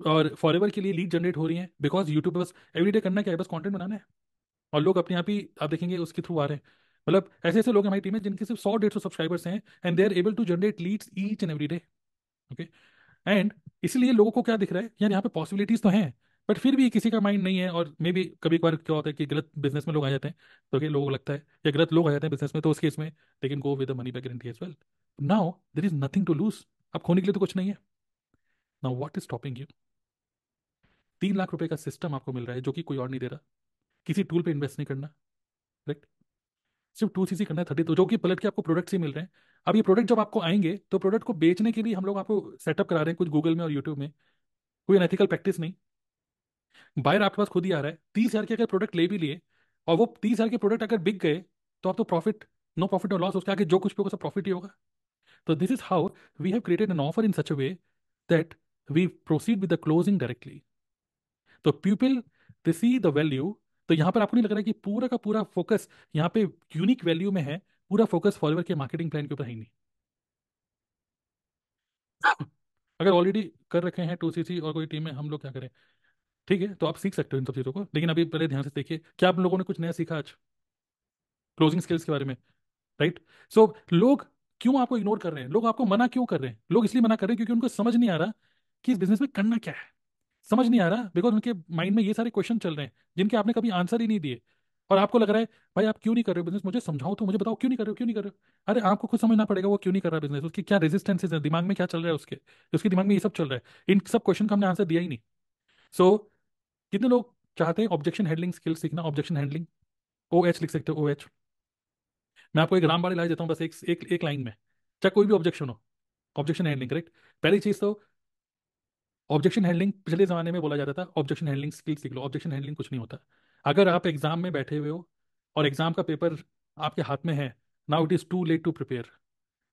और फॉरएवर के लिए लीड जनरेट हो रही है, बिकॉज यूट्यूब पे बस एवरीडे करना क्या है, बस कंटेंट बनाना है, और लोग अपने आप ही आप देखेंगे उसके थ्रू आ रहे हैं। मतलब ऐसे ऐसे लोग हैं हमारी टीम में जिनके सिर्फ 100-150 सब्सक्राइबर्स हैं, and they are able to generate leads each and every day. Okay, and इसलिए लोगों को क्या दिख रहा है यार, यहाँ पे पॉसिबिलिटीज तो हैं, बट फिर भी किसी का माइंड नहीं है, और मे बी कभी कभार क्या होता है कि गलत बिजनेस में लोग आ जाते हैं, तो कि लोगों को लगता है, या गलत लोग आ जाते हैं बिजनेस में, तो उस केस में they can go with the money back guarantee as well. Now there is nothing to lose, अब खोने के लिए तो कुछ नहीं है। Now what is stopping you? 3 lakh रुपए का सिस्टम आपको मिल रहा है, जो कि कोई और नहीं दे रहा, किसी टूल पे इन्वेस्ट नहीं करना, राइट, सिर्फ 2cc करना है 30, तो जो कि पलट के आपको प्रोडक्ट्स ही मिल रहे हैं। अब ये प्रोडक्ट जब आपको आएंगे, तो प्रोडक्ट को बेचने के लिए हम लोग आपको सेटअप करा रहे हैं कुछ गूगल में और यूट्यूब में, कोई अनएथिकल प्रैक्टिस नहीं। बायर आपके पास खुद ही आ रहा है, 30,000 के अगर प्रोडक्ट ले भी लिए, और वो 30,000 के प्रोडक्ट अगर बिक गए, तो आप तो प्रॉफिट, नो प्रॉफिट और लॉस, उसके आगे जो कुछ भी होगा सब प्रॉफिट ही होगा। तो this is how we have created an offer in such a way that we proceed with the closing directly. तो people, they see the value. तो यहाँ पर आपको नहीं लग रहा है कि पूरा का पूरा फोकस यहाँ पे यूनिक वैल्यू में है, पूरा फोकस फॉलोवर के मार्केटिंग प्लान के ऊपर है ही नहीं? अगर ऑलरेडी कर रखे हैं 2cc और कोई टीम में, हम लोग क्या करें? ठीक है, तो आप सीख सकते हो इन सब चीज़ों को, लेकिन अभी पहले ध्यान से देखिए, क्या आप लोगों ने कुछ नया सीखा आज क्लोजिंग स्किल्स के बारे में? राइट। सो लोग क्यों आपको इग्नोर कर रहे हैं, लोग आपको मना क्यों कर रहे हैं? लोग इसलिए मना कर रहे हैं क्योंकि उनको समझ नहीं आ रहा कि इस बिजनेस में करना क्या है। समझ नहीं आ रहा बिकॉज उनके माइंड में ये सारे क्वेश्चन चल रहे हैं जिनके आपने कभी आंसर ही नहीं दिए। और आपको लग रहा है भाई आप क्यों नहीं कर रहे हो बिजनेस, मुझे समझाओ, तो मुझे बताओ क्यों नहीं कर रहे हो, क्यों नहीं कर रहे हो। अरे आपको खुद समझना पड़ेगा वो क्यों नहीं कर रहा बिजनेस, उसकी क्या रेजिस्टेंसेज है, दिमाग में क्या चल रहा है उसके, उसके दिमाग में ये सब चल रहा है। इन सब क्वेश्चन का हमने आंसर दिया ही नहीं। सो कितने लोग चाहते हैं ऑब्जेक्शन हैंडलिंग स्किल सीखना, ऑब्जेक्शन हैंडलिंग, ओ एच लिख सकते हो, ओ एच। मैं आपको एक रामबाण इलाज देता हूँ बस एक लाइन में, चाहे कोई भी ऑब्जेक्शन हो, ऑब्जेक्शन हैंडलिंग करेक्ट। पहली चीज तो ऑब्जेक्शन हैंडलिंग, पिछले जमाने में बोला जाता था ऑब्जेक्शन हैंडलिंग स्किल सीख लो, ऑब्जेक्शन हैंडलिंग कुछ नहीं होता। अगर आप एग्जाम में बैठे हुए हो और एग्जाम का पेपर आपके हाथ में है, now it is too late to prepare.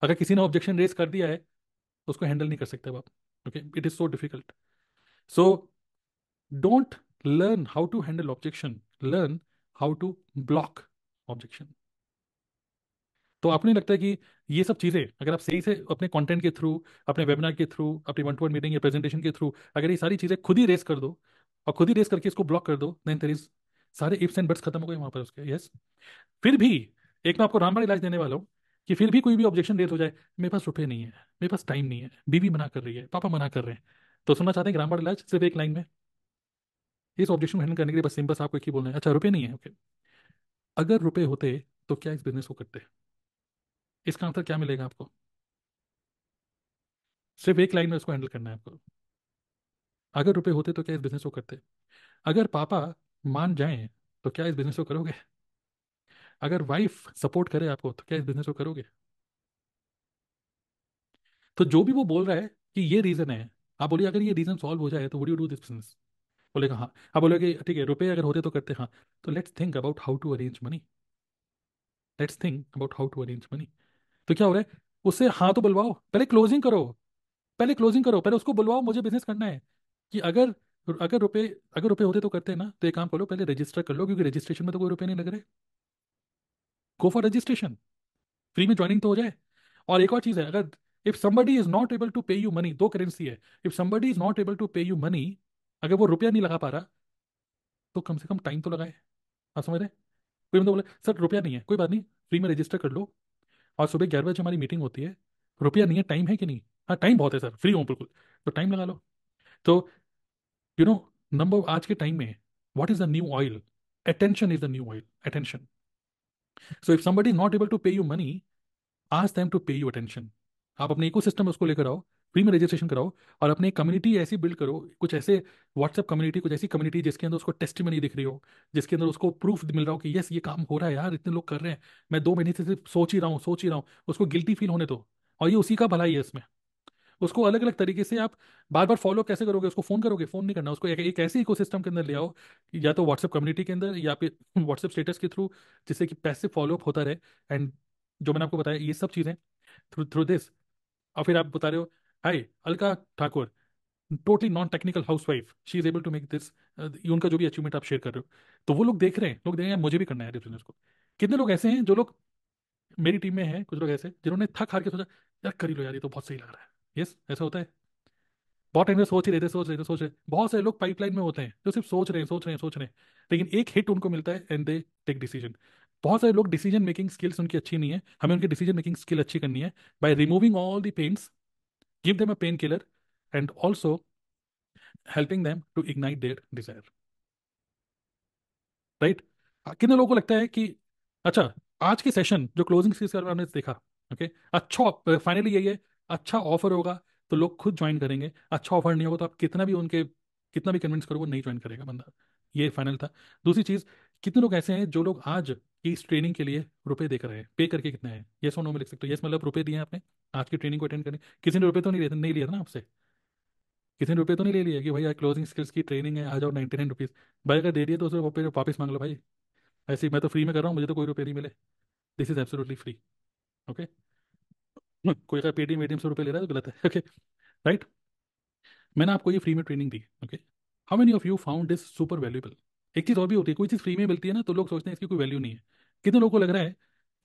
अगर किसी ने ऑब्जेक्शन रेज कर दिया है तो उसको हैंडल नहीं कर सकते अब आप। Okay, it is so difficult. So don't learn how to handle objection, learn how to block objection. तो आपको नहीं लगता है कि ये सब चीजें अगर आप सही से अपने कंटेंट के थ्रू, अपने वेबिनार के थ्रू, अपनी वन टू वन मीटिंग या प्रेजेंटेशन के थ्रू अगर ये सारी चीजें खुद ही रेस कर दो और खुद ही रेस करके इसको ब्लॉक कर दो, देन देयर इज सारे इफ्स एंड बट्स खत्म हो गए वहां पर उसके। यस। फिर भी एक मैं आपको रामबाण इलाज देने वाला हूँ कि फिर भी कोई भी ऑब्जेक्शन रेस हो जाए, मेरे पास रुपए नहीं है, मेरे पास टाइम नहीं है, बीवी मना कर रही है, पापा मना कर रहे हैं, तो सुनना चाहते हैं कि रामबाण इलाज सिर्फ एक लाइन में इस ऑब्जेक्शन को हैंडल करने के लिए बस सिंपल आपको एक ही बोलना है, अच्छा रुपए नहीं है, ओके, अगर रुपए होते तो क्या इस बिजनेस को करते। इसका आंसर क्या मिलेगा आपको, सिर्फ एक लाइन में उसको हैंडल करना है आपको। अगर रुपए होते तो क्या इस बिजनेस को करते, अगर पापा मान जाएं तो क्या इस बिजनेस को करोगे, अगर वाइफ सपोर्ट करे आपको तो क्या इस बिजनेस को करोगे। तो जो भी वो बोल रहा है कि ये रीजन है, आप बोलिए अगर ये रीजन सॉल्व हो जाए तो would you do this business. बोलेगा हाँ। आप बोलोगे ठीक है रुपए अगर होते तो करते, हाँ। तो let's think about how to arrange money, let's think about how to arrange money. तो क्या हो रहा है, उससे हाँ तो बुलवाओ, पहले क्लोजिंग करो, पहले क्लोजिंग करो, पहले उसको बुलवाओ, मुझे बिजनेस करना है। कि अगर अगर रुपए अगर रुपए होते तो करते ना, तो एक काम करो, पहले रजिस्टर कर लो, क्योंकि रजिस्ट्रेशन में तो कोई रुपए नहीं लग रहे। गो फॉर रजिस्ट्रेशन, फ्री में ज्वाइनिंग तो हो जाए। और एक और चीज है, अगर if somebody is not able to pay you money, दो करेंसी है, if somebody is not able to pay you money, अगर वो रुपया नहीं लगा पा रहा तो कम से कम टाइम तो लगाए। आप समझ रहे हैं। कोई मतलब बोले सर रुपया नहीं है, कोई बात नहीं, फ्री में रजिस्टर कर लो, और सुबह 11 बजे हमारी मीटिंग होती है। रुपया नहीं है, टाइम है कि नहीं, हाँ टाइम बहुत है सर, फ्री हूँ बिल्कुल, तो टाइम लगा लो। तो यू नो नंबर आज के टाइम में what is the new oil, attention is the new oil, attention. So if somebody is not able to pay you money, ask them to pay you attention. आप अपने ecosystem में उसको लेकर आओ, free में रजिस्ट्रेशन कराओ, और अपनी कम्युनिटी ऐसी बिल्ड करो, कुछ ऐसे व्हाट्सएप कम्युनिटी, कुछ ऐसी कम्युनिटी जिसके अंदर उसको टेस्टिमनी दिख रही हो, जिसके अंदर उसको प्रूफ मिल रहा हो कि यस ये काम हो रहा है यार, इतने लोग कर रहे हैं, मैं 2 महीने से सिर्फ सोच ही रहा हूँ, सोच ही रहा हूँ, उसको गिल्टी फील होने दो। और ये उसी का भलाई है इसमें। उसको अलग अलग तरीके से आप बार बार फॉलो कैसे करोगे, उसको फोन करोगे, फोन नहीं करना उसको, एक ऐसे इकोसिस्टम के अंदर ले आओ, या तो व्हाट्सएप कम्युनिटी के अंदर या फिर व्हाट्सएप स्टेटस के थ्रू, जिससे कि पैसे फॉलोअप होता रहे। एंड जो मैंने आपको बताया ये सब चीजें थ्रू थ्रू दिस। और फिर आप बता रहे हो hi Alka Thakur, totally non technical housewife, she is able to make this, उनका जो भी अचीवमेंट आप शेयर कर रहे हो, तो वो लोग देख रहे हैं, लोग देख रहे हैं मुझे भी करना है बिजनेस को। कितने लोग ऐसे हैं जो लोग मेरी टीम में हैं, कुछ लोग ऐसे जिन्होंने थक हार के सोचा यार कर ही लो यार, ये तो बहुत सही लग रहा है। यस, ऐसा होता है। बहुत टाइम से सोच ही रहे थे, सोच रहे थे, सोच रहे, बहुत सारे लोग पाइपलाइन में होते हैं जो सिर्फ सोच रहे हैं, सोच रहे हैं, सोच रहे हैं, लेकिन एक हिट उनको मिलता है एंड दे टेक डिसीजन। बहुत सारे लोग डिसीजन मेकिंग स्किल्स उनकी अच्छी नहीं है, हमें उनकी डिसीजन मेकिंग स्किल अच्छी करनी है by removing all the pains, give them a pain killer, and also helping them to ignite their desire. Right. कितने लोगों को लगता है कि अच्छा आज के सेशन जो क्लोजिंग स्किल्स के बारे में हमने देखा, ओके, अच्छा फाइनली यही है, अच्छा ऑफर होगा तो लोग खुद ज्वाइन करेंगे, अच्छा ऑफर नहीं होगा तो आप कितना भी उनके कितना भी कन्विंस करो वो नहीं ज्वाइन करेगा बंदा। ये फाइनल था। दूसरी चीज, कितने लोग ऐसे हैं जो लोग आज की इस ट्रेनिंग के लिए रुपए देकर रहे हैं, पे करके कितने हैं, ये सो नो में लिख सकते हो, यस मतलब रुपए दिए हैं आपने आज की ट्रेनिंग को अटेंड करने, किसी ने रुपए तो नहीं लिया था ना आपसे, किसी ने रुपए तो नहीं ले लिया कि भाई क्लोजिंग स्किल्स की ट्रेनिंग है आ जाओ 99 रुपीज़। भाई अगर दे दिए तो उसे वापस मांग लो भाई, ऐसे ही मैं तो फ्री में कर रहा हूँ, मुझे तो कोई रुपये नहीं मिले, this is absolutely free. Okay. कोई अगर पेटीएम वेटीएम से रुपये ले रहा है तो गलत है। ओके। राइट। मैंने आपको ये फ्री में training the, okay, how many of you found this super valuable. एक चीज़ और भी होती है, कोई चीज़ फ्री में मिलती है ना तो लोग सोचते हैं इसकी कोई वैल्यू नहीं है। कितने लोगों को लग रहा है,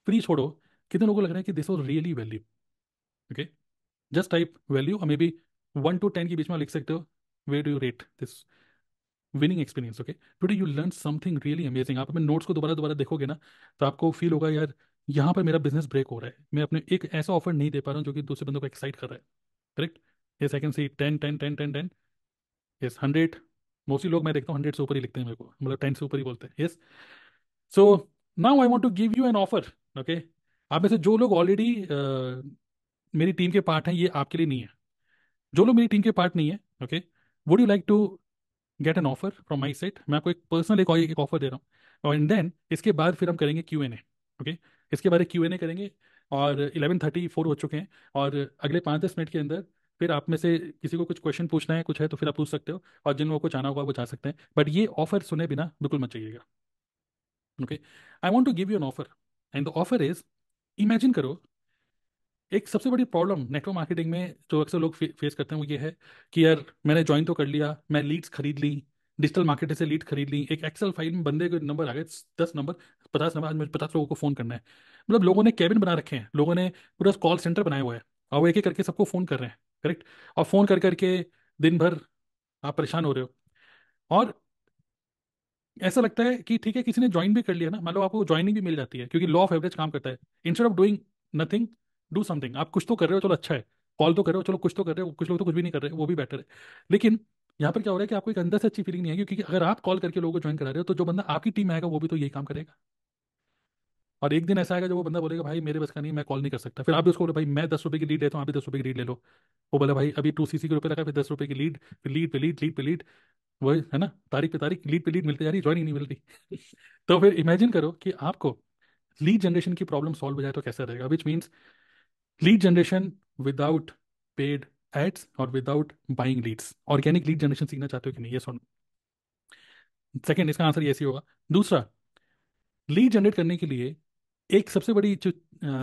फ्री छोड़ो, कितने लोगों को लग रहा है कि this was really value. Okay, just type value, और मे बी 1 to 10 के बीच में आप लिख सकते हो, way do you rate this winning experience. Okay, today you learn something really amazing. आप अपने नोट्स को दोबारा दोबारा देखोगे ना तो आपको फील होगा यार यहाँ पर मेरा बिजनेस ब्रेक हो रहा है, मैं अपने एक ऐसा ऑफर नहीं दे पा रहा हूँ जो कि दूसरे बंदों को एक्साइट कर रहा है। Correct. Yes I can see 10 10 10 10 10। Yes 100, mostly लोग मैं देखता हूँ 100 से ऊपर ही लिखते हैं, मेरे को मतलब 10 से ऊपर ही बोलते हैं। Yes. So now I want to give you an offer, okay. आप में से जो लोग ऑलरेडी मेरी टीम के पार्ट हैं, ये आपके लिए नहीं है। जो लोग मेरी टीम के पार्ट नहीं है, okay, would you like to get an offer from my side? मैं आपको एक पर्सनल एक ऑफर दे रहा हूँ, और एंड देन इसके बाद फिर हम करेंगे Q&A, ओके। इसके बाद Q&A करेंगे, और 11:34 हो चुके हैं, और अगले 5-10 मिनट के अंदर फिर आप में से किसी को कुछ क्वेश्चन पूछना है, कुछ है तो फिर आप पूछ सकते हो, और जिन लोगों को जाना होगा वो जा सकते हैं, बट ये ऑफर सुने बिना बिल्कुल मत जाइएगा, okay. I want to give you an offer, and the offer is, imagine करो, एक सबसे बड़ी प्रॉब्लम नेटवर्क मार्केटिंग में जो अक्सर लोग फेस करते हैं वो ये है कि यार मैंने ज्वाइन तो कर लिया, मैं लीड्स खरीद ली, डिजिटल मार्केटर से लीड खरीद ली, एक एक्सेल फाइल में बंदे के नंबर आ गए, 10 नंबर, 50 नंबर, आज मुझे 50 लोगों को फोन करना है। मतलब लोगों ने कैबिन बना रखे हैं, लोगों ने पूरा कॉल सेंटर बनाया हुआ है, और वो एक एक करके सबको फोन कर रहे हैं, करेक्ट। और फोन कर करके दिन भर आप परेशान हो रहे हो, और ऐसा लगता है कि ठीक है किसी ने ज्वाइन भी कर लिया ना, मान लो आपको ज्वाइनिंग भी मिल जाती है, क्योंकि लॉ ऑफ एवरेज काम करता है। Instead of doing nothing, do something. आप कुछ तो कर रहे हो, चलो अच्छा है, कॉल तो कर रहे हो, चलो कुछ तो कर रहे हो, कुछ लोग तो कुछ भी नहीं कर रहे, वो भी बेटर है। लेकिन यहाँ पर क्या हो रहा है कि आपको एक अंदर से अच्छी फीलिंग नहीं है, क्योंकि अगर आप कॉल करके लोगों को ज्वाइन करा रहे हो, तो जो बंदा आपकी टीम में आएगा वो भी तो यही काम करेगा। और एक दिन ऐसा आएगा जब वो बंदा बोलेगा भाई मेरे बस का नहीं, मैं कॉल नहीं कर सकता, फिर आप भी उसको बोले भाई मैं 10 रुपए की लीड लेता हूँ, आप भी 10 रुपए की लीड ले लो। वो बोला भाई अभी 2 CC के रुपए लगा, फिर 10 रुपए की लीड, फिर लीड पे लीड, लीड पे लीड, वही है ना, तारीख पे तारीख, लीड पे लीड मिलती जा रही, ज्वाइनिंग नहीं मिल रही। तो फिर इमेजिन करो कि आपको लीड जनरेशन की प्रॉब्लम सॉल्व हो जाए तो कैसा रहेगा, which means lead generation without paid ads और without buying leads. Organic lead generation सीखना चाहते हो कि नहीं, ये सुन। सेकंड, इसका आंसर यस ही होगा। दूसरा, लीड जनरेट करने के लिए एक सबसे बड़ी जो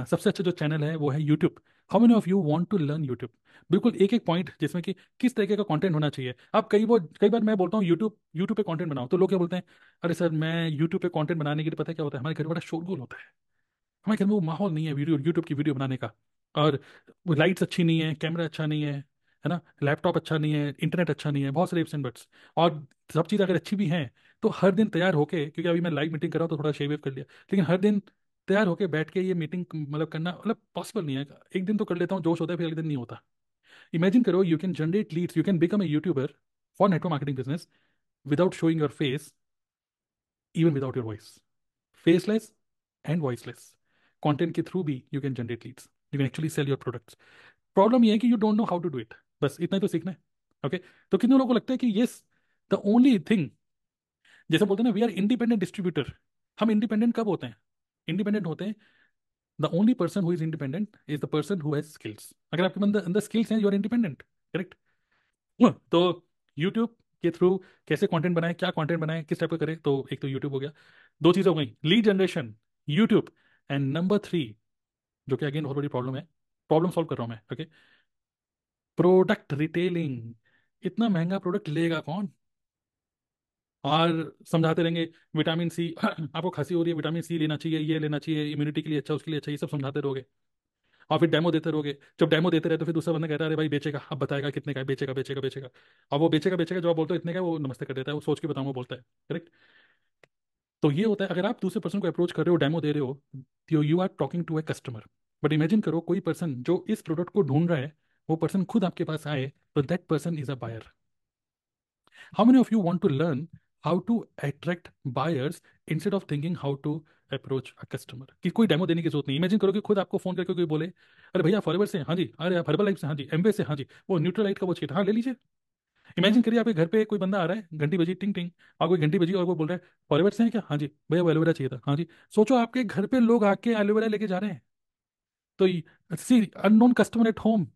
सबसे अच्छा जो चैनल है वो है YouTube. How many of you want to learn YouTube? बिल्कुल एक एक पॉइंट जिसमें कि किस तरीके का कंटेंट होना चाहिए। आप कई बार मैं बोलता हूँ यूट्यूब यूट्यूब पे कंटेंट बनाओ, तो लोग क्या बोलते हैं, अरे सर मैं यूट्यूब पे कंटेंट बनाने के लिए, पता है क्या होता है, हमारे घर में बड़ा शोरगुल होता है, हमारे घर में वो माहौल नहीं है वीडियो यूट्यूब की वीडियो बनाने का, और लाइट्स अच्छी नहीं है, कैमरा अच्छा नहीं है ना, लैपटॉप अच्छा नहीं है, इंटरनेट अच्छा नहीं है, बहुत सारे इफ्स एंड बट्स। और सब चीज़ अगर अच्छी भी हैं, तो हर दिन तैयार होके, क्योंकि अभी मैं लाइव मीटिंग कर रहा हूँ तो थोड़ा शेव वेव कर लिया, लेकिन हर दिन तैयार होके बैठ के ये मीटिंग मतलब करना मतलब पॉसिबल नहीं है। एक दिन तो कर लेता हूँ, जोश होता है, फिर अगले दिन नहीं होता। इमेजिन करो, you can generate leads, you can become a YouTuber for network marketing business without showing your face, even without your voice, faceless and voiceless. Content के थ्रू भी you can generate leads, you can actually sell your products. Problem ये है कि you don't know how to do it, बस इतना ही तो सीखना है, ओके। तो कितने लोगों को लगता है कि यस, द ओनली थिंग, जैसे बोलते हैं ना वी आर इंडिपेंडेंट डिस्ट्रीब्यूटर। हम इंडिपेंडेंट कब होते हैं? इंडिपेंडेंट होते हैं, the only person who is independent is the person who has skills. अगर आपके अंदर अंदर स्किल्स हैं, यू आर इंडिपेंडेंट, करेक्ट। तो यूट्यूब के थ्रू कैसे कंटेंट बनाए, क्या कंटेंट बनाए, किस टाइप का करें, तो एक तो यूट्यूब हो गया। दो चीज़ हो गई, lead generation, YouTube, and number 3, जो कि अगेन बहुत बड़ी प्रॉब्लम है, प्रॉब्लम सॉल्व कर रहा हूँ मैं, ओके, प्रोडक्ट रिटेलिंग। इतना महंगा प्रोडक्ट लेगा कौन? और समझाते रहेंगे विटामिन सी, आपको खांसी हो रही है, विटामिन सी लेना चाहिए, ये लेना चाहिए, इम्यूनिटी के लिए अच्छा, उसके लिए अच्छा, ये सब समझाते रहोगे, और फिर डेमो देते रहोगे। जब डेमो देते रहे तो फिर दूसरा बंदा कहता है अरे भाई बेचेगा, अब बताएगा कितने का है, बेचेगा बेचेगा बेचेगा। और वो बेचेगा बेचेगा, जो आप बोलते हो इतने का है, वो नमस्ते कर देता है, वो सोच के बताऊंगा बोलता है, करेक्ट। तो ये होता है अगर आप दूसरे पर्सन को अप्रोच कर रहे हो, डेमो दे रहे हो, तो you are talking to a customer. But imagine करो कोई पर्सन जो इस प्रोडक्ट को ढूंढ रहा है, वो पर्सन खुद आपके पास आए, तो that person is a buyer. How many of you want to learn how to attract buyers instead of thinking how to approach a customer? कि कोई डेमो देने की जरूरत नहीं, इमेजिन करो कि खुद आपको फोन करके कोई बोले, अरे भैया फॉरएवर से हैं? हाँ जी। अरे आप हर्बल लाइफ से? हाँ जी। एमवे से? हाँ जी। वो न्यूट्रलाइट का वो चाहिए था? हाँ ले लीजिए। इमेजिन करिए आपके घर पे कोई बंदा आ रहा है, घंटी बजी, टिंग टिंग, और कोई घंटी बजी और वो बोल रहा है फॉरएवर से हैं क्या? हाँ जी। भैया वो एलोवेरा चाहिए था? हाँ जी। सोचो आपके घर पे लोग आके एलोवेरा लेके जा रहे हैं, तो सी अननोन कस्टमर एट होम,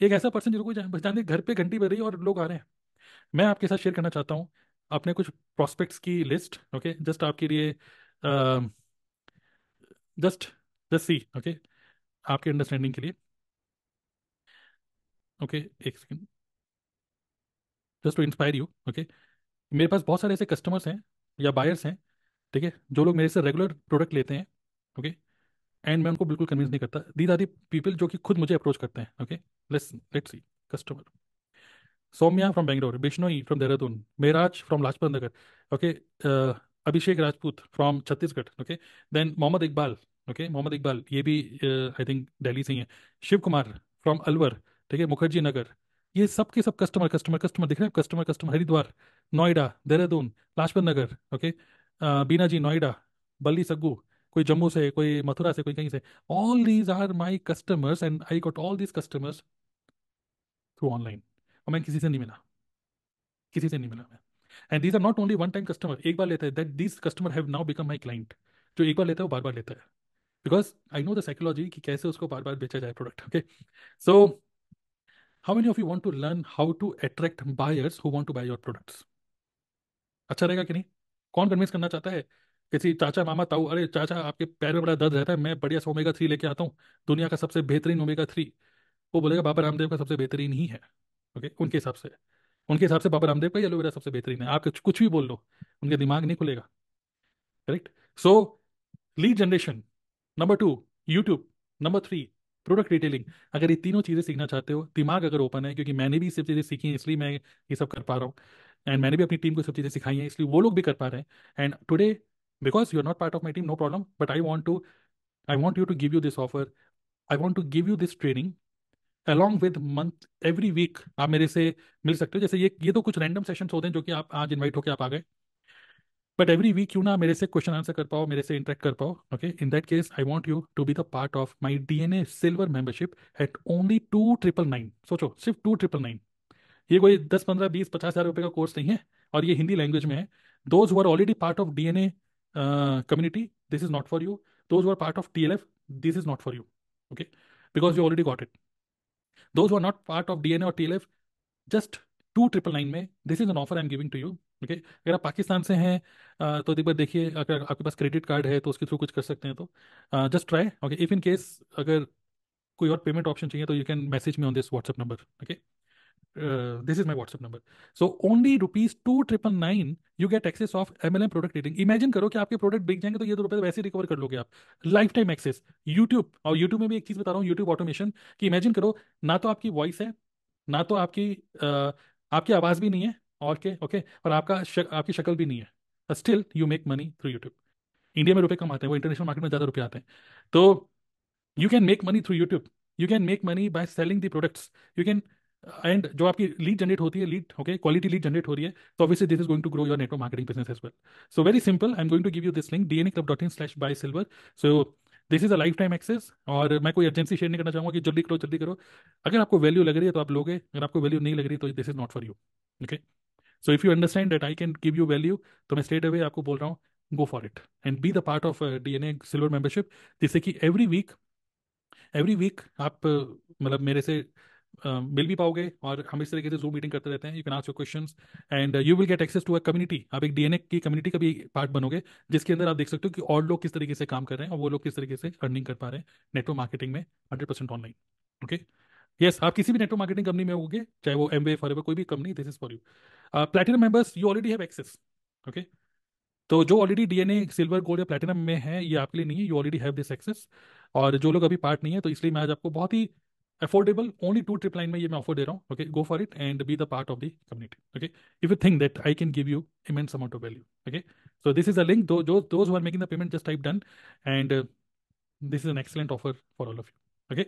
एक ऐसा पर्सन जिसको कोई जानते, घर पे घंटी बज रही है और लोग आ रहे हैं। मैं आपके साथ शेयर करना चाहता हूँ अपने कुछ प्रोस्पेक्ट्स की लिस्ट, ओके, जस्ट आपके लिए, जस्ट जस्ट सी, ओके, आपके अंडरस्टैंडिंग के लिए, ओके, एक second, just to inspire you, okay. मेरे पास बहुत सारे ऐसे कस्टमर्स हैं या बायर्स हैं, ठीक है, जो लोग मेरे से रेगुलर प्रोडक्ट लेते हैं, ओके, एंड मैं उनको बिल्कुल कन्विंस नहीं करता। दीज आर दी पीपल जो कि खुद मुझे अप्रोच करते हैं, okay. Let's see customer, Saumya from Bangalore, Bishnoi from Dehradun, Meraj from Lajpat Nagar, okay, Abhishek Rajput from Chhattisgarh, okay, then Mohammad Iqbal, okay, Mohammad Iqbal ये भी आई थिंक दिल्ली से ही है, शिव कुमार फ्रॉम अलवर, ठीक है, मुखर्जी नगर। ये सब के सब कस्टमर कस्टमर कस्टमर दिख रहे हैं, customer customer, Haridwar, Noida, Dehradun, Lajpat Nagar, okay, बीना जी नोएडा, बल्ली सग्गू, कोई जम्मू से, कोई मथुरा से, कोई कहीं से, all these are my customers and I got all these customers through online. और मैं किसी से नहीं मिला, किसी से नहीं मिला मैं। And these are not only one time customer, एक बार लेते हैं, that these customer have now become my client. जो एक बार लेता है वो बार बार लेता है, because I know the psychology कि कैसे उसको बार बार बेचा जाए product. Okay, so how many of you want to learn how to attract buyers who want to buy your products? अच्छा रहेगा कि नहीं? कौन कन्विंस करना चाहता है? किसी चाचा मामा ताऊ, अरे चाचा आपके पैर में बड़ा दर्द रहता है, मैं बढ़िया सा ओमेगा 3 लेके आता हूँ, दुनिया का सबसे बेहतरीन ओमेगा 3। वो बोलेगा बाबा रामदेव का सबसे बेहतरीन ही है। ओके, उनके हिसाब से, उनके हिसाब से बाबा रामदेव का एलोवेरा सबसे बेहतरीन है। आप कुछ भी बोल लो, उनके दिमाग नहीं खुलेगा। करेक्ट। सो lead generation, number 2 YouTube, number 3 product detailing. अगर ये तीनों चीज़ें सीखना चाहते हो, दिमाग अगर ओपन है, क्योंकि मैंने भी ये सब चीज़ें सीखी हैं इसलिए मैं ये सब कर पा रहा हूँ, एंड मैंने भी अपनी टीम को सब चीज़ें सिखाई हैं इसलिए वो लोग भी कर पा रहे हैं। And today, because you are not part of my team, no problem, but I want you to give you this offer, I want to give you this training along with month, every week आप मेरे से मिल सकते हो। जैसे ये तो कुछ random sessions होते हैं जो कि आप आज इन्वाइट होकर आप आ गए, बट एवरी वीक क्यों ना मेरे से क्वेश्चन आंसर कर पाओ, मेरे से इंटरेक्ट कर पाओ। Okay, in that case I want you to be the part of my DNA silver membership at only 2,999। सोचो, सिर्फ 2,999। ये कोई 10, 15, 20, 50 हज़ार रुपए का कोर्स नहीं है, और ये हिंदी लैंग्वेज में है। Those who are already part of DNA community, this is not for you. Those who are part of TLF, this is not for you. Okay, because you already got it. Those who are not part of DNA और TLF, just 2,999 में, this is an offer I am giving to you. Okay, अगर आप पाकिस्तान से हैं तो एक बार देखिए, अगर आपके पास क्रेडिट कार्ड है तो उसके थ्रू कुछ कर सकते हैं, तो just try. Okay, if in case अगर कोई और पेमेंट ऑप्शन चाहिए तो you can message me on this WhatsApp number. Okay, this is my WhatsApp number. So only ₹2,999 you get access of MLM product rating. Imagine करो कि आपके product बिक जाएंगे तो ये 2 रुपए वैसे रिकवर कर लोगे आप। लाइफ टाइम एक्सेस यूट्यूब, और यूट्यूब में भी एक चीज बता रहा हूँ, यूट्यूब ऑटोमेशन, कि इमेजिन करो, ना तो आपकी वॉइस है, ना तो आपकी आवाज भी नहीं है, और के ओके, और आपकी शक्ल भी नहीं है, still you make money through YouTube. India में रुपए कम आते हैं, वो इंटरनेशनल मार्केट में ज्यादा रुपए आते हैं। तो you can make money through YouTube, you can make money by selling the products, you can, and जो आपकी लीड जनरेट होती है, lead okay, quality lead generate हो रही है, तो obviously this is going to grow your network marketing business as well. So very simple, I am going to give you this link, dnaclub.in/buy silver। So this is a lifetime access, और मैं कोई urgency share नहीं करना चाहूंगा कि जल्दी करो जल्दी करो। अगर आपको वैल्यू लग रही है तो आप लोगे, अगर आपको वैल्यू नहीं लग रही तो this is not for you. Okay, so if you understand that I can give you value, तो मैं स्ट्रेट अवे आपको बोल रहा हूँ, गो for it and be the part of DNA silver membership, जिससे कि एवरी वीक आप मतलब मेरे से मिल भी पाओगे, और हम इस तरीके से जूम मीटिंग करते रहते हैं। You can ask your questions and you will get access to a community. आप एक डीएनए की कम्युनिटी का भी पार्ट बनोगे, जिसके अंदर आप देख सकते हो कि और लोग किस तरीके से काम कर रहे हैं और वो लोग किस तरीके से अर्निंग कर पा रहे हैं नेटवर्क मार्केटिंग में 100% ऑनलाइन। ओके, यस, आप किसी भी नेटवर्क मार्केटिंग कंपनी में होगे, चाहे वो एमवे फॉरएवर कोई भी कंपनी, this is for you. Platinum members, you already have access. Okay, तो जो ऑलरेडी डीएनए सिल्वर गोल्ड या प्लेटिनम में है, ये आपके लिए नहीं है, you already have this access. और जो लोग अभी पार्ट नहीं है, तो इसलिए मैं आज आपको बहुत ही अफोर्डेबल ओनली 2,999 में ये मैं ऑफर दे रहा हूँ। Okay, go for it and be the part of the community. Okay, if you think that I can give you immense amount of value. Okay, so this is a link, दो जो those who are making the payment just type done, and this is an excellent offer for all of you. Okay,